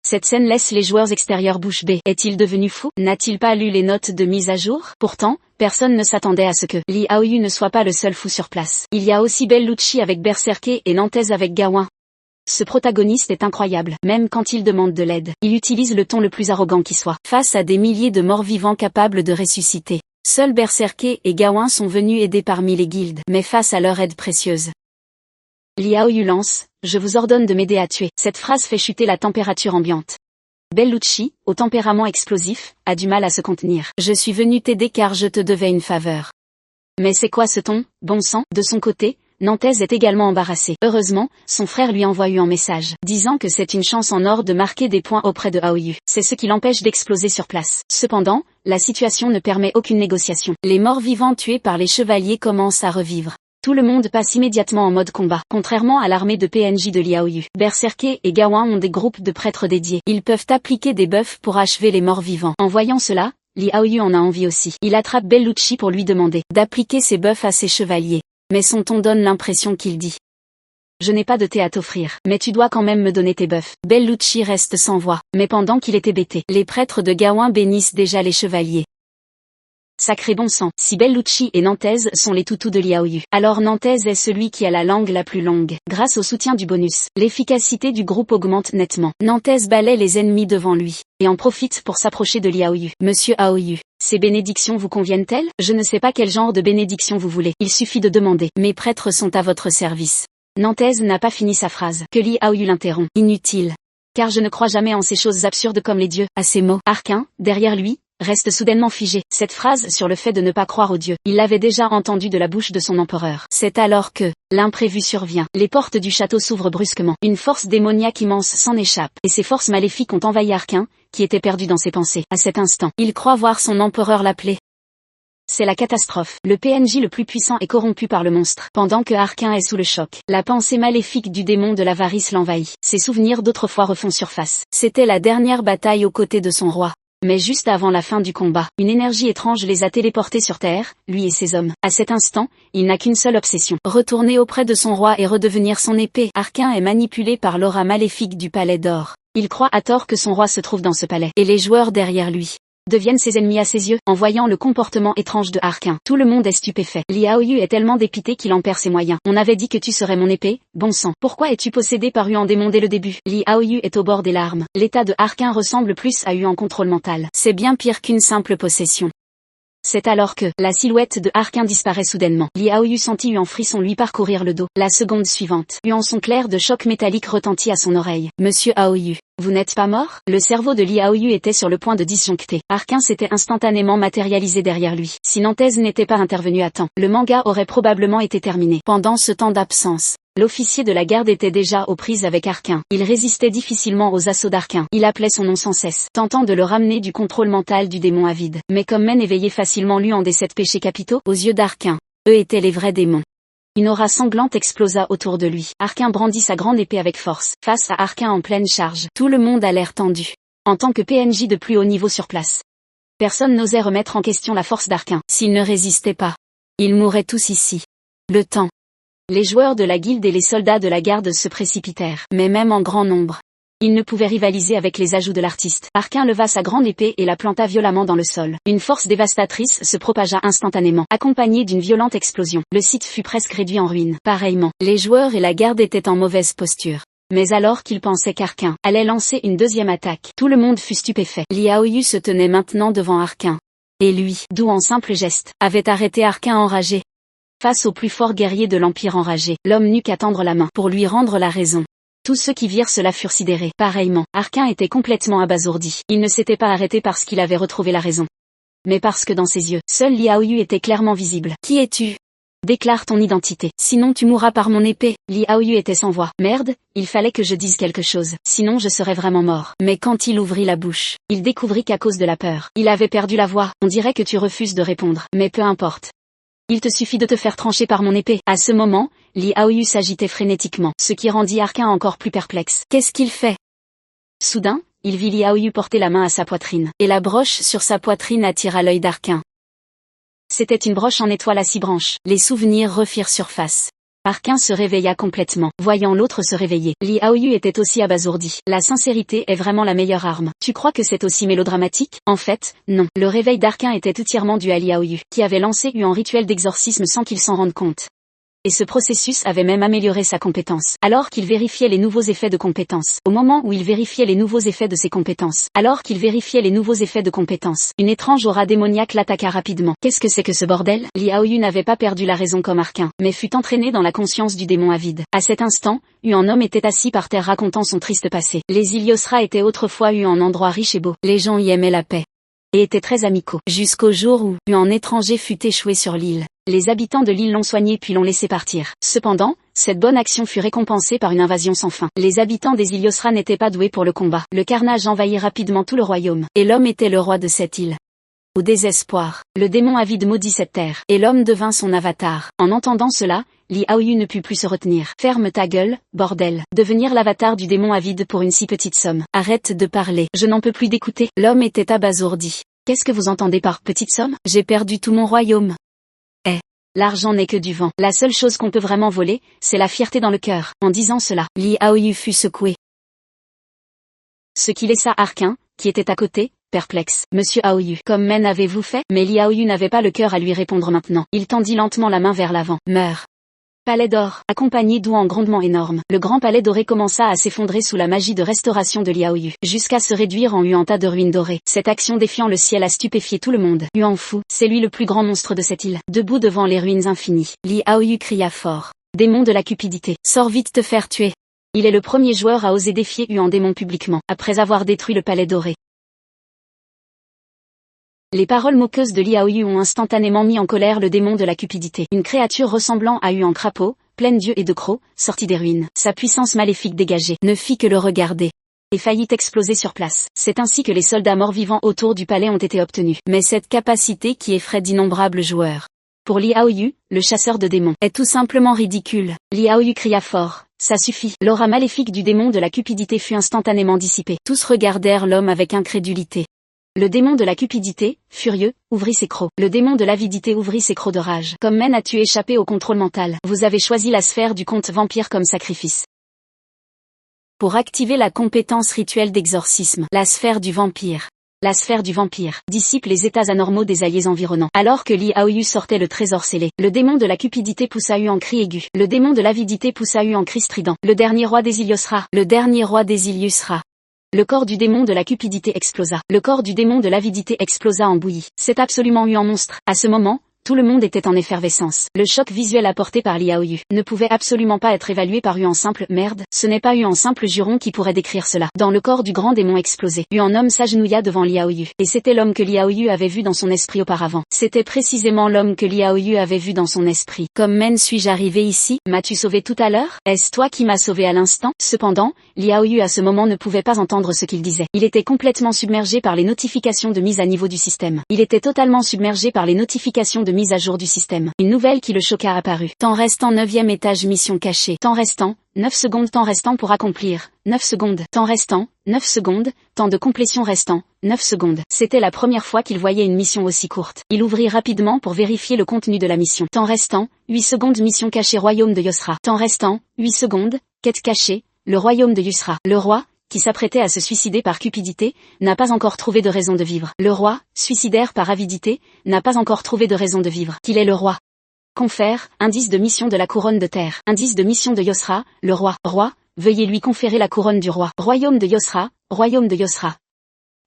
Cette scène laisse les joueurs extérieurs bouche bée. Est-il devenu fou? N'a-t-il pas lu les notes de mise à jour? Pourtant, personne ne s'attendait à ce que Li Aoyu ne soit pas le seul fou sur place. Il y a aussi Bellucci avec Berserker et Nantes avec Gawain. Ce protagoniste est incroyable. Même quand il demande de l'aide, il utilise le ton le plus arrogant qui soit. Face à des milliers de morts vivants capables de ressusciter, seuls Berserker et Gawain sont venus aider parmi les guildes. Mais face à leur aide précieuse, Li Aoyu lance, je vous ordonne de m'aider à tuer. Cette phrase fait chuter la température ambiante. Bellucci, au tempérament explosif, a du mal à se contenir. Je suis venu t'aider car je te devais une faveur. Mais c'est quoi ce ton, bon sang? De son côté, Nantes est également embarrassé. Heureusement, son frère lui envoie un message, disant que c'est une chance en or de marquer des points auprès de Aoyu. C'est ce qui l'empêche d'exploser sur place. Cependant, la situation ne permet aucune négociation. Les morts vivants tués par les chevaliers commencent à revivre. Tout le monde passe immédiatement en mode combat. Contrairement à l'armée de PNJ de Li Aoyu, Berserker et Gawain ont des groupes de prêtres dédiés. Ils peuvent appliquer des buffs pour achever les morts vivants. En voyant cela, Li Aoyu en a envie aussi. Il attrape Bellucci pour lui demander d'appliquer ses buffs à ses chevaliers. Mais son ton donne l'impression qu'il dit: je n'ai pas de thé à t'offrir, mais tu dois quand même me donner tes buffs. Bellucci reste sans voix, mais pendant qu'il est hébété, les prêtres de Gawain bénissent déjà les chevaliers. Sacré bon sang, si Bellucci et Nantes sont les toutous de Li Aoyu, alors Nantes est celui qui a la langue la plus longue. Grâce au soutien du bonus, l'efficacité du groupe augmente nettement. Nantes balaie les ennemis devant lui, et en profite pour s'approcher de Li Aoyu. Monsieur Aoyu, ces bénédictions vous conviennent-elles? Je ne sais pas quel genre de bénédiction vous voulez. Il suffit de demander. Mes prêtres sont à votre service. Nantaise n'a pas fini sa phrase, que Li Haoyu l'interrompt. Inutile. Car je ne crois jamais en ces choses absurdes comme les dieux. À ces mots, Arcun, derrière lui, reste soudainement figé. Cette phrase sur le fait de ne pas croire aux dieux, il l'avait déjà entendue de la bouche de son empereur. C'est alors que l'imprévu survient. Les portes du château s'ouvrent brusquement. Une force démoniaque immense s'en échappe, et ces forces maléfiques ont envahi Arcun, qui était perdu dans ses pensées. À cet instant, il croit voir son empereur l'appeler. C'est la catastrophe. Le PNJ le plus puissant est corrompu par le monstre. Pendant que Arcun est sous le choc, la pensée maléfique du démon de l'avarice l'envahit. Ses souvenirs d'autrefois refont surface. C'était la dernière bataille aux côtés de son roi. Mais juste avant la fin du combat, une énergie étrange les a téléportés sur Terre, lui et ses hommes. À cet instant, il n'a qu'une seule obsession. Retourner auprès de son roi et redevenir son épée. Arcun est manipulé par l'aura maléfique du palais d'or. Il croit à tort que son roi se trouve dans ce palais. Et les joueurs derrière lui deviennent ses ennemis à ses yeux, en voyant le comportement étrange de Arcun. Tout le monde est stupéfait. Li Haoyu est tellement dépité qu'il en perd ses moyens. On avait dit que tu serais mon épée, bon sang. Pourquoi es-tu possédé par Huan démon dès le début? Li Haoyu est au bord des larmes. L'état de Arcun ressemble plus à Huan contrôle mental. C'est bien pire qu'une simple possession. C'est alors que la silhouette de Arcun disparaît soudainement. Li Haoyu sentit Huan frisson lui parcourir le dos. La seconde suivante, Huan son clair de choc métallique retentit à son oreille. Monsieur Haoyu, vous n'êtes pas mort? Le cerveau de Li Haoyu était sur le point de disjoncter. Arcun s'était instantanément matérialisé derrière lui. Si Nantaise n'était pas intervenu à temps, le manga aurait probablement été terminé. Pendant ce temps d'absence, l'officier de la garde était déjà aux prises avec Arcun. Il résistait difficilement aux assauts d'Arcun. Il appelait son nom sans cesse, tentant de le ramener du contrôle mental du démon avide. Mais comme Men éveillait facilement Luan des 7 péchés capitaux, aux yeux d'Arcun, eux étaient les vrais démons. Une aura sanglante explosa autour de lui. Arcun brandit sa grande épée avec force, face à Arcun en pleine charge. Tout le monde a l'air tendu. En tant que PNJ de plus haut niveau sur place, personne n'osait remettre en question la force d'Arcun. S'il ne résistait pas, ils mourraient tous ici. Le temps. Les joueurs de la guilde et les soldats de la garde se précipitèrent, mais même en grand nombre. Ils ne pouvaient rivaliser avec les ajouts de l'artiste. Arcun leva sa grande épée et la planta violemment dans le sol. Une force dévastatrice se propagea instantanément, accompagnée d'une violente explosion. Le site fut presque réduit en ruine. Pareillement, les joueurs et la garde étaient en mauvaise posture. Mais alors qu'ils pensaient qu'Arcun allait lancer une deuxième attaque, tout le monde fut stupéfait. Li Haoyu se tenait maintenant devant Arcun. Et lui, d'où en simple geste, avait arrêté Arcun enragé. Face au plus fort guerrier de l'Empire enragé, l'homme n'eut qu'à tendre la main pour lui rendre la raison. Tous ceux qui virent cela furent sidérés. Pareillement, Arcun était complètement abasourdi. Il ne s'était pas arrêté parce qu'il avait retrouvé la raison, mais parce que dans ses yeux, seul Li Haoyu était clairement visible. Qui es-tu? Déclare ton identité, sinon tu mourras par mon épée. Li Haoyu était sans voix. Merde, il fallait que je dise quelque chose, sinon je serais vraiment mort. Mais quand il ouvrit la bouche, il découvrit qu'à cause de la peur, il avait perdu la voix. On dirait que tu refuses de répondre, mais peu importe. Il te suffit de te faire trancher par mon épée. À ce moment, Li Haoyu s'agitait frénétiquement, ce qui rendit Arcun encore plus perplexe. Qu'est-ce qu'il fait? Soudain, il vit Li Haoyu porter la main à sa poitrine, et la broche sur sa poitrine attira l'œil d'Arcun. C'était une broche en étoile à 6 branches. Les souvenirs refirent surface. Arcun se réveilla complètement, voyant l'autre se réveiller. Li Haoyu était aussi abasourdi. La sincérité est vraiment la meilleure arme. Tu crois que c'est aussi mélodramatique? En fait, non. Le réveil d'Arcun était entièrement dû à Li Haoyu, qui avait lancé un rituel d'exorcisme sans qu'il s'en rende compte. Et ce processus avait même amélioré sa compétence. Alors qu'il vérifiait les nouveaux effets de compétence. Au moment où il vérifiait les nouveaux effets de ses compétences. Une étrange aura démoniaque l'attaqua rapidement. Qu'est-ce que c'est que ce bordel? Li Haoyu n'avait pas perdu la raison comme Arcun, mais fut entraîné dans la conscience du démon avide. À cet instant, un homme était assis par terre racontant son triste passé. Les Iliosra étaient autrefois un endroit riche et beau. Les gens y aimaient la paix et étaient très amicaux. Jusqu'au jour où un étranger fut échoué sur l'île. Les habitants de l'île l'ont soigné puis l'ont laissé partir. Cependant, cette bonne action fut récompensée par une invasion sans fin. Les habitants des Iliosra n'étaient pas doués pour le combat. Le carnage envahit rapidement tout le royaume. Et l'homme était le roi de cette île. Au désespoir, le démon avide maudit cette terre. Et l'homme devint son avatar. En entendant cela, Li Haoyu ne put plus se retenir. Ferme ta gueule, bordel. Devenir l'avatar du démon avide pour une si petite somme. Arrête de parler. Je n'en peux plus d'écouter. L'homme était abasourdi. Qu'est-ce que vous entendez par petite somme? J'ai perdu tout mon royaume. L'argent n'est que du vent. La seule chose qu'on peut vraiment voler, c'est la fierté dans le cœur. En disant cela, Li Haoyu fut secoué. Ce qui laissa Arcun, qui était à côté, perplexe. Monsieur Haoyu, comme Men avez-vous fait? Mais Li Haoyu n'avait pas le cœur à lui répondre maintenant. Il tendit lentement la main vers l'avant. Meurs. Palais d'or, accompagné d'ouans grandement énormes. Le grand palais doré commença à s'effondrer sous la magie de restauration de Li Haoyu, jusqu'à se réduire en un tas de ruines dorées. Cette action défiant le ciel a stupéfié tout le monde. Huan fou, c'est lui le plus grand monstre de cette île. Debout devant les ruines infinies, Li Haoyu cria fort. Démon de la cupidité. Sors vite te faire tuer. Il est le premier joueur à oser défier Yu en démon publiquement, après avoir détruit le palais doré. Les paroles moqueuses de Liao Yu ont instantanément mis en colère le démon de la cupidité. Une créature ressemblant à Yu en crapaud, pleine d'yeux et de crocs, sortie des ruines. Sa puissance maléfique dégagée ne fit que le regarder et faillit exploser sur place. C'est ainsi que les soldats morts-vivants autour du palais ont été obtenus. Mais cette capacité qui effraie d'innombrables joueurs. Pour Liao Yu, le chasseur de démons, est tout simplement ridicule. Liao Yu cria fort. Ça suffit. L'aura maléfique du démon de la cupidité fut instantanément dissipée. Tous regardèrent l'homme avec incrédulité. Le démon de la cupidité, furieux, ouvrit ses crocs. Le démon de l'avidité ouvrit ses crocs de rage. Comme Men as-tu échappé au contrôle mental? Vous avez choisi la sphère du conte vampire comme sacrifice. Pour activer la compétence rituelle d'exorcisme, la sphère du vampire. La sphère du vampire dissipe les états anormaux des alliés environnants. Alors que Liao Yu sortait le trésor scellé, le démon de la cupidité poussa Yu en cri aigu. Le démon de l'avidité poussa Yu en cri strident. Le dernier roi des Iliosra. Le dernier roi des Iliusra. Le corps du démon de la cupidité explosa. Le corps du démon de l'avidité explosa en bouillie. C'est absolument Yu en monstre. À ce moment, tout le monde était en effervescence. Le choc visuel apporté par Liao Yu ne pouvait absolument pas être évalué par Yu en simple merde. Ce n'est pas Yu en simple juron qui pourrait décrire cela. Dans le corps du grand démon explosé, Yu en homme s'agenouilla devant Liao Yu. Et c'était l'homme que Liao Yu avait vu dans son esprit auparavant. C'était précisément l'homme que Liao Yu avait vu dans son esprit. Comme Men suis-je arrivé ici? M'as-tu sauvé tout à l'heure? Est-ce toi qui m'as sauvé à l'instant? Cependant, Liao Yu à ce moment ne pouvait pas entendre ce qu'il disait. Il était complètement submergé par les notifications de mise à niveau du système. Il était totalement submergé par les notifications de mise à jour du système. Une nouvelle qui le choqua apparut. Temps restant 9e étage mission cachée. Temps restant, 9 secondes. Temps restant pour accomplir, 9 secondes. Temps restant, 9 secondes. Temps de complétion restant, 9 secondes. C'était la première fois qu'il voyait une mission aussi courte. Il ouvrit rapidement pour vérifier le contenu de la mission. Temps restant, 8 secondes. Mission cachée royaume de Yosra. Temps restant, 8 secondes. Quête cachée, le royaume de Yusra. Le roi, qui s'apprêtait à se suicider par cupidité, n'a pas encore trouvé de raison de vivre. Le roi, suicidaire par avidité, n'a pas encore trouvé de raison de vivre. Qu'il est le roi. Confère, indice de mission de la couronne de terre. Indice de mission de Yosra, le roi. Roi, veuillez lui conférer la couronne du roi. Royaume de Yosra, royaume de Yosra.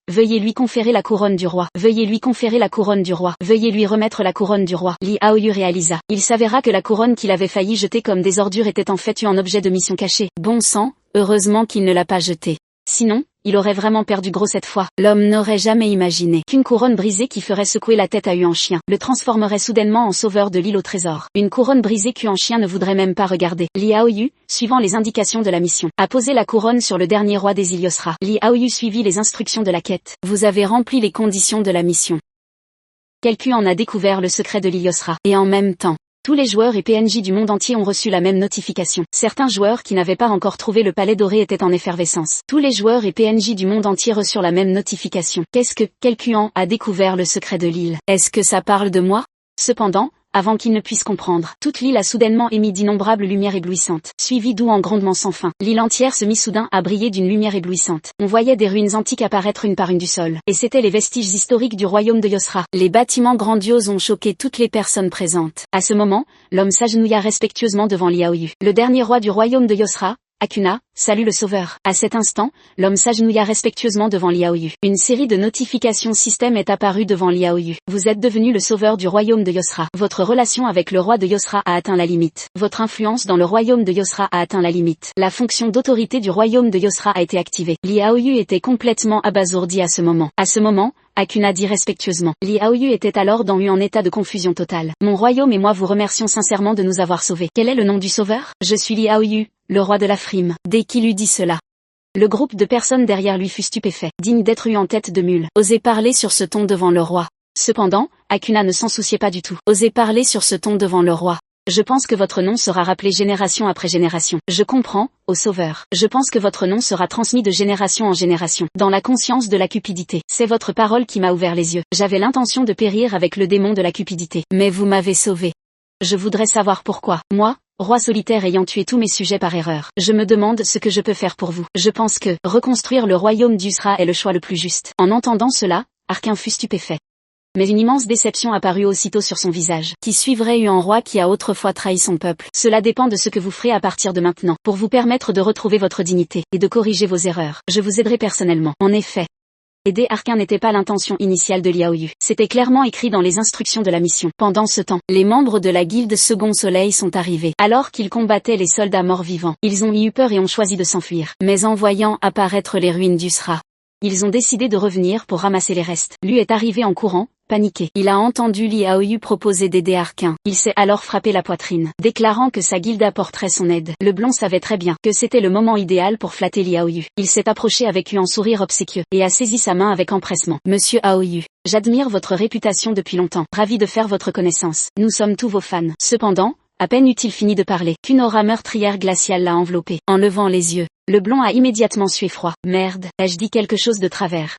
Veuillez lui conférer la couronne du roi. Veuillez lui conférer la couronne du roi. Veuillez lui remettre la couronne du roi. Liao Yu réalisa. Il s'avéra que la couronne qu'il avait failli jeter comme des ordures était en fait en objet de mission cachée. Bon sang, heureusement qu'il ne l'a pas jetée. Sinon, il aurait vraiment perdu gros cette fois. L'homme n'aurait jamais imaginé qu'une couronne brisée qui ferait secouer la tête à Yu en chien le transformerait soudainement en sauveur de l'île au trésor. Une couronne brisée qu'Yu en chien ne voudrait même pas regarder. Liao Yu, suivant les indications de la mission, a posé la couronne sur le dernier roi des Iliosra. Liao Yu suivit les instructions de la quête. Vous avez rempli les conditions de la mission. Quelqu'un en a découvert le secret de l'Iliosra. Et en même temps, tous les joueurs et PNJ du monde entier ont reçu la même notification. Certains joueurs qui n'avaient pas encore trouvé le palais doré étaient en effervescence. Tous les joueurs et PNJ du monde entier reçurent la même notification. Qu'est-ce que quelqu'un a découvert le secret de l'île? Est-ce que ça parle de moi? Cependant, avant qu'il ne puisse comprendre, toute l'île a soudainement émis d'innombrables lumières éblouissantes, suivies d'où en grondements sans fin. L'île entière se mit soudain à briller d'une lumière éblouissante. On voyait des ruines antiques apparaître une par une du sol, et c'étaient les vestiges historiques du royaume de Yosra. Les bâtiments grandioses ont choqué toutes les personnes présentes. À ce moment, l'homme s'agenouilla respectueusement devant Liao Yu. Le dernier roi du royaume de Yosra, Akuna, salue le sauveur. À cet instant, l'homme s'agenouilla respectueusement devant Liao Yu. Une série de notifications système est apparue devant Liao Yu. Vous êtes devenu le sauveur du royaume de Yosra. Votre relation avec le roi de Yosra a atteint la limite. Votre influence dans le royaume de Yosra a atteint la limite. La fonction d'autorité du royaume de Yosra a été activée. Liao Yu était complètement abasourdi à ce moment. À ce moment, Akuna dit respectueusement. Liao Yu était alors en état de confusion totale. Mon royaume et moi vous remercions sincèrement de nous avoir sauvés. Quel est le nom du sauveur? Je suis Liao Yu, le roi de la frime. Dès qu'il eut dit cela, le groupe de personnes derrière lui fut stupéfait, digne d'être eu en tête de mule. Osez parler sur ce ton devant le roi. Cependant, Akuna ne s'en souciait pas du tout. Osez parler sur ce ton devant le roi. Je pense que votre nom sera rappelé génération après génération. Je comprends, ô sauveur. Je pense que votre nom sera transmis de génération en génération, dans la conscience de la cupidité. C'est votre parole qui m'a ouvert les yeux. J'avais l'intention de périr avec le démon de la cupidité. Mais vous m'avez sauvé. Je voudrais savoir pourquoi. Moi, roi solitaire ayant tué tous mes sujets par erreur. Je me demande ce que je peux faire pour vous. Je pense que reconstruire le royaume d'Yusra est le choix le plus juste. En entendant cela, Arkin fut stupéfait. Mais une immense déception apparut aussitôt sur son visage. Qui suivrait Yu en roi qui a autrefois trahi son peuple? Cela dépend de ce que vous ferez à partir de maintenant, pour vous permettre de retrouver votre dignité, et de corriger vos erreurs. Je vous aiderai personnellement. En effet. Aider Arkin n'était pas l'intention initiale de Liao Yu. C'était clairement écrit dans les instructions de la mission. Pendant ce temps, les membres de la guilde Second Soleil sont arrivés. Alors qu'ils combattaient les soldats morts-vivants, ils ont eu peur et ont choisi de s'enfuir. Mais en voyant apparaître les ruines d'Usra, ils ont décidé de revenir pour ramasser les restes. Lui est arrivé en courant, paniqué. Il a entendu Liao Yu proposer d'aider Arkin. Il s'est alors frappé la poitrine, déclarant que sa guilde apporterait son aide. Le blond savait très bien que c'était le moment idéal pour flatter Liao Yu. Il s'est approché avec un sourire obséquieux, et a saisi sa main avec empressement. Monsieur Aoyu, j'admire votre réputation depuis longtemps. Ravi de faire votre connaissance. Nous sommes tous vos fans. Cependant, à peine eut-il fini de parler, qu'une aura meurtrière glaciale l'a enveloppé. En levant les yeux, le blond a immédiatement sué froid. Merde, ai-je dit quelque chose de travers?